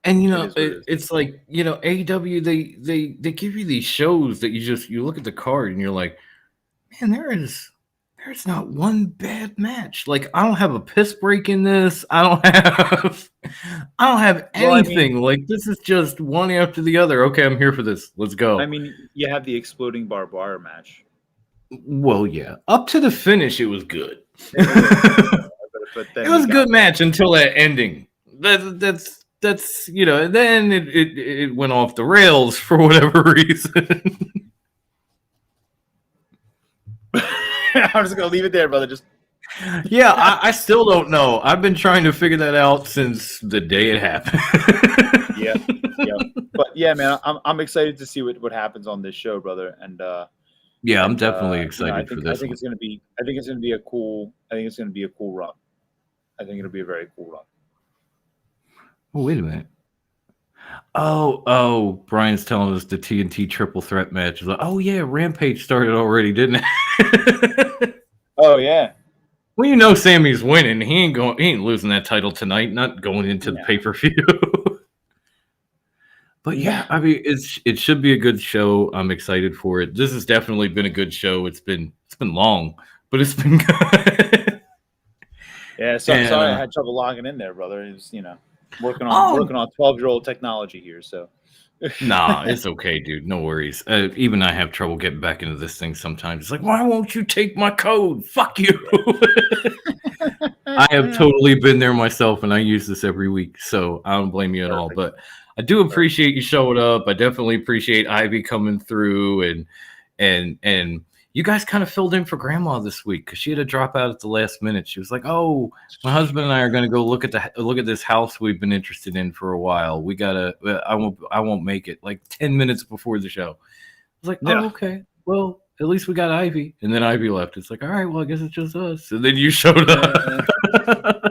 And you know, it's like, you know, AEW they give you these shows that you look at the card and you're like, man, there's not one bad match. Like I don't have a piss break in this. I don't have anything. Well, like this is just one after the other. Okay, I'm here for this. Let's go. I mean, you have the exploding barbed wire match. Well, yeah. Up to the finish, it was good. But it was a good match until that ending. That's you know. Then it went off the rails for whatever reason. I'm just gonna leave it there, brother. Just I still don't know. I've been trying to figure that out since the day it happened. yeah. But yeah, man, I'm excited to see what happens on this show, brother. And yeah, I'm definitely excited for this. I think it's gonna be a cool run. I think it'll be a very cool run. Oh, wait a minute. Oh, Brian's telling us the TNT triple threat match. Like, oh yeah, Rampage started already, didn't it? Oh yeah. Well, you know Sammy's winning. He ain't losing that title tonight, not going into the pay-per-view. But yeah, I mean it should be a good show. I'm excited for it. This has definitely been a good show. It's been long, but it's been good. Yeah, sorry I had trouble logging in there, brother. It's working on 12-year-old technology here, so nah, it's okay, dude. No worries. Even I have trouble getting back into this thing sometimes. It's like, why won't you take my code? Fuck you. I have totally been there myself, and I use this every week, so I don't blame you at all. But I do appreciate you showing up. I definitely appreciate Ivy coming through, and you guys kind of filled in for Grandma this week because she had to drop out at the last minute. She was like, "Oh, my husband and I are going to go look at this house we've been interested in for a while. We gotta. I won't make it." Like 10 minutes before the show, I was like, "Oh, okay. Well, at least we got Ivy." And then Ivy left. It's like, all right, well, I guess it's just us. And then you showed up.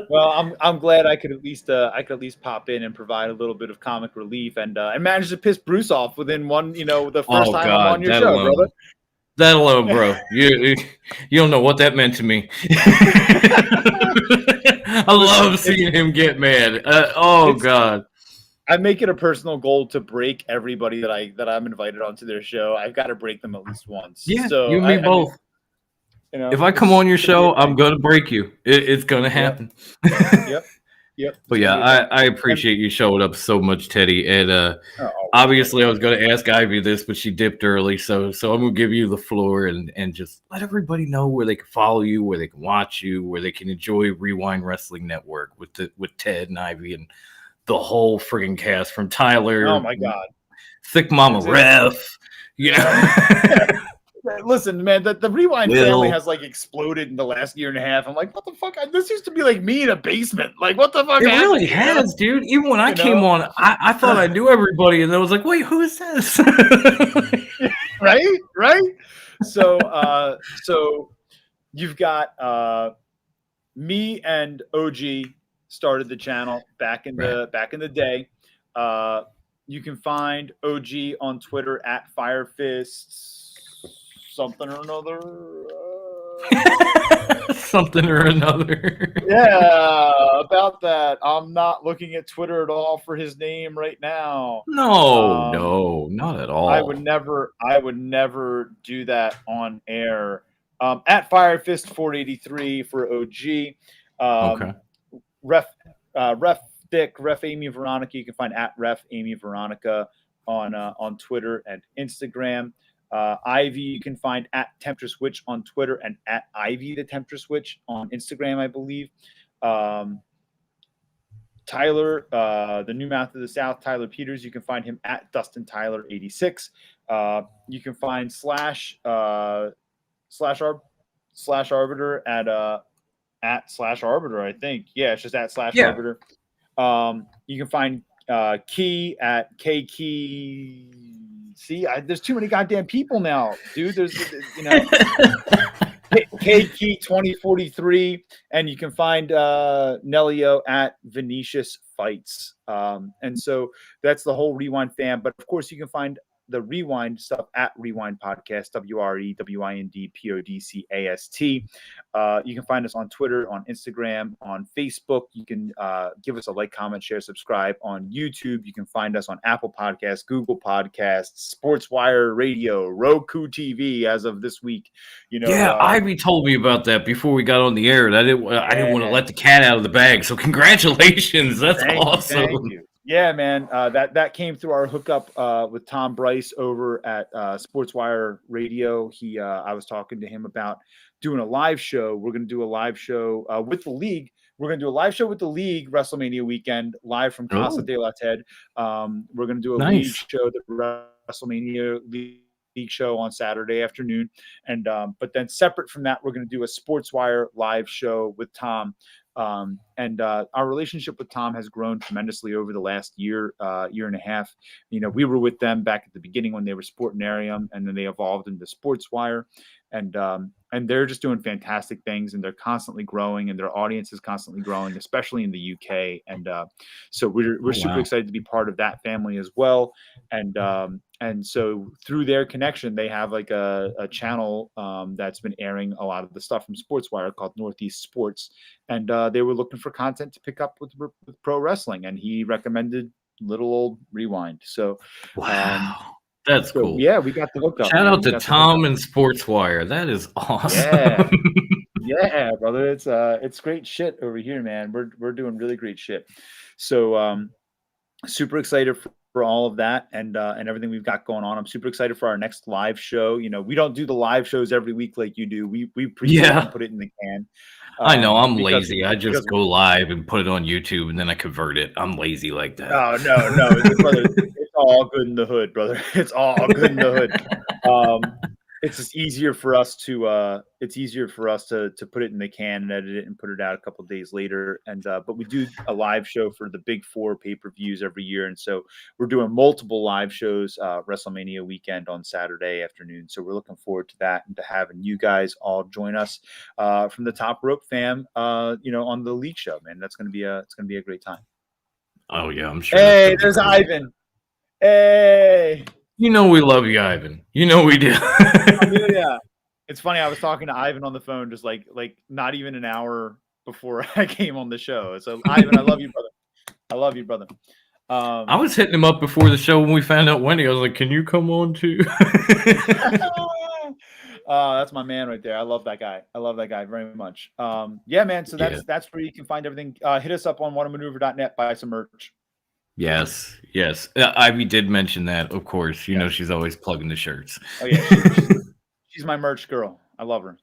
Well, I'm glad I could at least pop in and provide a little bit of comic relief and manage to piss Bruce off within the first time I'm on your show, alone. brother. That alone, bro. You don't know what that meant to me. I love seeing him get mad. God. I make it a personal goal to break everybody that I'm invited onto their show. I've got to break them at least once. Yeah, so you and me both. If I come on your show, I'm gonna break you. It's gonna happen. Yep. But yeah, I appreciate you showing up so much, Teddy. And obviously, I was gonna ask Ivy this, but she dipped early, so I'm gonna give you the floor and just let everybody know where they can follow you, where they can watch you, where they can enjoy Rewind Wrestling Network with Ted and Ivy and the whole friggin' cast from Tyler. Oh my God, Thick Mama Ref. Listen, man, the Rewind family has exploded in the last year and a half. I'm like, what the fuck? This used to be like me in a basement. Like, what the fuck? It really has, dude. Even when I came on, I thought I knew everybody, and then I was like, wait, who is this? right. So you've got me and OG started the channel back in the day. You can find OG on Twitter at Firefists. Something or another. Something or another. Yeah, about that. I'm not looking at Twitter at all for his name right now. No, not at all. I would never do that on air. At Firefist483 for OG. Okay. Ref Dick, Ref Amy Veronica. You can find at Ref Amy Veronica on Twitter and Instagram. Ivy, you can find at Temtress Witch on Twitter and at Ivy the Temtress Witch on Instagram, I believe. Tyler, the New Mouth of the South, Tyler Peters, you can find him at Dustin Tyler 86. You can find slash arbiter at slash arbiter, I think. Yeah, it's just at slash arbiter. You can find Key at KKey. See, there's too many goddamn people now, dude. There's, K-Key 2043, and you can find Nelio at Venetius Fights. And so that's the whole Rewind fam. But of course, you can find the Rewind stuff at Rewind Podcast, WREWIND PODCAST. You can find us on Twitter, on Instagram, on Facebook. You can give us a like, comment, share, subscribe on YouTube. You can find us on Apple Podcasts, Google Podcasts, SportsWire Radio, Roku TV as of this week. Ivy told me about that before we got on the air, and I didn't want to let the cat out of the bag. So congratulations, that's awesome. Thank you. Yeah, man, that came through our hookup with Tom Bryce over at SportsWire Radio. I was talking to him about doing a live show. We're going to do a live show with the league. We're going to do a live show with the league WrestleMania weekend, live from Casa de la Ted. We're going to do a league show, the WrestleMania league show on Saturday afternoon, and but then separate from that, we're going to do a SportsWire live show with Tom. And our relationship with Tom has grown tremendously over the last year and a half. We were with them back at the beginning when they were Sportinarium, and then they evolved into SportsWire, and they're just doing fantastic things, and they're constantly growing, and their audience is constantly growing, especially in the UK. And so we're super excited to be part of that family as well. And so through their connection, they have like a channel that's been airing a lot of the stuff from SportsWire called Northeast Sports. And they were looking for content to pick up with pro wrestling. And he recommended little old Rewind. So, that's cool. Yeah, we got the hookup. Shout out to Tom and SportsWire. That is awesome. Yeah. Yeah, brother. It's great shit over here, man. We're doing really great shit. So super excited for all of that and everything we've got going on. I'm super excited for our next live show. You know, we don't do the live shows every week like you do. We pre-tape and put it in the can. I know I'm lazy. I just go live and put it on YouTube and then I convert it. I'm lazy like that. Oh no, brother, it's all good in the hood, brother. It's all good in the hood. It's just easier for us to put it in the can and edit it and put it out a couple of days later. And but we do a live show for the big 4 pay-per-views every year, and so we're doing multiple live shows WrestleMania weekend on Saturday afternoon. So we're looking forward to that and to having you guys all join us from the Top Rope fam, you know, on the League Show, man. It's gonna be a great time. Oh yeah, I'm sure. Hey, there's Ivan. Hey. You know we love you, Ivan. You know we do. Yeah. It's funny. I was talking to Ivan on the phone just like not even an hour before I came on the show. So Ivan, I love you, brother. I love you, brother. I was hitting him up before the show when we found out Wendy. I was like, "Can you come on too?" That's my man right there. I love that guy. I love that guy very much. Yeah, man. So that's where you can find everything. Hit us up on whatamaneuver.net. Buy some merch. Yes. Ivy did mention that, of course. You know, she's always plugging the shirts. Oh yeah, she's my merch girl. I love her.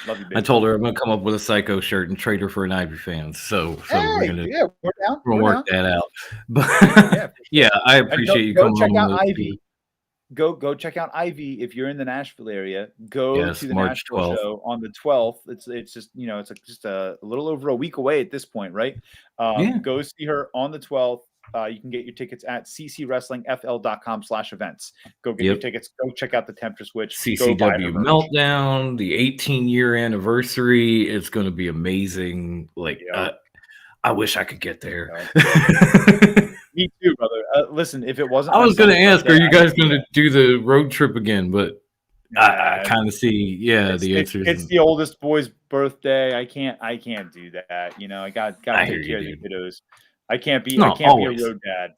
Love you, baby. I told her I'm gonna come up with a Psycho shirt and trade her for an Ivy fan. So we're gonna work that out. But yeah, I appreciate you coming. Go check out Ivy. Go check out Ivy if you're in the Nashville area. Go to the March Nashville 12th. show on the 12th. It's just, you know, it's just a little over a week away at this point, right? Go see her on the 12th. You can get your tickets at ccwrestlingfl.com/events. Go get your tickets. Go check out the Temtress Witch. CCW Meltdown, the 18-year anniversary. It's going to be amazing. Like, I wish I could get there. Me too, brother. Listen, if it wasn't, I was going to ask, are you guys going to do the road trip again? But I kind of see, the answer. It's the oldest boy's birthday. I can't do that. You know, I got to take care of the kiddos. I can't be a road dad.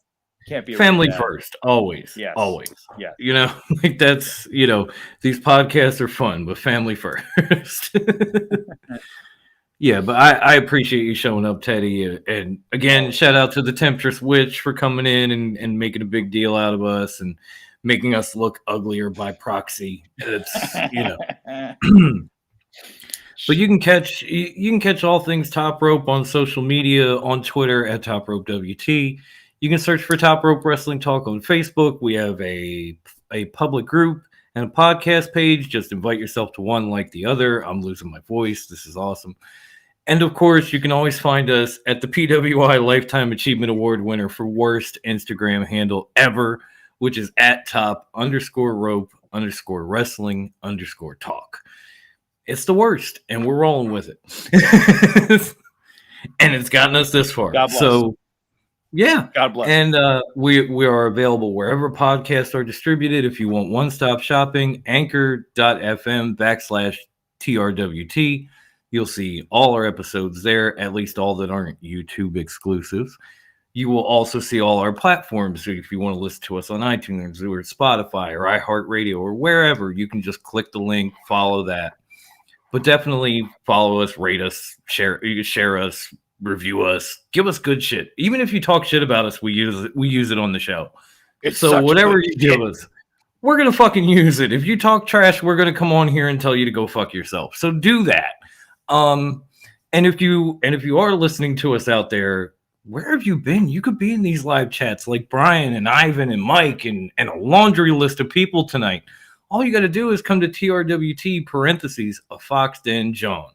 Can't be a family road dad. First, always. Yes. Always. Yeah. You know, like that's, you know, these podcasts are fun, but family first. Yeah, but I appreciate you showing up, Teddy. And again, shout out to the Temtress Witch for coming in and making a big deal out of us and making us look uglier by proxy. It's, you know. But you can catch all things Top Rope on social media, on Twitter at Top Rope WT. You can search for Top Rope Wrestling Talk on Facebook. We have a public group and a podcast page. Just invite yourself to one like the other. I'm losing my voice. This is awesome. And of course, you can always find us at the PWI Lifetime Achievement Award winner for worst Instagram handle ever, which is at top_rope_wrestling_talk. It's the worst, and we're rolling with it. And it's gotten us this far. God bless. So, yeah. God bless. And we are available wherever podcasts are distributed. If you want one-stop shopping, anchor.fm/TRWT. You'll see all our episodes there, at least all that aren't YouTube exclusives. You will also see all our platforms. So if you want to listen to us on iTunes or Spotify or iHeartRadio or wherever, you can just click the link, follow that. But definitely follow us, rate us, share us, review us, give us good shit. Even if you talk shit about us, we use it on the show. So whatever you give us, we're gonna fucking use it. If you talk trash, we're gonna come on here and tell you to go fuck yourself. So do that. And if you are listening to us out there, where have you been? You could be in these live chats like Brian and Ivan and Mike and a laundry list of people tonight. All you got to do is come to TRWT parentheses a Fox Den John.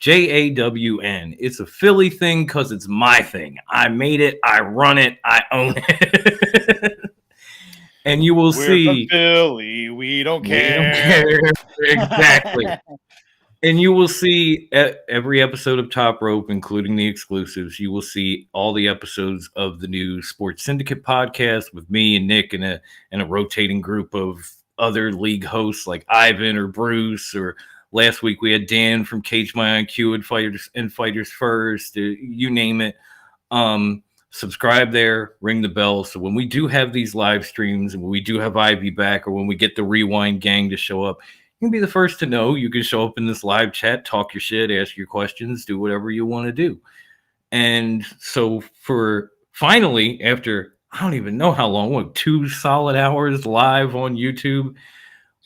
JAWN. It's a Philly thing because it's my thing. I made it. I run it. I own it. And you will see. We're from Philly. We don't care. Exactly. And you will see every episode of Top Rope, including the exclusives. You will see all the episodes of the new Sports Syndicate podcast with me and Nick and a rotating group of other league hosts like Ivan or Bruce. Or last week we had Dan from Cage My IQ and Fighters First. You name it. Subscribe there, ring the bell. So when we do have these live streams and when we do have Ivy back, or when we get the Rewind gang to show up, you can be the first to know. You can show up in this live chat, talk your shit, ask your questions, do whatever you want to do. And so for finally, after I don't even know how long. What, 2 solid hours live on YouTube?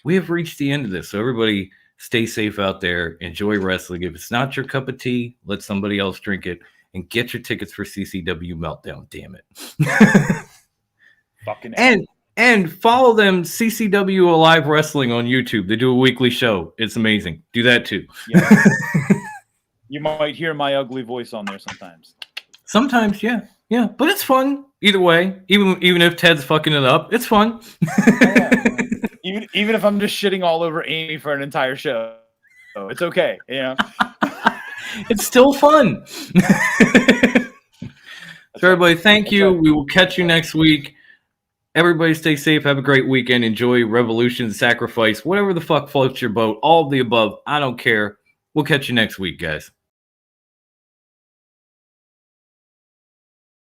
We have reached the end of this. So everybody stay safe out there. Enjoy wrestling. If it's not your cup of tea, let somebody else drink it. And get your tickets for CCW Meltdown, damn it. Fucking and follow them, CCW Alive Wrestling on YouTube. They do a weekly show. It's amazing. Do that too. Yeah. You might hear my ugly voice on there sometimes. Sometimes, yeah. Yeah, but it's fun either way. Even if Ted's fucking it up, it's fun. Even if I'm just shitting all over Amy for an entire show, it's okay. You know, it's still fun. So everybody, thank you. We will catch you next week. Everybody stay safe. Have a great weekend. Enjoy Revolution, Sacrifice, whatever the fuck floats your boat. All of the above. I don't care. We'll catch you next week, guys.